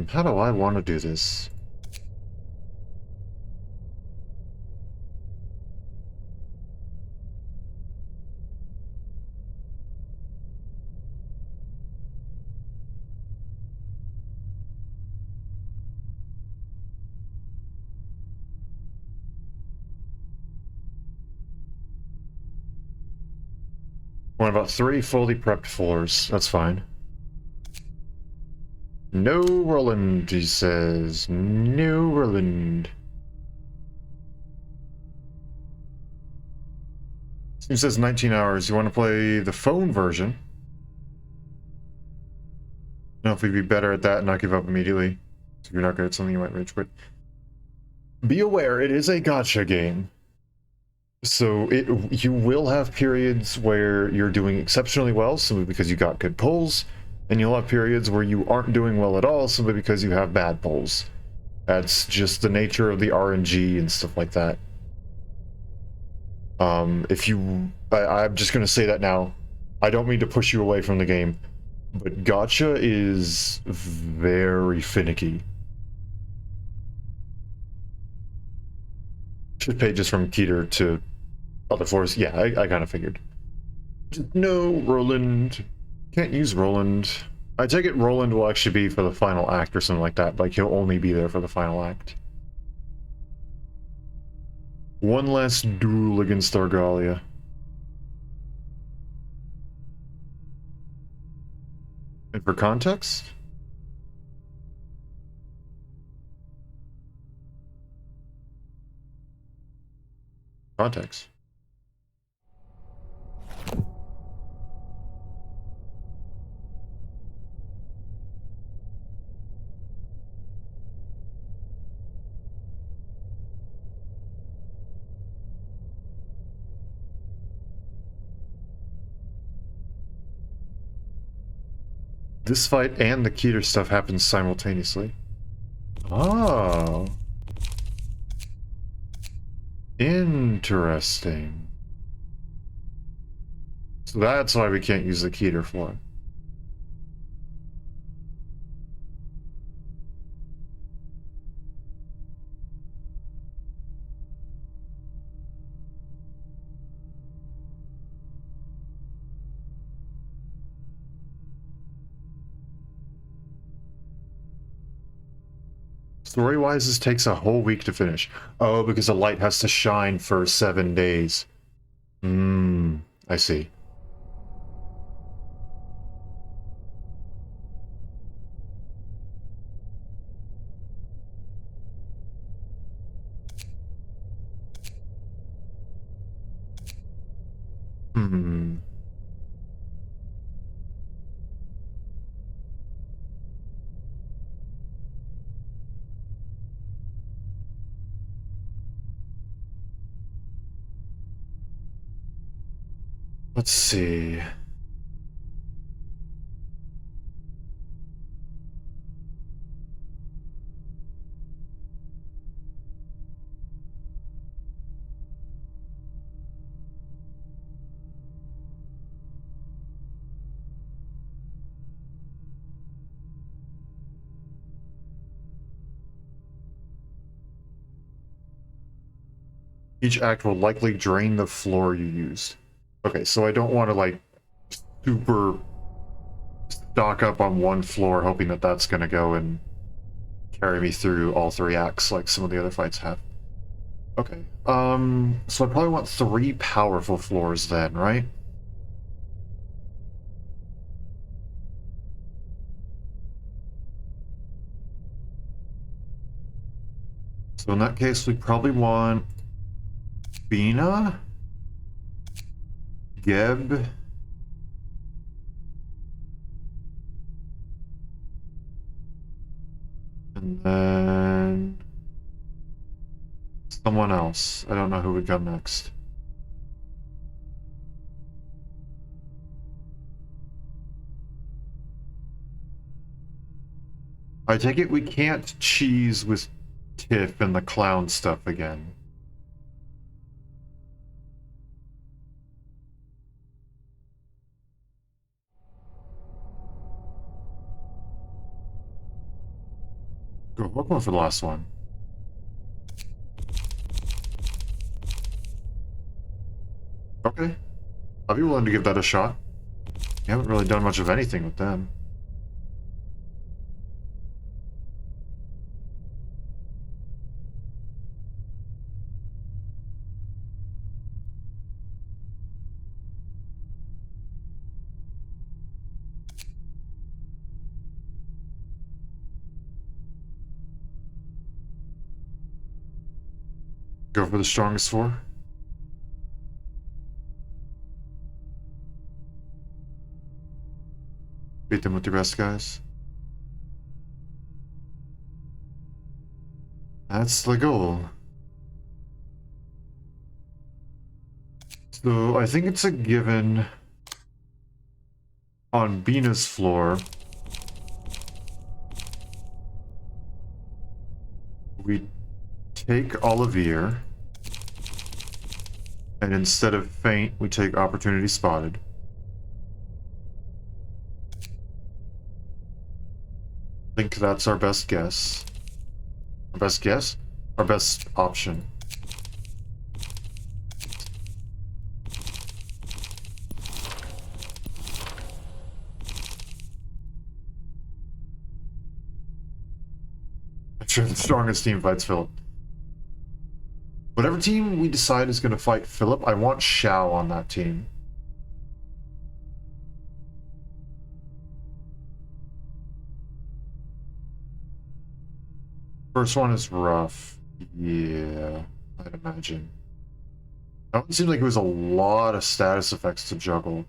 Speaker 1: How do I want to do this? What about 3 fully prepped floors? That's fine. No Roland, he says. No Roland. Steam says 19 hours. You want to play the phone version? I don't know if we'd be better at that and not give up immediately. If you're not good at something, you might rage quit. Be aware, it is a gacha game. So you will have periods where you're doing exceptionally well, simply because you got good pulls, and you'll have periods where you aren't doing well at all, simply because you have bad pulls. That's just the nature of the RNG and stuff like that. I'm just gonna say that now. I don't mean to push you away from the game, but gacha is very finicky. Shift pages from Keter to other floors. Yeah, I kind of figured. No, Roland. Can't use Roland. I take it Roland will actually be for the final act or something like that. Like, he'll only be there for the final act. One last duel against Argalia. And for context? Context. This fight and the Keter stuff happens simultaneously. Oh. Interesting. So that's why we can't use the Keter floor. Story-wise, this takes a whole week to finish. Oh, because the light has to shine for 7 days. I see. Hmm. Let's see. Each act will likely drain the floor you used. Okay, so I don't want to, like, super stock up on one floor, hoping that that's going to go and carry me through all 3 acts like some of the other fights have. Okay, so I probably want 3 powerful floors then, right? So in that case, we probably want Bina, Geb, and then someone else. I don't know who would go next. I take it we can't cheese with Tiff and the clown stuff again. Go Pokemon for the last one. Okay. I'll be willing to give that a shot. You haven't really done much of anything with them. Go for the strongest 4. Beat them with your best guys. That's the goal. So I think it's a given on Bina's floor. We take Olivier, and instead of Faint, we take Opportunity Spotted. I think that's our best guess. Our best guess? Our best option. I'm sure the strongest team fights Philip. Whatever team we decide is going to fight Philip, I want Shao on that team. First one is rough. Yeah, I'd imagine. That one seemed like it was a lot of status effects to juggle.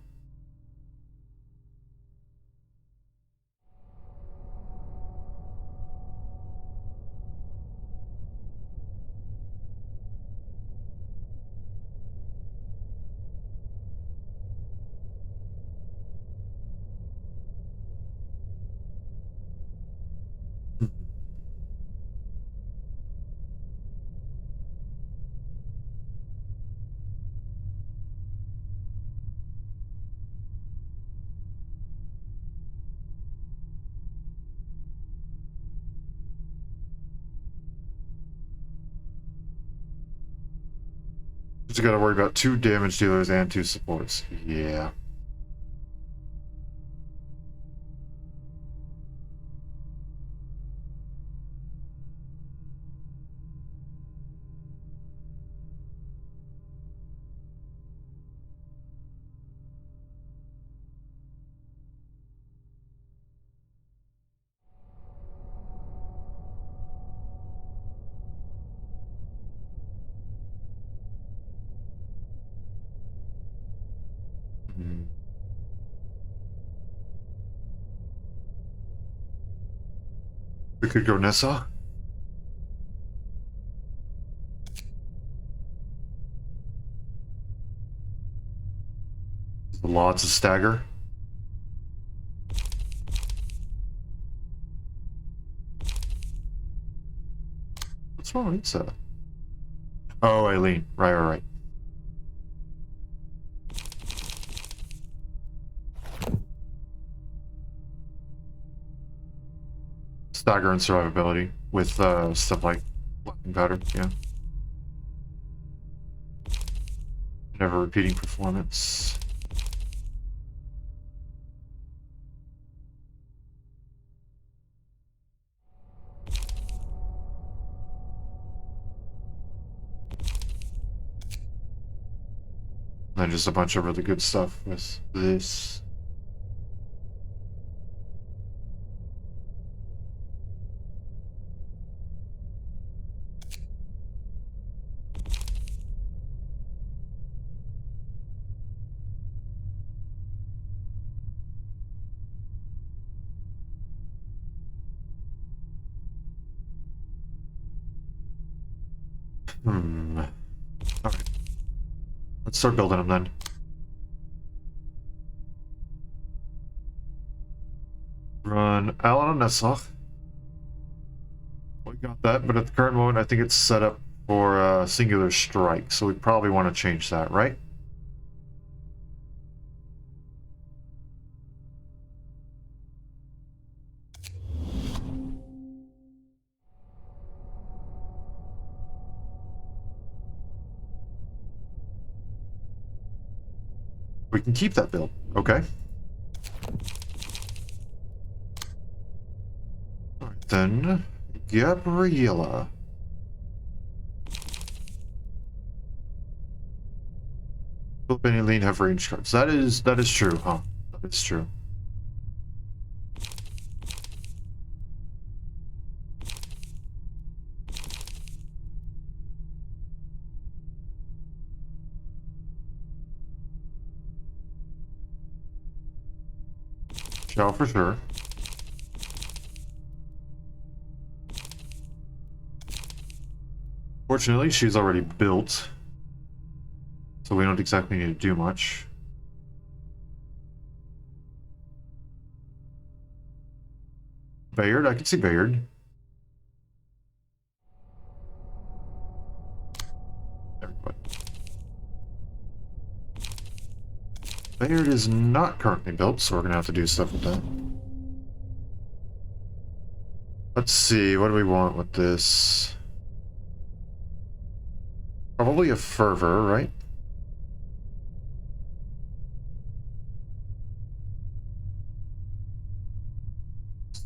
Speaker 1: Just gotta worry about 2 damage dealers and 2 supports. Yeah. We could go Nessa. Lots of stagger. What's wrong with Nessa? Oh, Eileen. Right. Stagger and survivability with stuff like lightning powder, yeah. Never repeating performance. And then just a bunch of really good stuff with this. Alright. Let's start building them then. Run Alan and Nessach. We got that, but at the current moment I think it's set up for a singular strike, so we probably want to change that, right? We can keep that build, okay? Alright then, Gabriella. Philip and Eileen have range cards. That is true, huh? That is true. Shell for sure. Fortunately, she's already built, so we don't exactly need to do much. Bayard, I can see Bayard. Everybody. Bayard is not currently built, so we're gonna have to do stuff with that. Let's see, what do we want with this? Probably a fervor, right?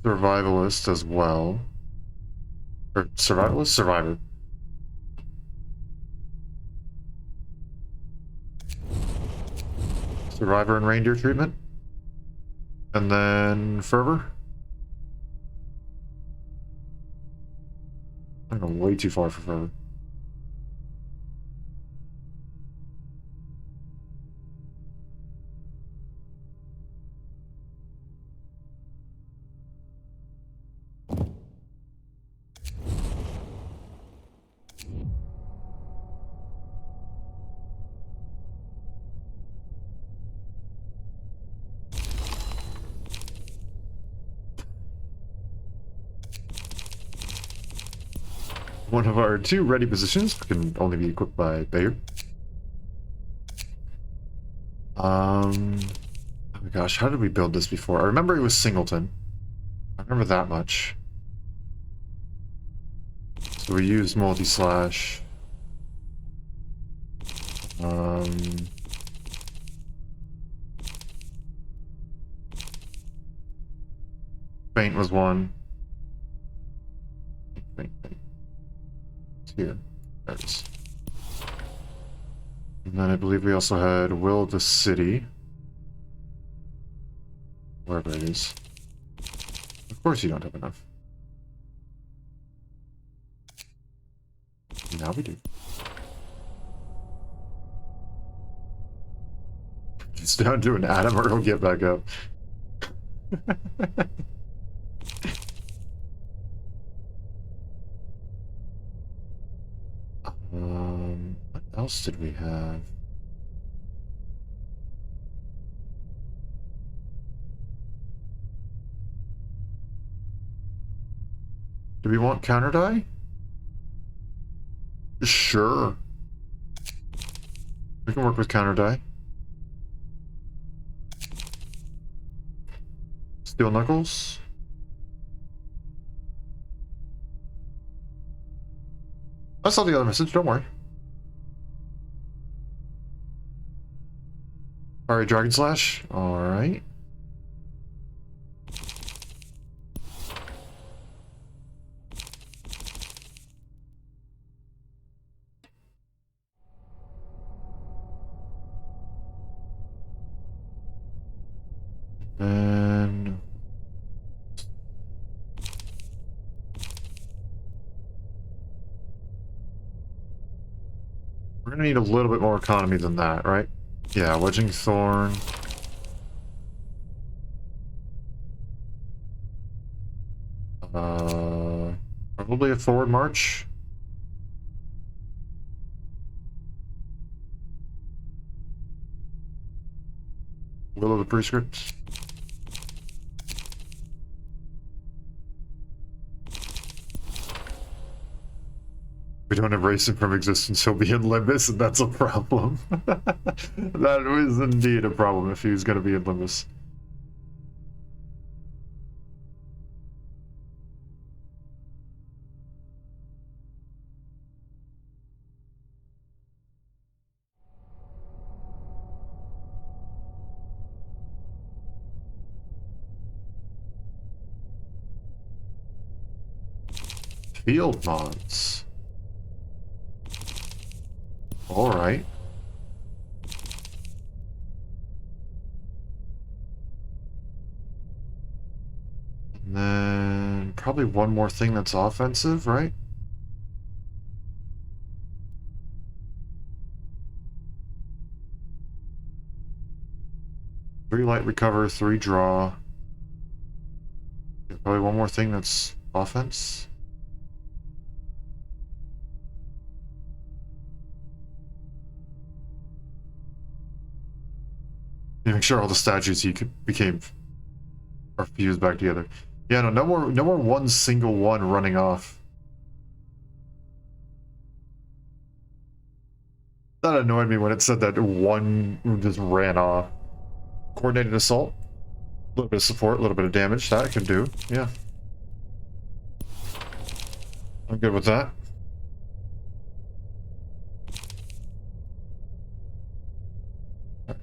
Speaker 1: Survivalist as well. Or survivalist? Survivor. Survivor and reindeer treatment. And then fervor. I'm going way too far for fervor. One of our two ready positions can only be equipped by Bayard. Oh my gosh, how did we build this before? I remember it was Singleton. I remember that much. So we used multi-slash. Faint was one. Faint. Here. There it is. And then I believe we also had Will of the City. Wherever it is. Of course you don't have enough. Now we do. It's down to an atom or it'll get back up. What else did we have? Do we want counter die? Sure. We can work with counter die. Steel knuckles. I saw the other message, don't worry. Alright, Dragon Slash. Alright. And we're gonna need a little bit more economy than that, right? Yeah, Wedging Thorn. Probably a forward march. Will of the Prescript. We don't erase him from existence, he'll be in Limbus, and that's a problem. That was indeed a problem if he was going to be in Limbus. Field mods. Alright. And then probably one more thing that's offensive, right? Three light recover, 3 draw. Yeah, probably one more thing that's offense. Yeah, make sure all the statues he became are fused back together. Yeah, no more one single one running off. That annoyed me when it said that one just ran off. Coordinated assault. A little bit of support, a little bit of damage. That I can do. Yeah. I'm good with that.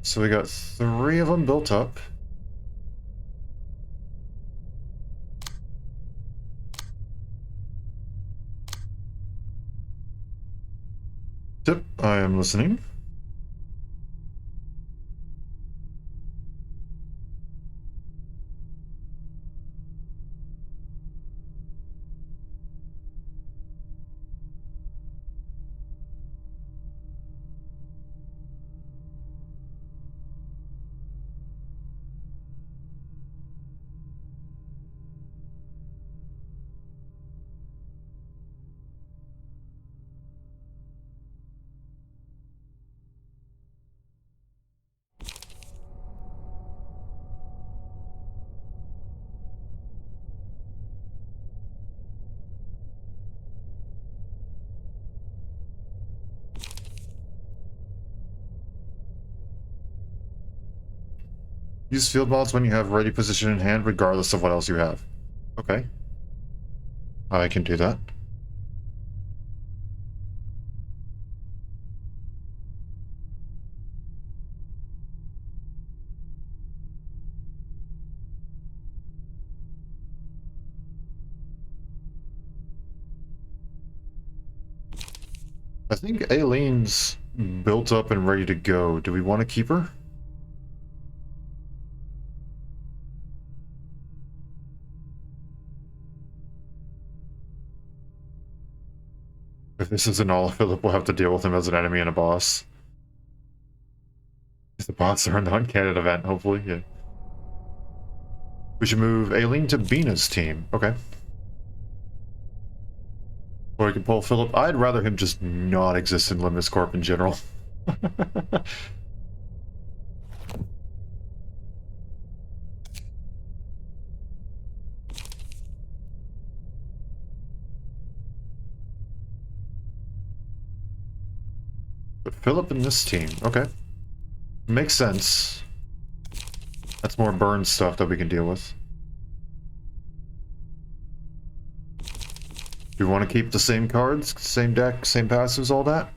Speaker 1: So we got 3 of them built up. Tip, I am listening. Use field mods when you have ready position in hand, regardless of what else you have. Okay. I can do that. I think Aileen's built up and ready to go. Do we want to keep her? If this isn't all, Philip will have to deal with him as an enemy and a boss. If the bots are in the Uncannon event, hopefully, yeah. We should move Aileen to Bina's team. Okay. Or we can pull Philip. I'd rather him just not exist in Limbus Corp in general. But Philip in this team, okay. Makes sense. That's more burn stuff that we can deal with. Do we want to keep the same cards, same deck, same passives, all that?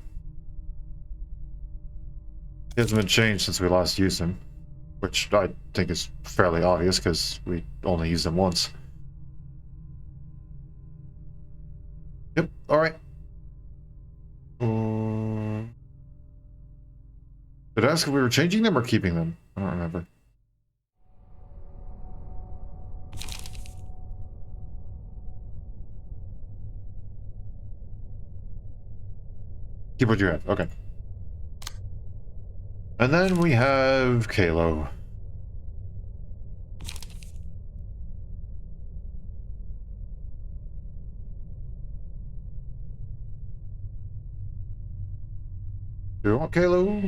Speaker 1: He hasn't been changed since we last used him, which I think is fairly obvious because we only used him once. Yep, alright. Did I ask if we were changing them or keeping them? I don't remember. Keep what you have, okay. And then we have Kalo. Do you want Kalo?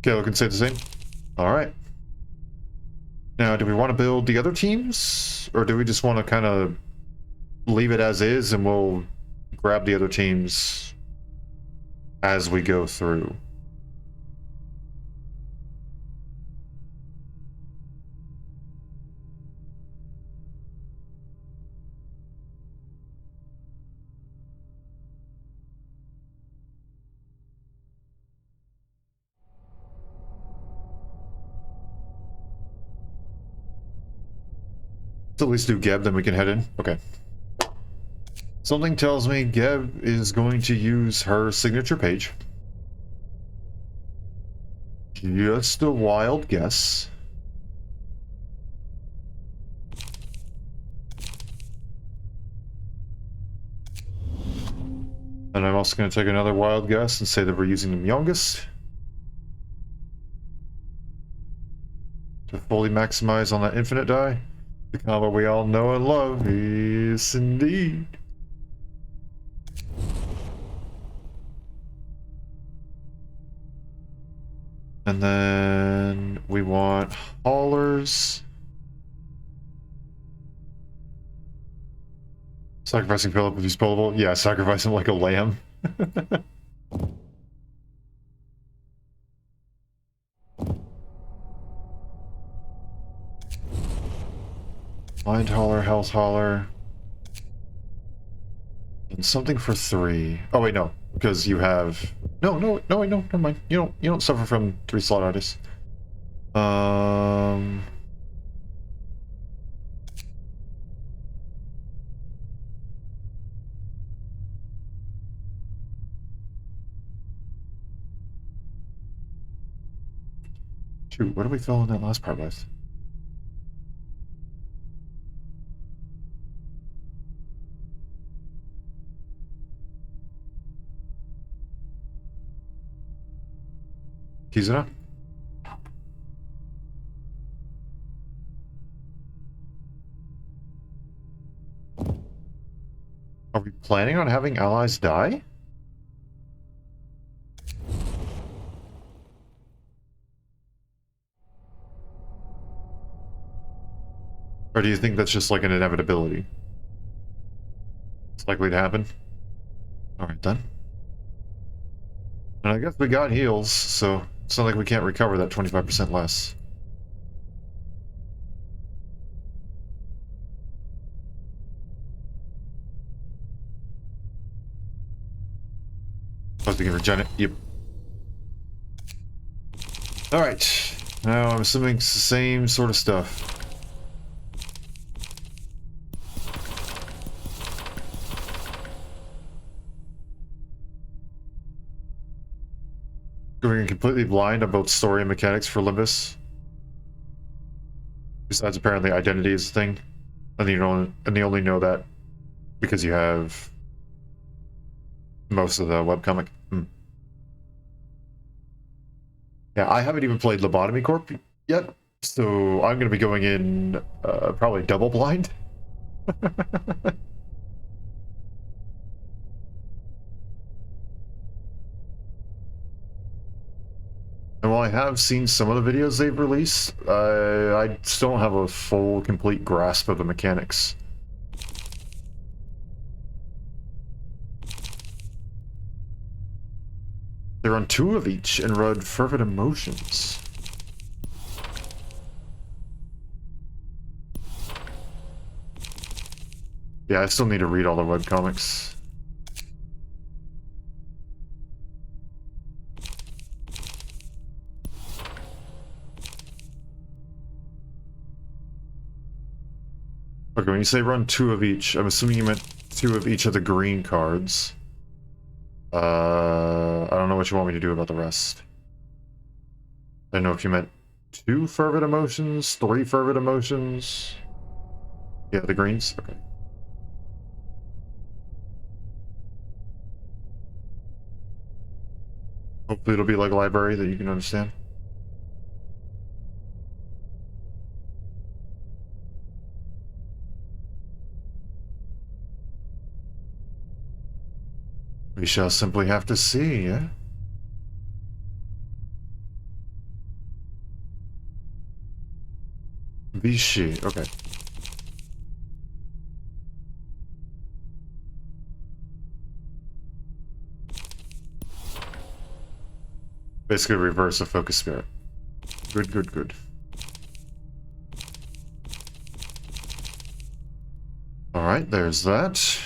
Speaker 1: Kalo can say the same. Alright. Now, do we want to build the other teams? Or do we just want to kind of leave it as is and we'll grab the other teams as we go through? Let's at least do Geb, then we can head in. Okay. Something tells me Geb is going to use her signature page. Just a wild guess. And I'm also going to take another wild guess and say that we're using the youngest to fully maximize on that infinite die. The combo we all know and love. Yes, indeed. And then we want haulers. Sacrificing Philip if he's pullable. Yeah, sacrifice him like a lamb. Mind hauler, health hauler. And something for 3. Oh wait, no. Because you have no, wait, no, never mind. You don't suffer from 3 slot artists. Shoot, what did we fill in that last part with? Kizuna? Are we planning on having allies die? Or do you think that's just like an inevitability? It's likely to happen? Alright then. And I guess we got heals, so it's not like we can't recover that 25% less. Plus we can regen it. Yep. Alright. Now I'm assuming it's the same sort of stuff. Going completely blind on both story and mechanics for Limbus. Besides, apparently, identity is a thing, and you only know that because you have most of the webcomic. Yeah, I haven't even played Lobotomy Corp yet, So I'm going to be going in probably double blind. And while I have seen some of the videos they've released, I still don't have a full, complete grasp of the mechanics. They run 2 of each and run fervent emotions. Yeah, I still need to read all the webcomics. Okay, when you say run 2 of each, I'm assuming you meant 2 of each of the green cards. I don't know what you want me to do about the rest. I don't know if you meant 2 fervent emotions, 3 fervent emotions. Yeah, the greens? Okay. Hopefully it'll be like a library that you can understand. We shall simply have to see, yeah? Vichy, okay. Basically reverse of focus spirit. Good, good, good. Alright, there's that.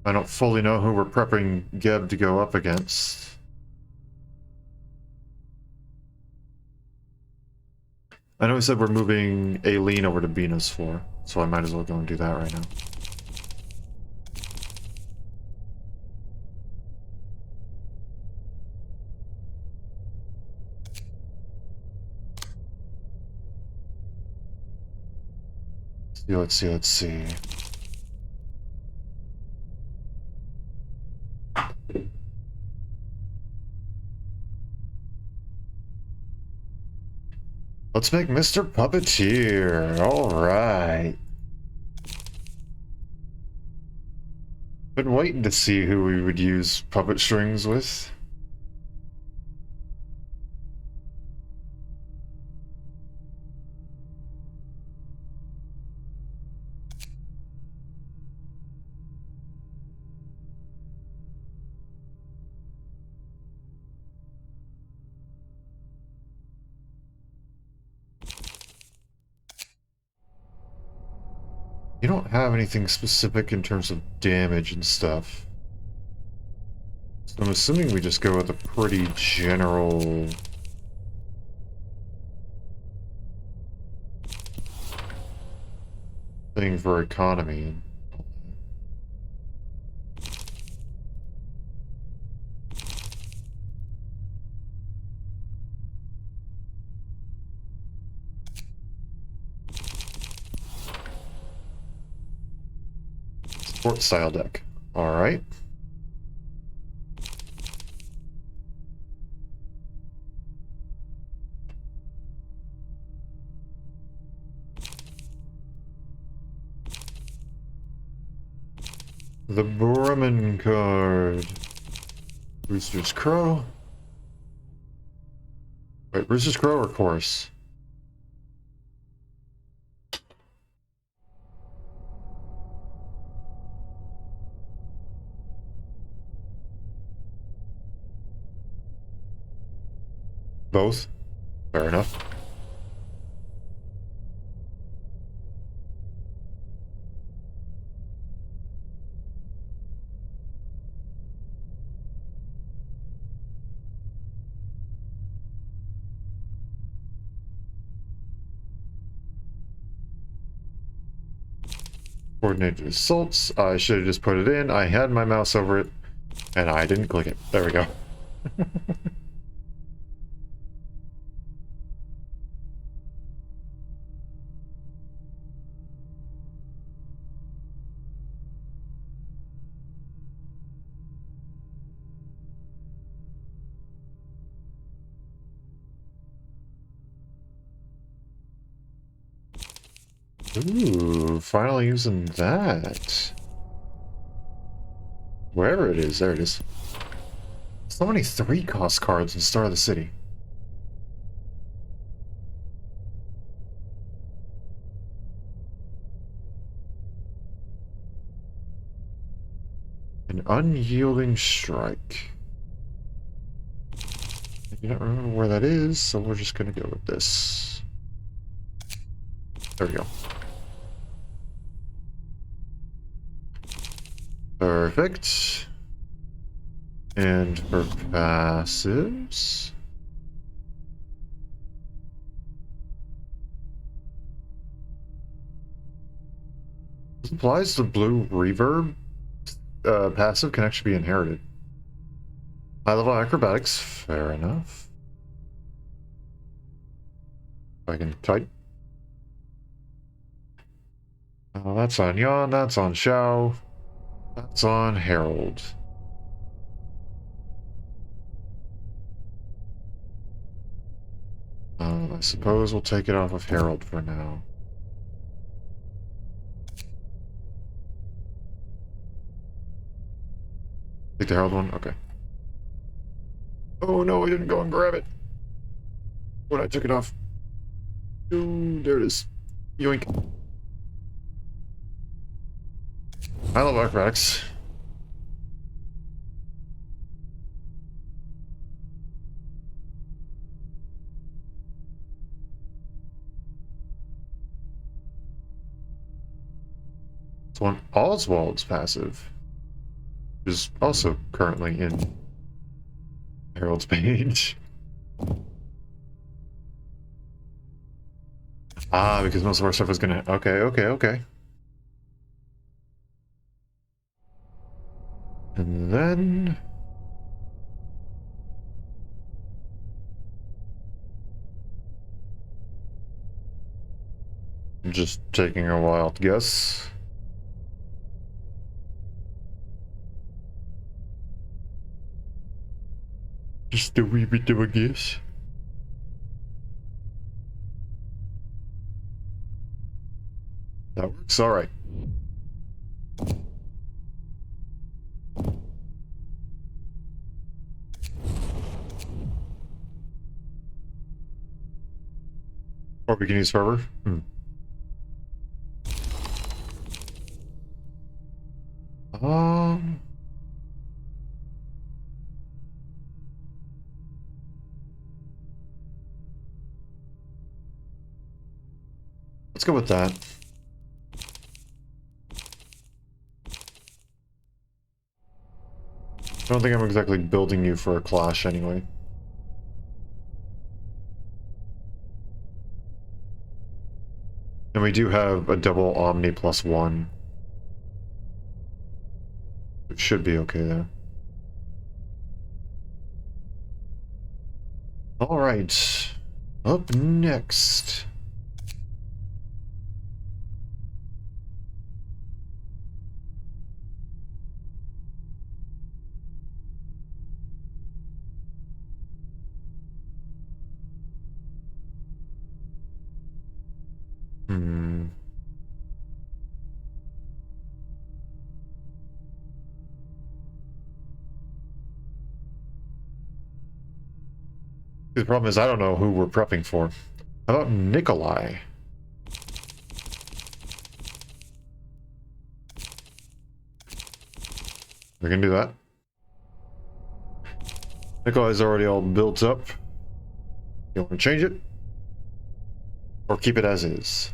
Speaker 1: I don't fully know who we're prepping Geb to go up against. I know he said we're moving Aileen over to Bina's floor, so I might as well go and do that right now. Let's see, let's see. Let's make Mr. Puppeteer. Alright. Been waiting to see who we would use puppet strings with. You don't have anything specific in terms of damage and stuff. So I'm assuming we just go with a pretty general... thing for economy. Sport style deck. Alright. The Bremen card. Rooster's Crow. Wait, Rooster's Crow or Chorus? Both? Fair enough. Coordinated assaults. I should have just put it in. I had my mouse over it, and I didn't click it. There we go. Ooh, finally using that. Wherever it is, there it is. So many 3-cost cards in Star of the City. An unyielding strike. I don't remember where that is, so we're just gonna go with this. There we go. Perfect. And for passives... This implies the blue reverb passive can actually be inherited. High level acrobatics, fair enough. I can type. That's on Yon, that's on Shao, that's on Herald. I suppose we'll take it off of Herald for now. Take the Herald one? Okay. Oh no, I didn't go and grab it. When I took it off. Ooh, there it is. Yoink. I love acrobatics. It's one Oswald's passive, which is also currently in Herald's page. Ah, because most of our stuff is gonna... Okay. And then... just taking a wild guess. Just a wee bit of a guess. That works, alright. Or we can use fervor. Um... Let's go with that. I don't think I'm exactly building you for a clash anyway. And we do have a double Omni +1. It should be okay there. Alright. Up next. The problem is I don't know who we're prepping for. How about Nikolai? We can do that. Nikolai's already all built up. You want to change it? Or keep it as is?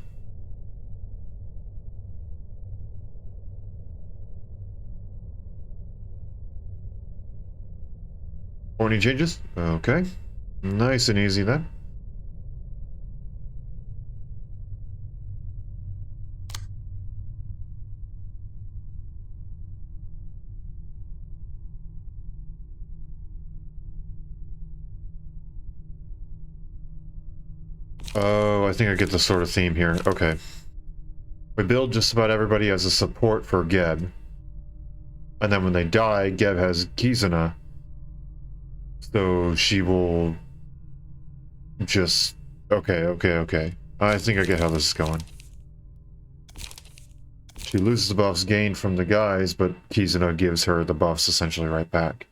Speaker 1: Any changes? Okay. Nice and easy then. Oh, I think I get the sort of theme here. Okay. We build just about everybody as a support for Geb. And then when they die, Geb has Kizuna. So she will just... Okay. I think I get how this is going. She loses the buffs gained from the guys, but Kizuna gives her the buffs essentially right back.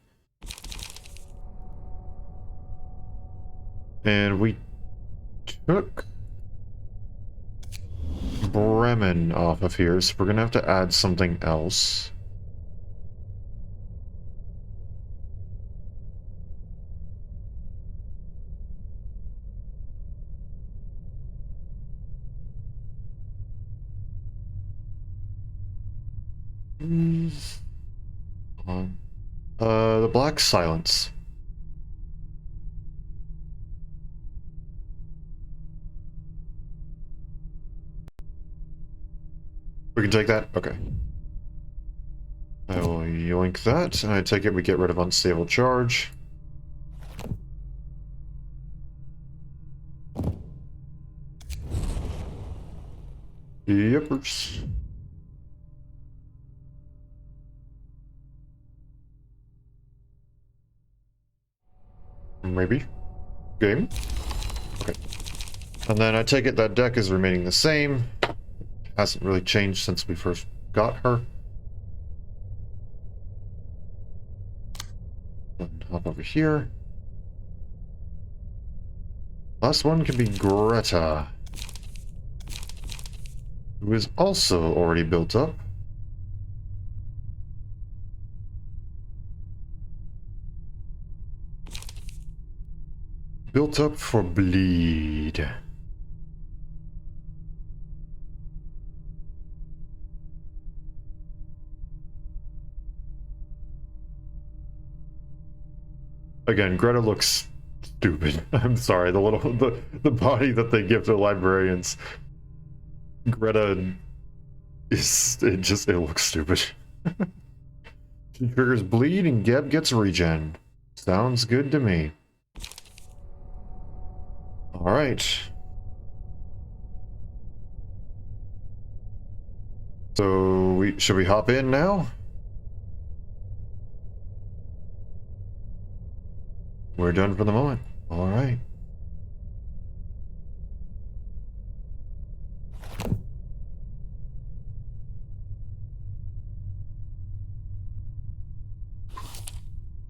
Speaker 1: And we took Bremen off of here, so we're gonna have to add something else. The Black Silence. We can take that? Okay. I will yoink that, and I take it we get rid of Unstable Charge. Yepers. Maybe. Game? Okay. And then I take it that deck is remaining the same. Hasn't really changed since we first got her. And hop over here. Last one can be Greta, who is also already built up. Built up for bleed. Again, Greta looks stupid. I'm sorry, the body that they give to librarians. Greta it looks stupid. She triggers bleed and Geb gets regen. Sounds good to me. Alright. So should we hop in now? We're done for the moment. Alright.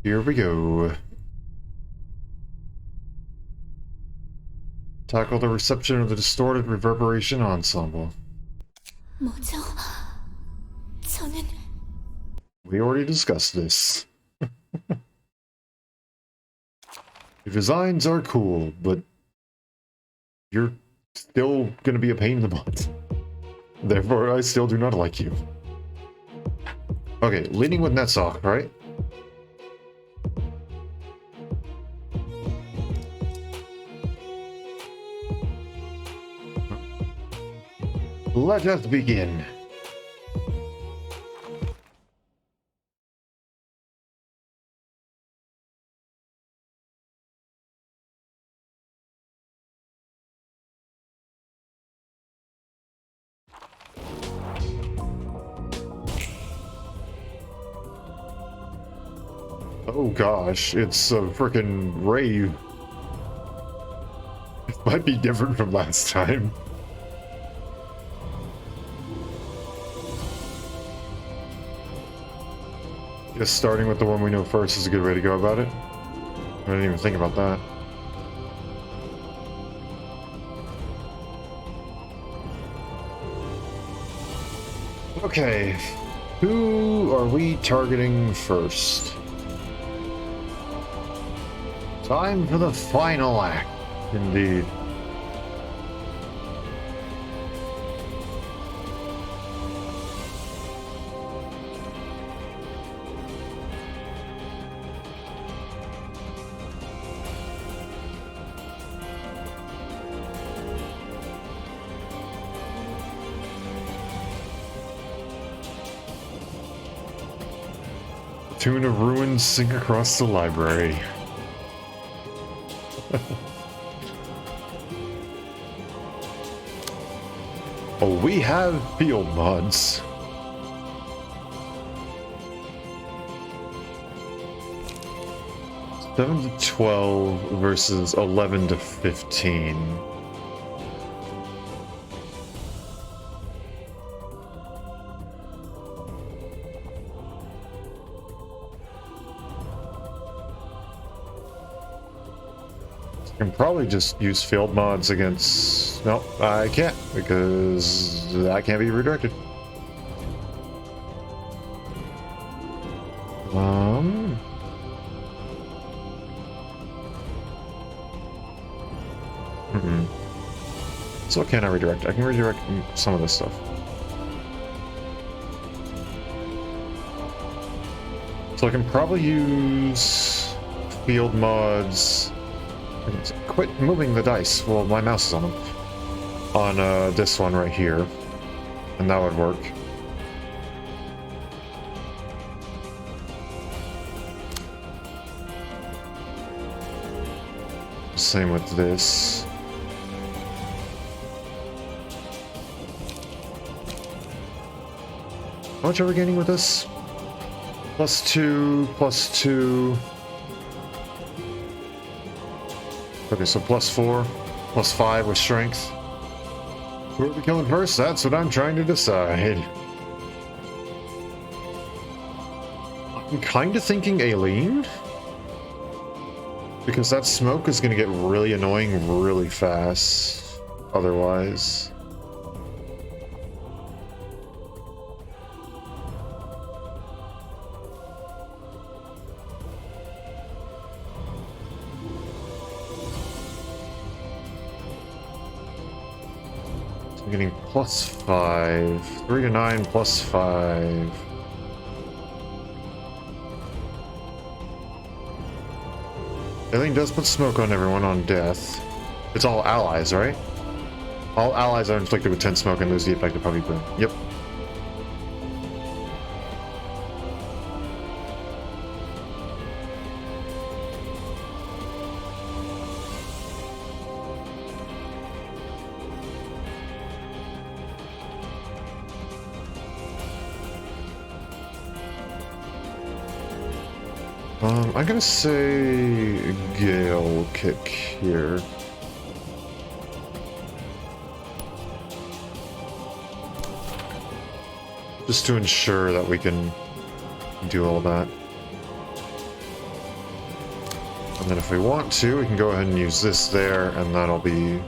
Speaker 1: Here we go. Tackle the reception of the distorted reverberation ensemble.
Speaker 4: 뭐죠? 저는
Speaker 1: We already discussed this. The designs are cool, but you're still gonna be a pain in the butt. Therefore, I still do not like you. Okay, leading with Netsock, right? Let us begin. Oh gosh, it's a frickin' rave. It might be different from last time. Guess starting with the one we know first is a good way to go about it. I didn't even think about that. Okay, who are we targeting first? Time for the final act, indeed. Tune of ruins sink across the library. Oh, we have field mods. Seven to 12 versus 11 to 15. I can probably just use field mods against... No, I can't, because I can't be redirected. So what can I redirect? I can redirect some of this stuff. So I can probably use field mods. Quit moving the dice. Well, my mouse is on them. On this one right here. And that would work. Same with this. How much are we gaining with this? +2, +2. Okay, so +4, +5 with strength. Who are we killing first? That's what I'm trying to decide. I'm kind of thinking Aileen. Because that smoke is going to get really annoying really fast. Otherwise. I'm getting +5. 3 to 9 +5. Aileen does put smoke on everyone on death. It's all allies, right? All allies are inflicted with 10 smoke and lose the effect of Puppy Boom. Yep. I'm gonna say Gale kick here. Just to ensure that we can do all that. And then if we want to, we can go ahead and use this there, and that'll be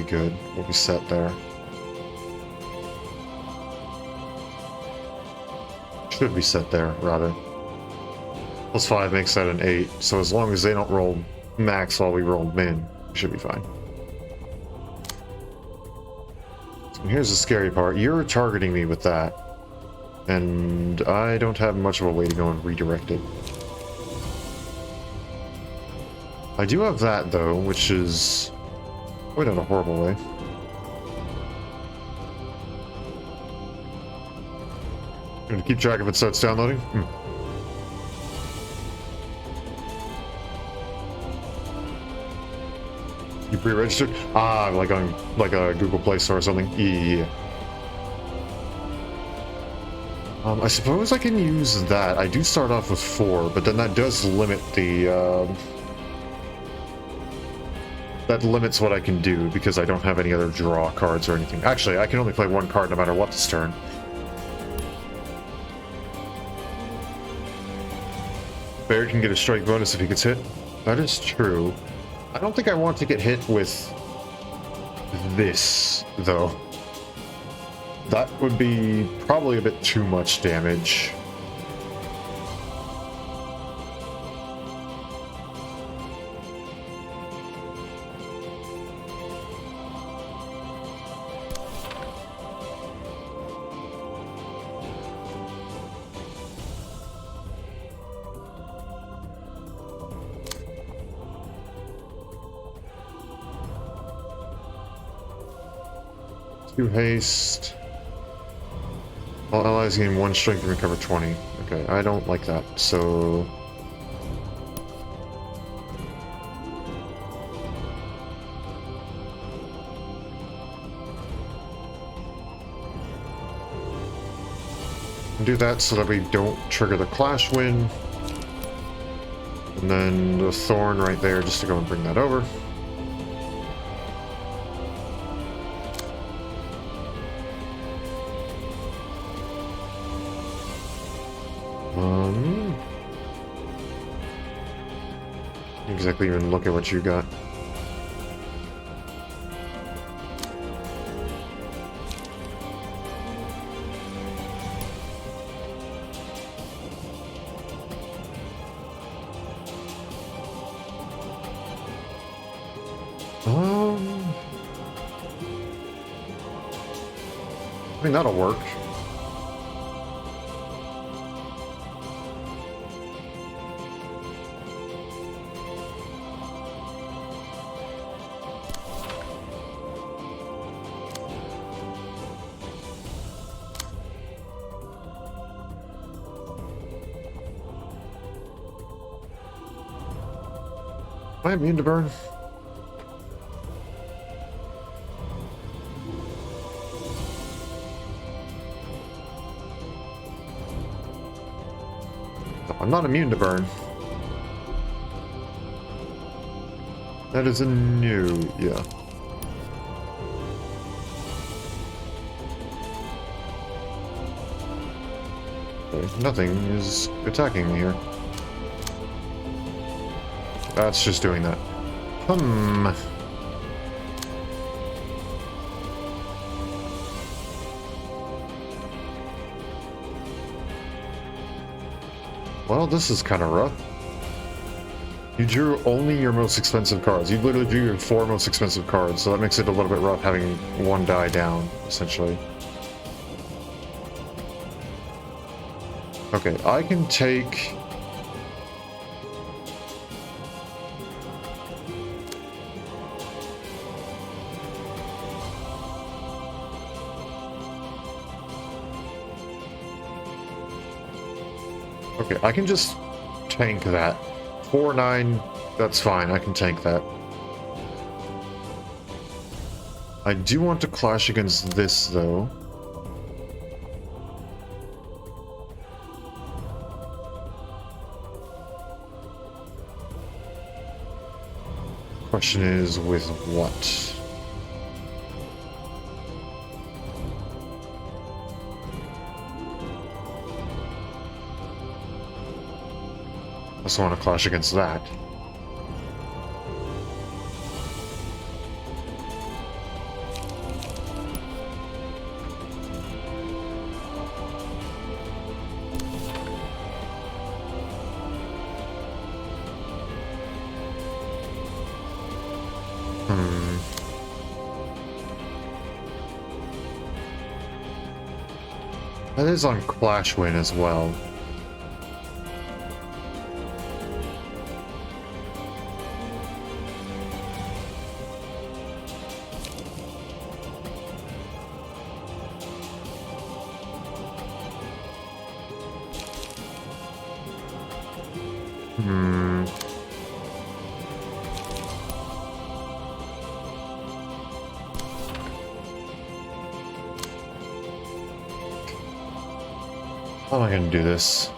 Speaker 1: good. We'll be set there. Should be set there, rather. +5 makes that an 8, so as long as they don't roll max while we roll min, we should be fine. So here's the scary part. You're targeting me with that, and I don't have much of a way to go and redirect it. I do have that, though, which is quite in a horrible way. Gonna keep track if it starts downloading? You pre-registered? Ah, like on a Google Play Store or something? Yeah. I suppose I can use that. I do start off with 4, but then that does limit the... that limits what I can do, because I don't have any other draw cards or anything. Actually, I can only play 1 card no matter what this turn. Barry can get a strike bonus if he gets hit. That is true. I don't think I want to get hit with this, though. That would be probably a bit too much damage. Two haste. All allies gain 1 strength and recover 20. Okay, I don't like that, so... do that so that we don't trigger the clash win. And then the thorn right there just to go and bring that over. Exactly, even look at what you got. mean, that'll work. Am I immune to burn? No, I'm not immune to burn. That is a new, yeah. Okay, nothing is attacking me here. That's just doing that. Well, this is kind of rough. You drew only your most expensive cards. You literally drew your 4 most expensive cards, so that makes it a little bit rough having 1 die down, essentially. Okay, I can take... Okay, I can just tank that. 4-9, that's fine, I can tank that. I do want to clash against this, though. Question is, with what? I also want to clash against that. That is on Clash Win as well. How am I going to do this?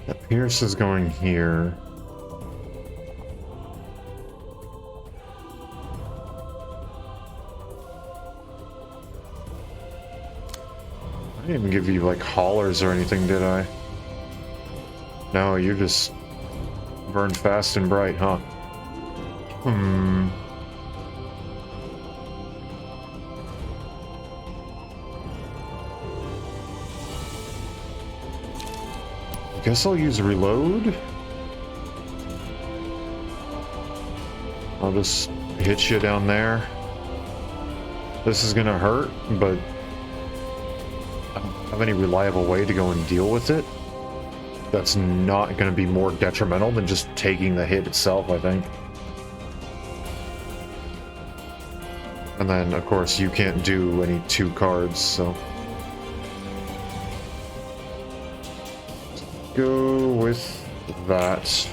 Speaker 1: That Pierce is going here. I didn't even give you like haulers or anything, did I? No, you just burn fast and bright, huh? Guess I'll use reload. I'll just hit you down there. This is gonna hurt, but I don't have any reliable way to go and deal with it. That's not gonna be more detrimental than just taking the hit itself, I think. And then, of course, you can't do any 2 cards, so... go with that.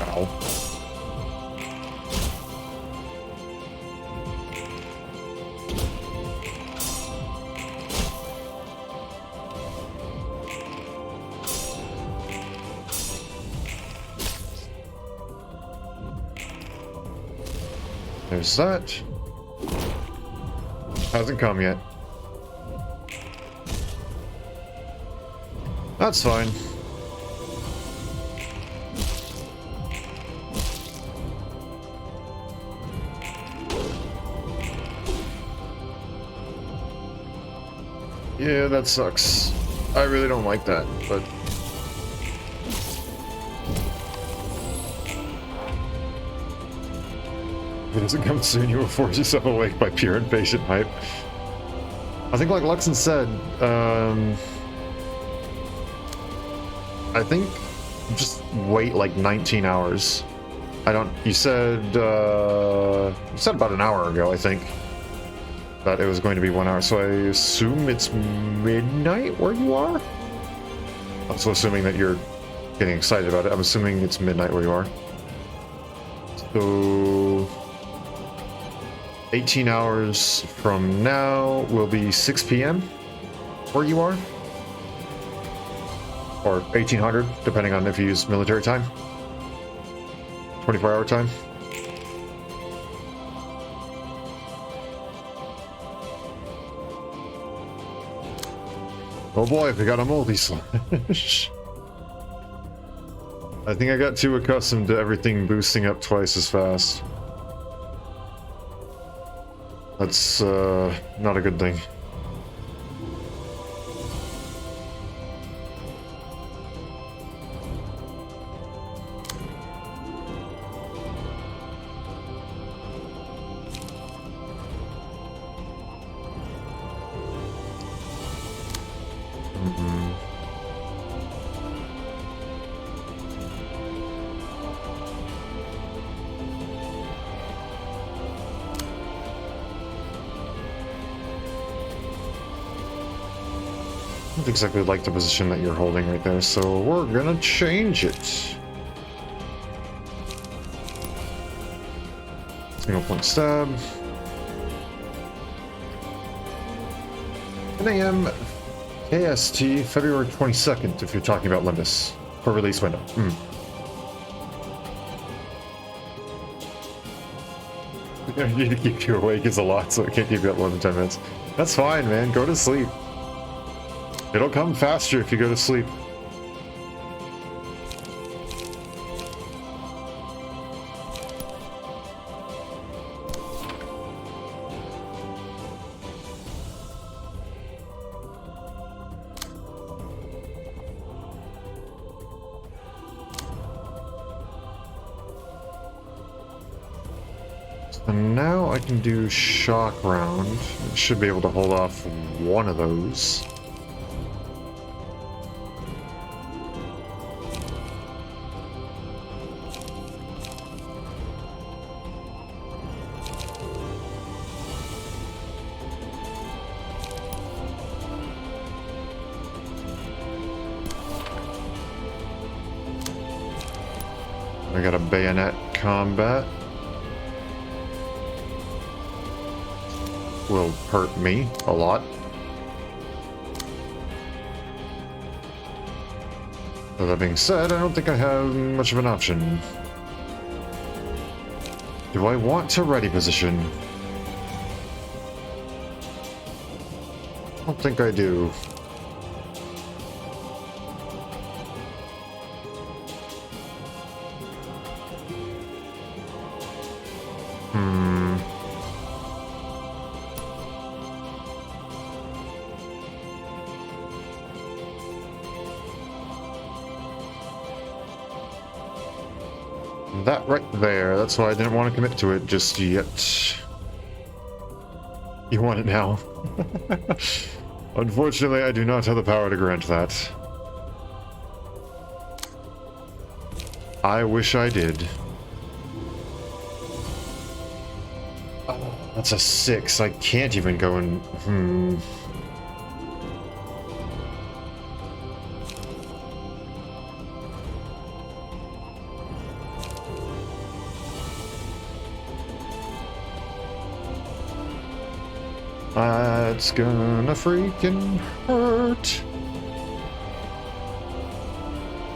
Speaker 1: Ow. There's that. Hasn't come yet. That's fine. Yeah, that sucks. I really don't like that, but... If it doesn't come soon, you will force yourself awake by pure impatient hype. I think like Luxon said, I think just wait like 19 hours. You said about an hour ago, I think, that it was going to be 1 hour, so I assume it's midnight where you are? I'm also assuming that you're getting excited about it. I'm assuming it's midnight where you are. So 18 hours from now will be 6 p.m. where you are? Or 1800, depending on if you use military time. 24-hour time. Oh boy, we got a multi-slash. I think I got too accustomed to everything boosting up twice as fast. That's not a good thing. I don't exactly like the position that you're holding right there, so we're gonna change it. Single point stab. 10 a.m. KST, February 22nd, if you're talking about Limbus. For release window. I need to keep you awake is a lot, so I can't keep you up more than 10 minutes. That's fine, man. Go to sleep. It'll come faster if you go to sleep. So now I can do shock round. I should be able to hold off one of those. I got a bayonet combat. Will hurt me a lot. But that being said, I don't think I have much of an option. Do I want to ready position? I don't think I do. That right there, that's why I didn't want to commit to it just yet. You want it now. Unfortunately, I do not have the power to grant that. I wish I did. Oh, that's a 6. I can't even go in. That's gonna freaking hurt.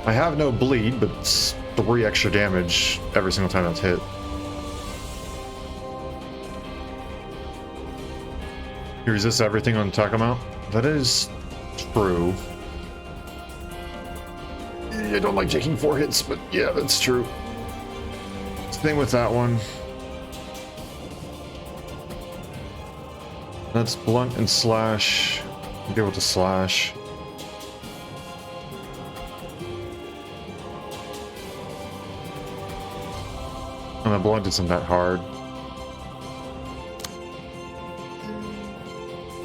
Speaker 1: I have no bleed, but it's 3 extra damage every single time that's hit. You resist everything on attack amount? That is true. I don't like taking 4 hits, but yeah, that's true. Same with that one. That's blunt and slash. Be able to slash. And the blunt isn't that hard.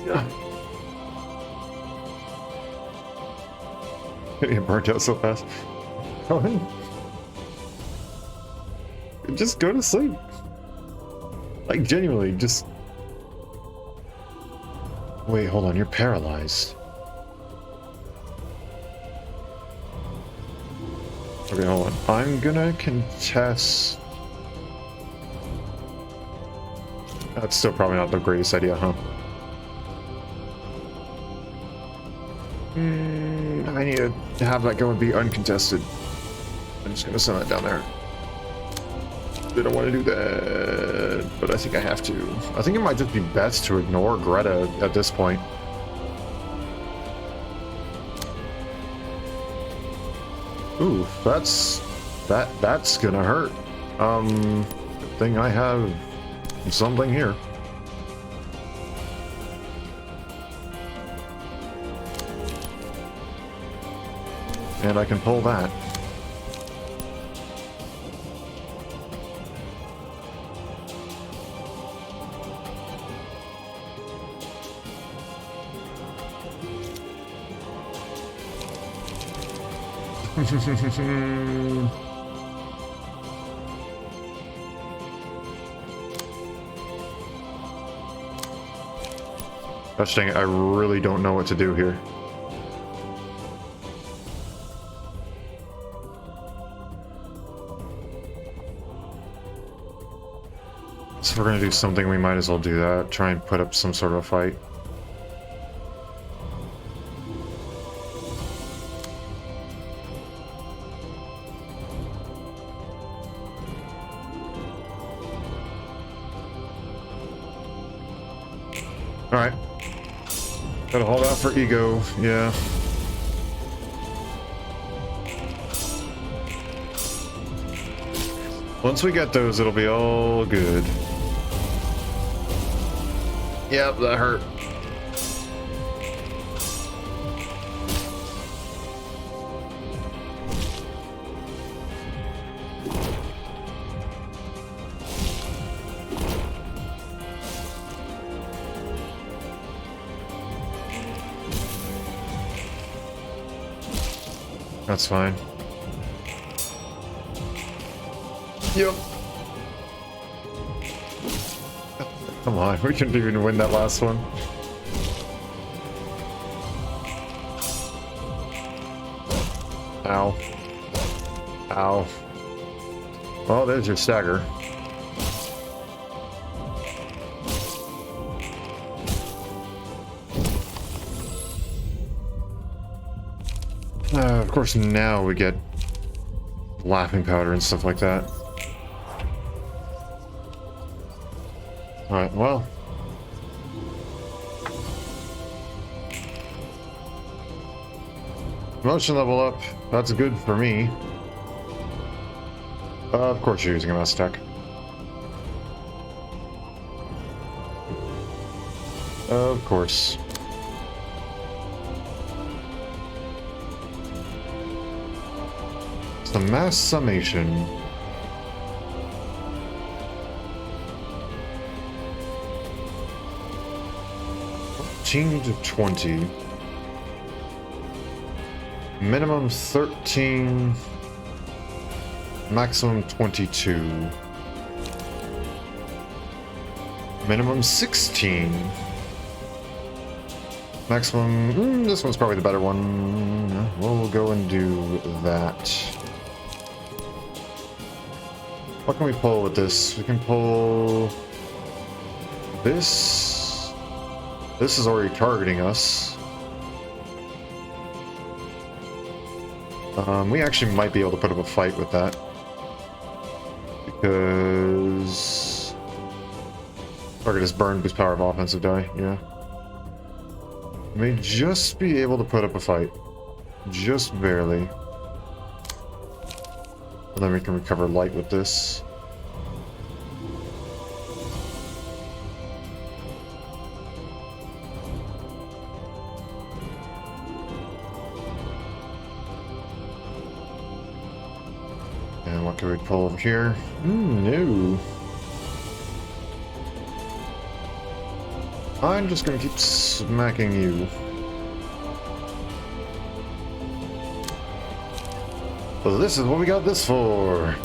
Speaker 1: Yeah. Getting burnt out so fast. Just go to sleep. Like, genuinely, just... Wait, hold on, you're paralyzed. Okay, hold on. I'm gonna contest... That's still probably not the greatest idea, huh? I need to have that go and be uncontested. I'm just gonna send that down there. I don't want to do that, but I think I have to. I think it might just be best to ignore Greta at this point. Ooh, that's gonna hurt. Good thing I have something here. And I can pull that. Gosh dang it, I really don't know what to do here. So if we're gonna do something, we might as well do that. Try and put up some sort of a fight. Alright. Gotta hold out for ego, yeah. Once we get those, it'll be all good. Yep, that hurt. That's fine. Yep. Come on, we couldn't even win that last one. Ow. Ow. Well, there's your stagger. Of course, now we get laughing powder and stuff like that. Alright, well. Motion level up. That's good for me. Of course you're using a mouse attack. Of course. It's the mass summation. To 20. Minimum 13. Maximum 22. Minimum 16. Maximum... this one's probably the better one. We'll go and do that. What can we pull with this? We can pull... this... This is already targeting us. We actually might be able to put up a fight with that. Because... target is burned with power of offensive die, yeah. May just be able to put up a fight. Just barely. And then we can recover light with this. What can we pull over here? No. I'm just gonna keep smacking you. So this is what we got this for.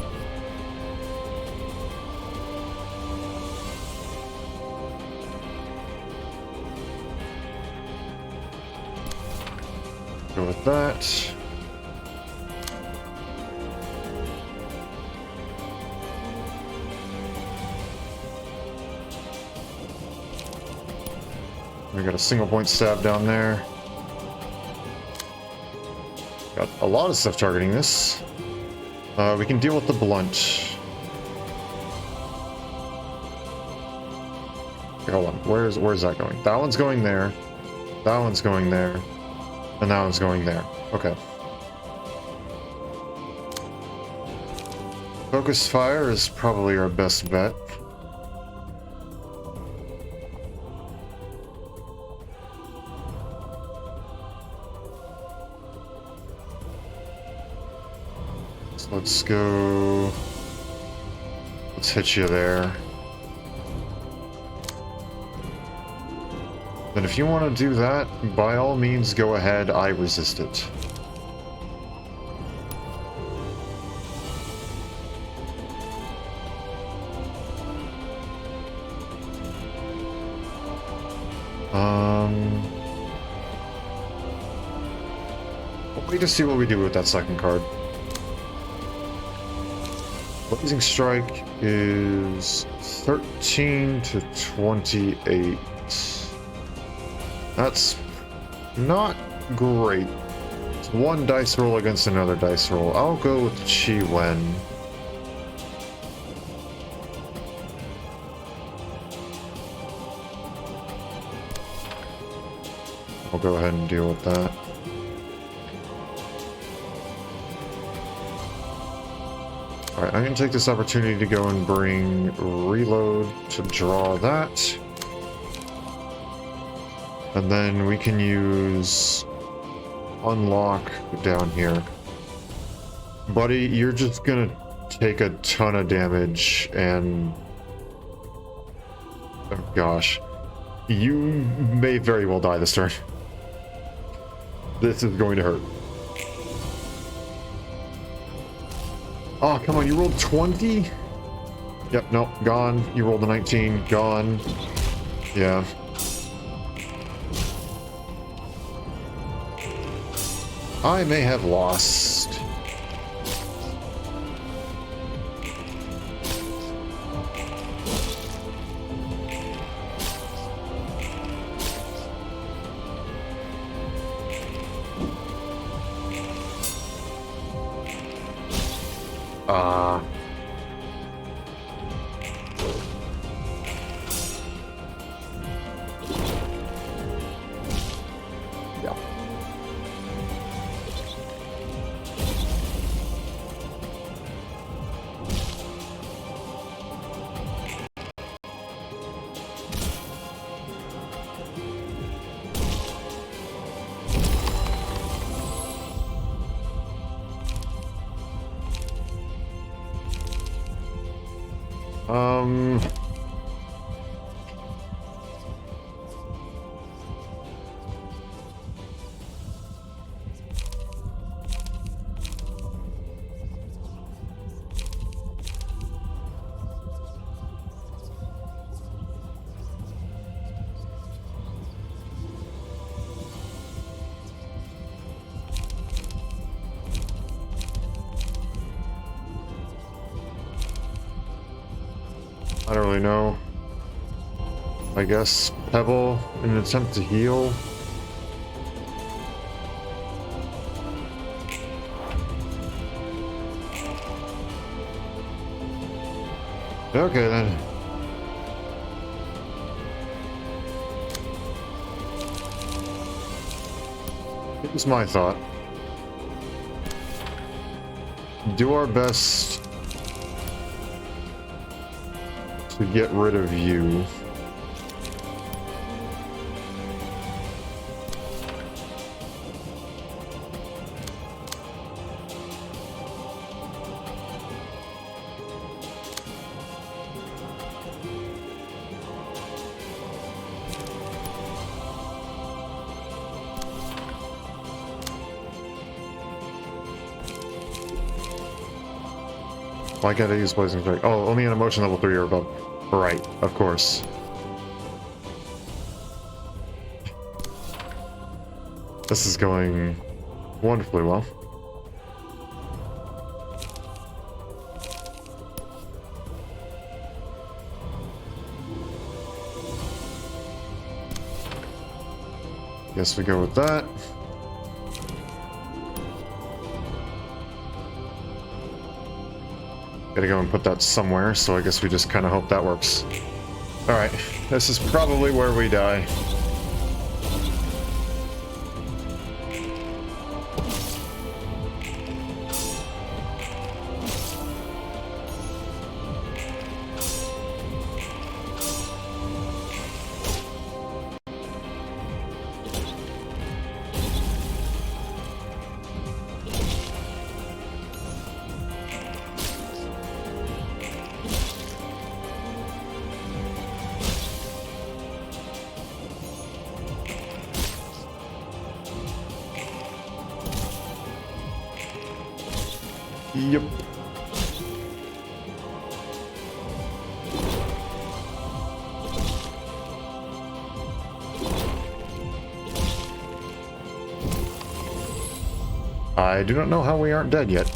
Speaker 1: Go with that. We got a single point stab down there. Got a lot of stuff targeting this. We can deal with the blunt. Okay, hold on. Where's that going? That one's going there. That one's going there. And that one's going there. Okay. Focus fire is probably our best bet. So let's go. Let's hit you there. Then if you want to do that, by all means go ahead, I resist it. We'll wait to see what we do with that second card. Blazing Strike is 13 to 28. That's not great. It's one dice roll against another dice roll. I'll go with Chi Wen. I'll go ahead and deal with that. Alright, I'm going to take this opportunity to go and bring Reload to draw that. And then we can use Unlock down here. Buddy, you're just gonna take a ton of damage and... oh gosh. You may very well die this turn. This is going to hurt. Oh, come on, you rolled 20? Yep, nope, gone. You rolled a 19, gone. Yeah. I may have lost. Yeah. I don't really know. I guess Pebble in an attempt to heal. Okay then. Here's my thought. Do our best to get rid of you. Why can't I use Blazing Strike? Oh, only an emotion level 3 or above. Right, of course. This is going wonderfully well. Guess we go with that. Gotta go and put that somewhere, so I guess we just kind of hope that works. Alright, this is probably where we die. Yep. I do not know how we aren't dead yet.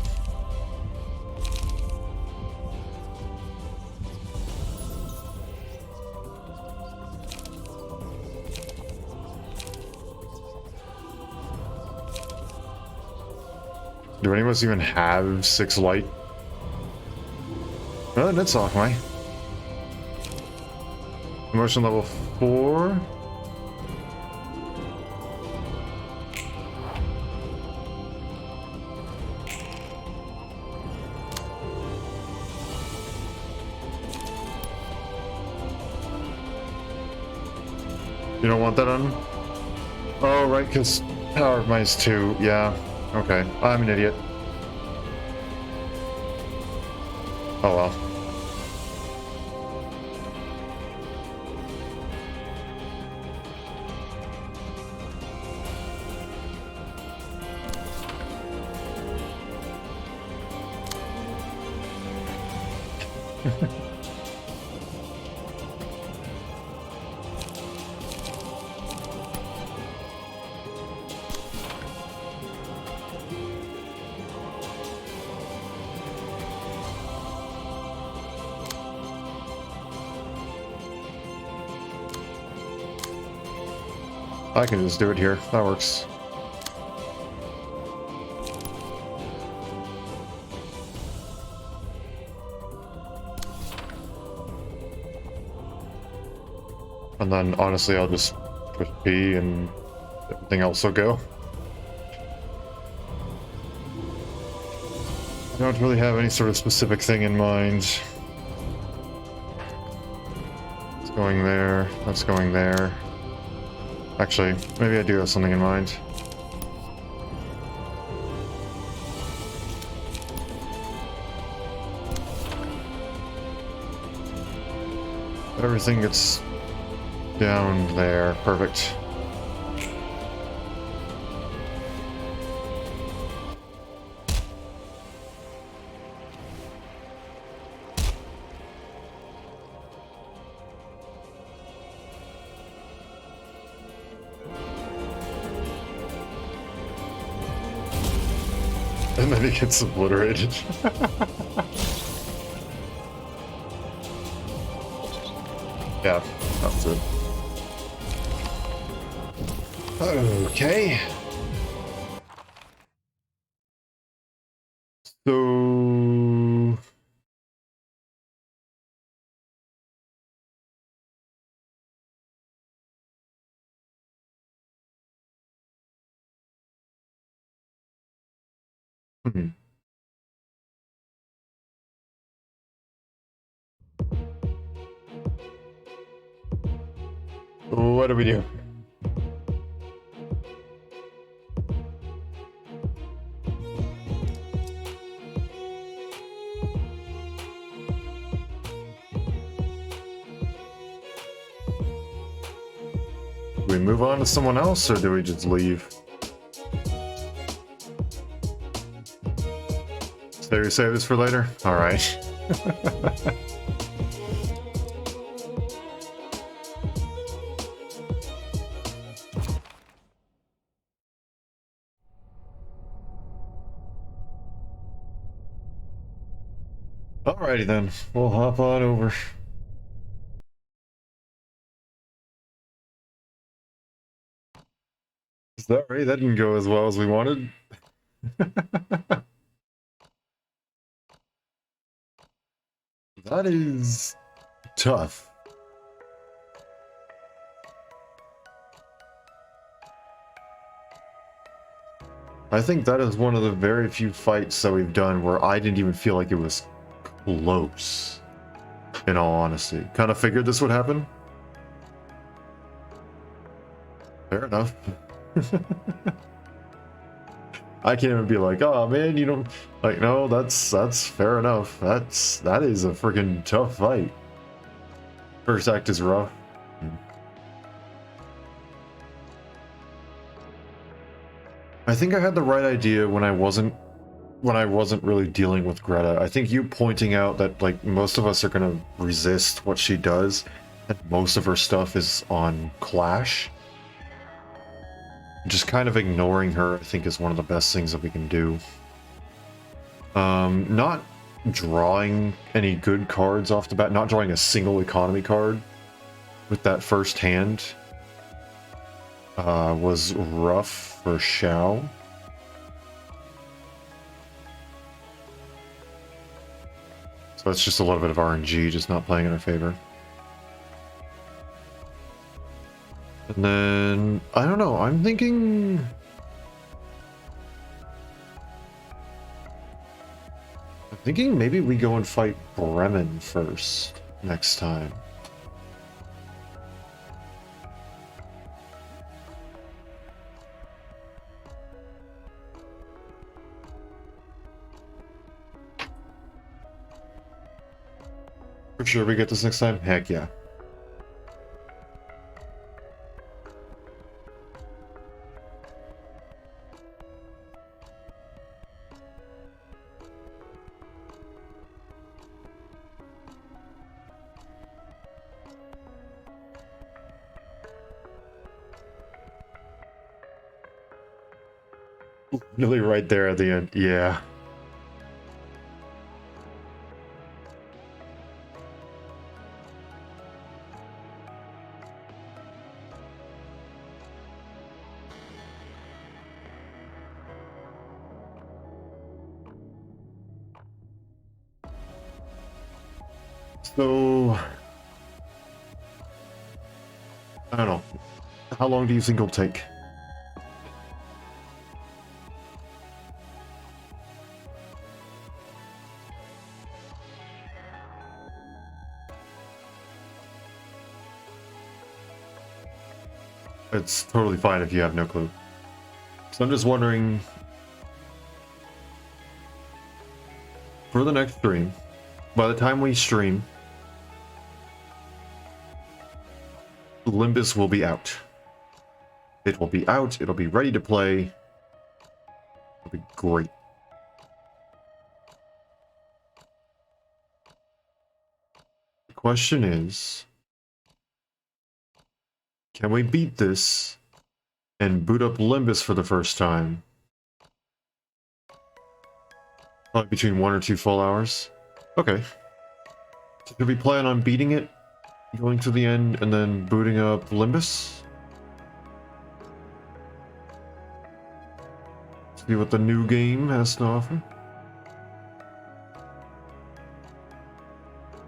Speaker 1: Do any of us even have 6 light? Oh, that's off my. Emotion level 4. You don't want that on? Oh, right, because power of mine's 2. Yeah. Okay. I'm an idiot. Oh well. I can just do it here. That works. And then honestly, I'll just push B and everything else will go. I don't really have any sort of specific thing in mind. It's going there. That's going there. Actually, maybe I do have something in mind. Everything gets down there. Perfect. And then it gets obliterated. Yeah, that was it. Okay. So... What do we do? Do we move on to someone else, or do we just leave? Save this for later? Alright. Alrighty then, we'll hop on over. Sorry, that didn't go as well as we wanted. That is tough. I think that is one of the very few fights that we've done where I didn't even feel like it was close, in all honesty. Kind of figured this would happen. Fair enough. I can't even be like, oh man, you don't like, no, that's fair enough. That is a freaking tough fight. First act is rough. I think I had the right idea when I wasn't really dealing with Greta. I think you pointing out that like most of us are gonna resist what she does, and most of her stuff is on Clash. Just kind of ignoring her, I think, is one of the best things that we can do. Not drawing any good cards off the bat, not drawing a single economy card with that first hand was rough for Xiao. So that's just a little bit of RNG, just not playing in our favor. And then, I don't know, I'm thinking maybe we go and fight Bremen first next time. For sure we get this next time? Heck yeah. Really right there at the end, yeah. So, I don't know. How long do you think it'll take? It's totally fine if you have no clue. So I'm just wondering, for the next stream, by the time we stream, Limbus will be out. It will be out, it'll be ready to play. It'll be great. The question is, can we beat this and boot up Limbus for the first time? Probably between 1 or 2 full hours. Okay. So do we plan on beating it, going to the end, and then booting up Limbus? See what the new game has to offer?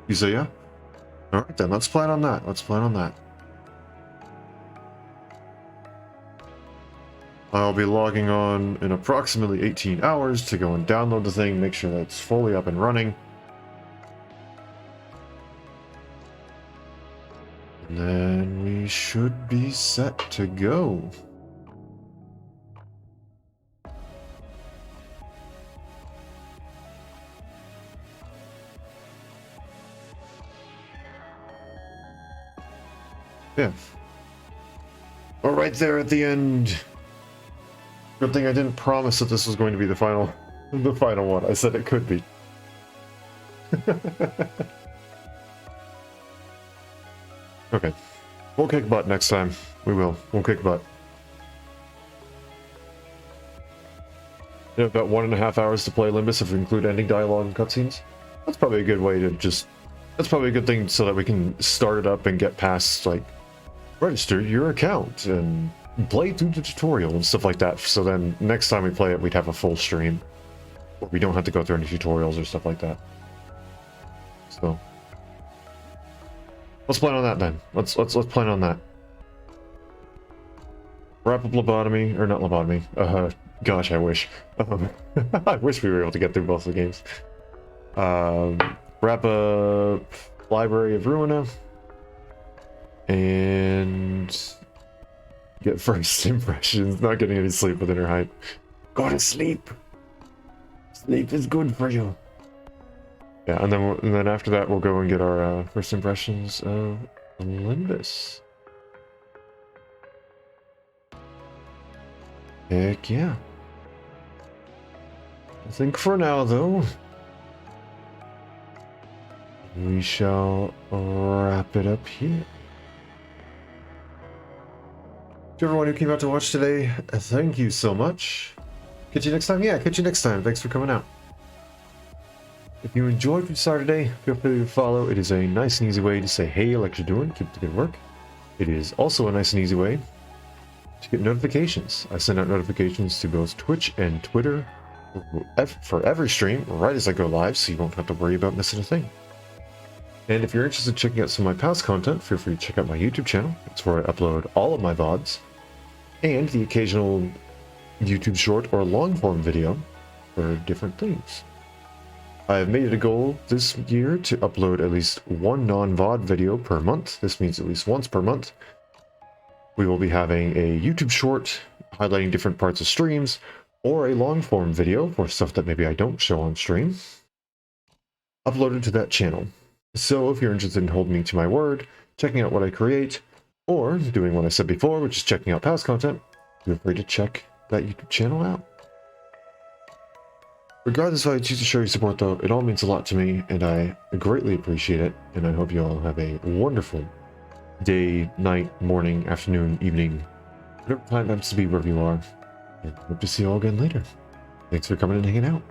Speaker 1: You say yeah? Alright then, let's plan on that. Let's plan on that. I'll be logging on in approximately 18 hours to go and download the thing, make sure that it's fully up and running. And then we should be set to go. Yeah. All right there at the end. Good thing I didn't promise that this was going to be the final The final one. I said it could be. Okay. We'll kick butt next time. We will. We'll kick butt. You have about 1.5 hours to play Limbus if we include ending dialogue and cutscenes. That's probably a good way to just... That's probably a good thing so that we can start it up and get past, like, register your account and play through the tutorial and stuff like that. So then next time we play it, we'd have a full stream. Where we don't have to go through any tutorials or stuff like that. So... let's plan on that then. Let's plan on that. Wrap up lobotomy, or not lobotomy. Gosh, I wish. I wish we were able to get through both the games. Wrap up Library of Ruina. And get first impressions. Not getting any sleep with inner hype. Go to sleep. Sleep is good for you. Yeah, and then after that we'll go and get our first impressions of Limbus. Heck yeah. I think for now though, we shall wrap it up here. To everyone who came out to watch today, thank you so much. Catch you next time. Yeah, catch you next time. Thanks for coming out. If you enjoyed what you saw today, feel free to follow. It is a nice and easy way to say, hey, like you're doing, keep up the good work. It is also a nice and easy way to get notifications. I send out notifications to both Twitch and Twitter for every stream right as I go live, so you won't have to worry about missing a thing. And if you're interested in checking out some of my past content, feel free to check out my YouTube channel. It's where I upload all of my VODs and the occasional YouTube short or long form video for different things. I have made it a goal this year to upload at least one non-VOD video per month. This means at least once per month. We will be having a YouTube short highlighting different parts of streams, or a long form video for stuff that maybe I don't show on stream, uploaded to that channel. So if you're interested in holding me to my word, checking out what I create, or doing what I said before, which is checking out past content, feel free to check that YouTube channel out. Regardless of how you choose to show your support though, it all means a lot to me, and I greatly appreciate it, and I hope you all have a wonderful day, night, morning, afternoon, evening, whatever time happens to be wherever you are, and hope to see you all again later. Thanks for coming and hanging out.